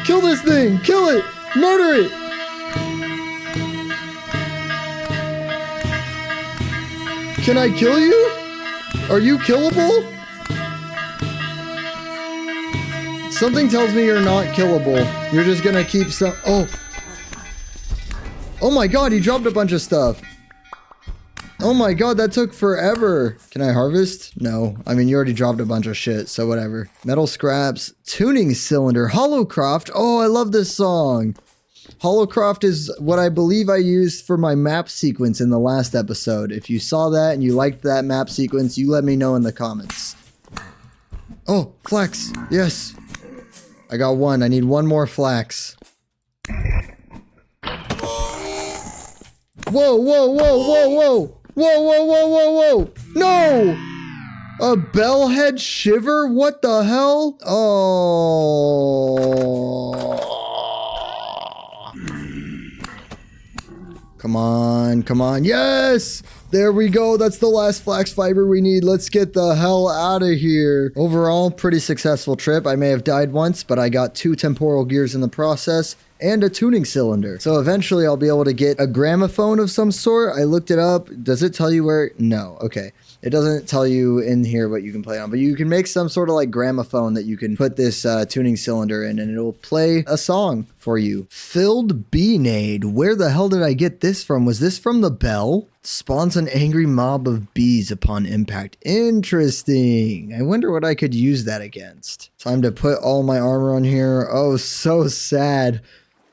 Kill this thing. Kill it. Murder it. Can I kill you? Are you killable? Something tells me you're not killable. You're just gonna keep some... Oh. Oh my god, he dropped a bunch of stuff. Oh my god, that took forever. Can I harvest? No. I mean, you already dropped a bunch of shit, so whatever. Metal scraps. Tuning cylinder. Hollowcroft. Oh, I love this song. Hollowcroft is what I believe I used for my map sequence in the last episode. If you saw that and you liked that map sequence, you let me know in the comments. Oh, flax. Yes. I got one. I need one more flax. Whoa, whoa, whoa, whoa, whoa. Whoa, whoa, whoa, whoa, whoa. No! A bellhead shiver? What the hell? Oh. Come on, come on. Yes! There we go. That's the last flax fiber we need. Let's get the hell out of here. Overall, pretty successful trip. I may have died once, but I got 2 temporal gears in the process and a tuning cylinder. So eventually I'll be able to get a gramophone of some sort. I looked it up. Does it tell you where? No. Okay. It doesn't tell you in here what you can play on, but you can make some sort of like gramophone that you can put this tuning cylinder in and it'll play a song for you. Filled bee-nade. Where the hell did I get this from? Was this from the bell? Spawns an angry mob of bees upon impact. Interesting. I wonder what I could use that against. Time to put all my armor on here. Oh, so sad.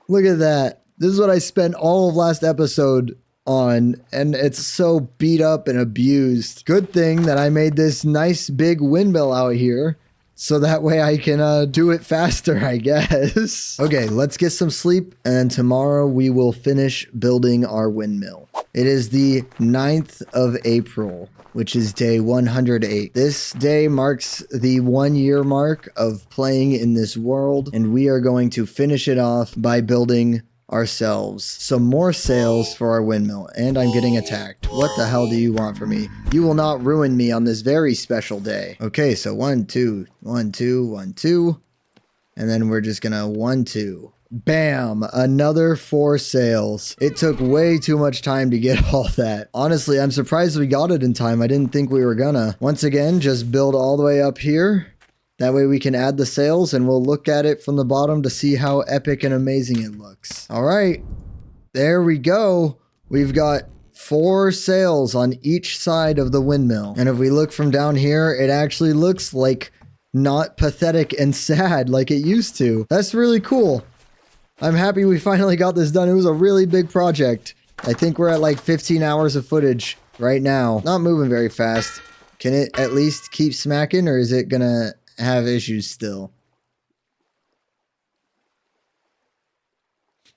Look at that. This is what I spent all of last episode on, and it's so beat up and abused. Good thing that I made this nice big windmill out here, so that way I can do it faster, I guess. Okay, let's get some sleep, and tomorrow we will finish building our windmill. It is the 9th of April, which is day 108. This day marks the 1-year mark of playing in this world, and we are going to finish it off by building ourselves some more sails for our windmill. And I'm getting attacked. What the hell do you want from me? You will not ruin me on this very special day. Okay, so 1 2 1 2 1 2, and then we're just gonna 1 2. Bam, another 4 sails. It took way too much time to get all that. Honestly, I'm surprised we got it in time. I didn't think we were gonna. Once again, just build all the way up here. That way we can add the sails and we'll look at it from the bottom to see how epic and amazing it looks. All right, there we go. We've got 4 sails on each side of the windmill. And if we look from down here, it actually looks like not pathetic and sad like it used to. That's really cool. I'm happy we finally got this done. It was a really big project. I think we're at like 15 hours of footage right now. Not moving very fast. Can it at least keep smacking, or is it gonna have issues still?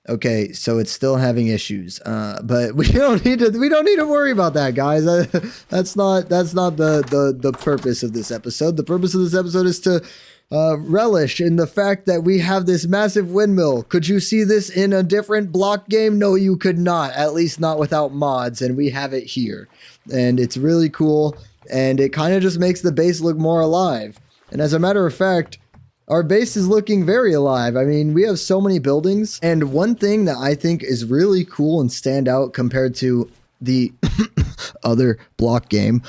Okay, so it's still having issues, but we don't need to worry about that, guys. That's not the purpose of this episode. The purpose of this episode is to relish in the fact that we have this massive windmill. Could you see this in a different block game? No, you could not, at least not without mods, and we have it here. And it's really cool, and it kind of just makes the base look more alive. And as a matter of fact, our base is looking very alive. I mean, we have so many buildings, and one thing that I think is really cool and stand out compared to the other block game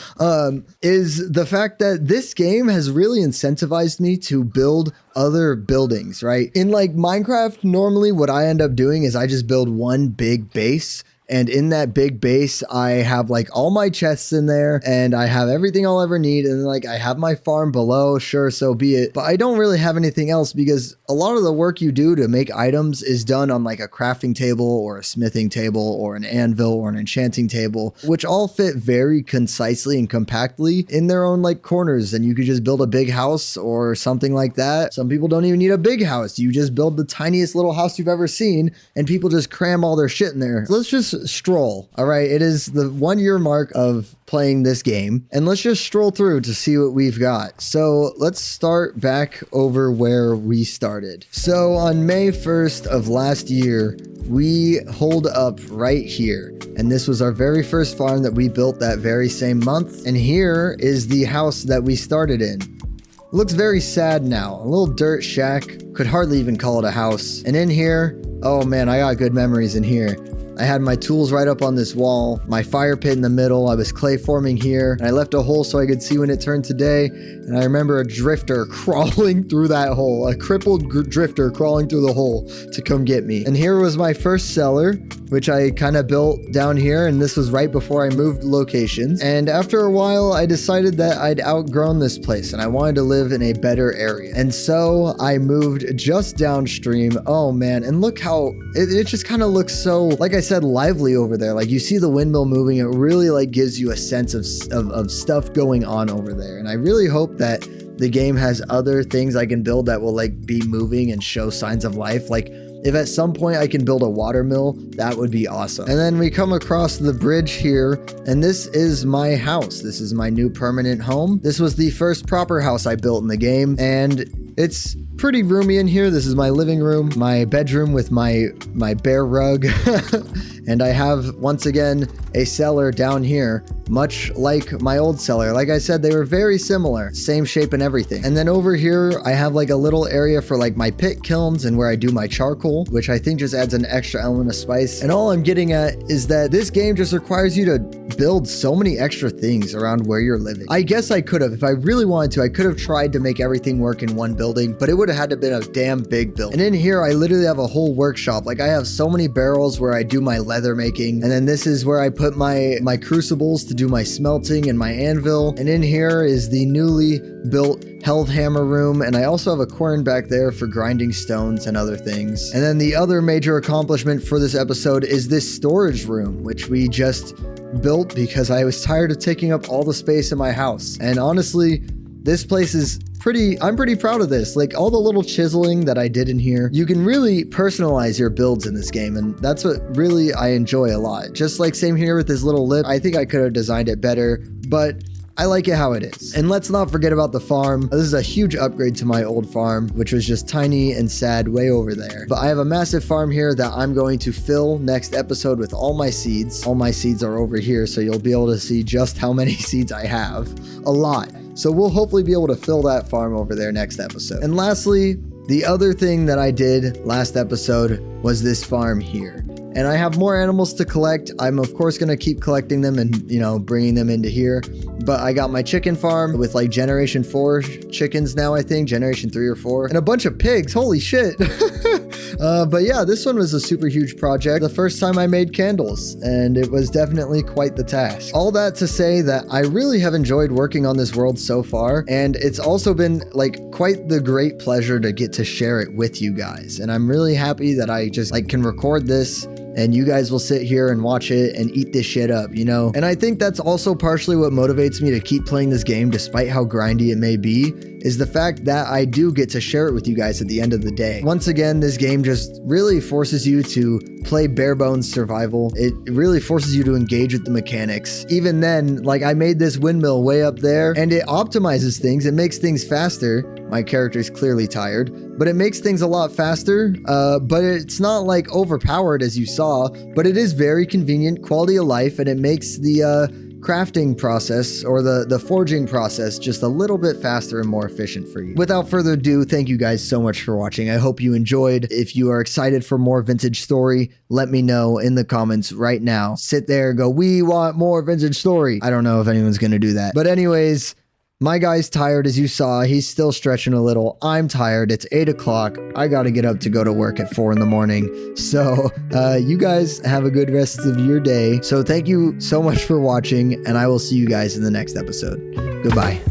is the fact that this game has really incentivized me to build other buildings, right? In like Minecraft, normally what I end up doing is I just build one big base. And in that big base, I have like all my chests in there and I have everything I'll ever need. And like I have my farm below, sure, so be it. But I don't really have anything else because a lot of the work you do to make items is done on like a crafting table or a smithing table or an anvil or an enchanting table, which all fit very concisely and compactly in their own like corners. And you could just build a big house or something like that. Some people don't even need a big house. You just build the tiniest little house you've ever seen and people just cram all their shit in there. So let's just stroll. All right. It is the 1 year mark of playing this game and let's just stroll through to see what we've got. So let's start back over where we started. So on May 1st of last year, we holed up right here. And this was our very first farm that we built that very same month. And here is the house that we started in. Looks very sad now. A little dirt shack. Could hardly even call it a house. And in here, oh man, I got good memories in here. I had my tools right up on this wall, my fire pit in the middle, I was clay forming here, and I left a hole so I could see when it turned to day, and I remember a drifter crawling through that hole, a crippled drifter crawling through the hole to come get me. And here was my first cellar, which I kind of built down here, and this was right before I moved locations. And after a while, I decided that I'd outgrown this place, and I wanted to live in a better area. And so I moved just downstream. Oh man, and look how, it just kind of looks so, like I said, lively over there. Like you see the windmill moving, it really like gives you a sense of stuff going on over there. And I really hope that the game has other things I can build that will like be moving and show signs of life. Like if at some point I can build a water mill, that would be awesome. And then we come across the bridge here, and this is my house. This is my new permanent home. This was the first proper house I built in the game, and it's pretty roomy in here. This is my living room, my bedroom with my bear rug. And I have, once again, a cellar down here, much like my old cellar. Like I said, they were very similar, same shape and everything. And then over here, I have like a little area for like my pit kilns and where I do my charcoal, which I think just adds an extra element of spice. And all I'm getting at is that this game just requires you to build so many extra things around where you're living. I guess I could have, if I really wanted to, I could have tried to make everything work in one building, but it would have had to have been a damn big building. And in here, I literally have a whole workshop. Like I have so many barrels where I do my leather making. And then this is where I put my crucibles to do my smelting and my anvil. And in here is the newly built health hammer room. And I also have a quern back there for grinding stones and other things. And then the other major accomplishment for this episode is this storage room, which we just built because I was tired of taking up all the space in my house. And honestly, this place is I'm pretty proud of this. Like all the little chiseling that I did in here, you can really personalize your builds in this game. And that's what really I enjoy a lot. Just like same here with this little lip. I think I could have designed it better, but I like it how it is. And let's not forget about the farm. This is a huge upgrade to my old farm, which was just tiny and sad way over there. But I have a massive farm here that I'm going to fill next episode with all my seeds. All my seeds are over here, so you'll be able to see just how many seeds I have. A lot. So we'll hopefully be able to fill that farm over there next episode. And lastly, the other thing that I did last episode was this farm here. And I have more animals to collect. I'm of course going to keep collecting them and, you know, bringing them into here. But I got my chicken farm with like generation 4 chickens now, I think, generation 3 or 4, and a bunch of pigs. Holy shit. But yeah, this one was a super huge project. The first time I made candles, and it was definitely quite the task. All that to say that I really have enjoyed working on this world so far, and it's also been like quite the great pleasure to get to share it with you guys. And I'm really happy that I just like can record this and you guys will sit here and watch it and eat this shit up, you know? And I think that's also partially what motivates me to keep playing this game despite how grindy it may be, is the fact that I do get to share it with you guys at the end of the day. Once again, this game just really forces you to play bare bones survival. It really forces you to engage with the mechanics. Even then, like I made this windmill way up there and it optimizes things. It makes things faster. My character's clearly tired, but it makes things a lot faster. But it's not like overpowered as you saw, but it is very convenient, quality of life, and it makes the crafting process or the forging process just a little bit faster and more efficient for you. Without further ado, thank you guys so much for watching. I hope you enjoyed. If you are excited for more Vintage Story, let me know in the comments right now. Sit there and go, we want more Vintage Story. I don't know if anyone's gonna do that. But anyways, my guy's tired, as you saw. He's still stretching a little. I'm tired. It's 8 o'clock. I got to get up to go to work at 4 in the morning. So you guys have a good rest of your day. So thank you so much for watching, and I will see you guys in the next episode. Goodbye.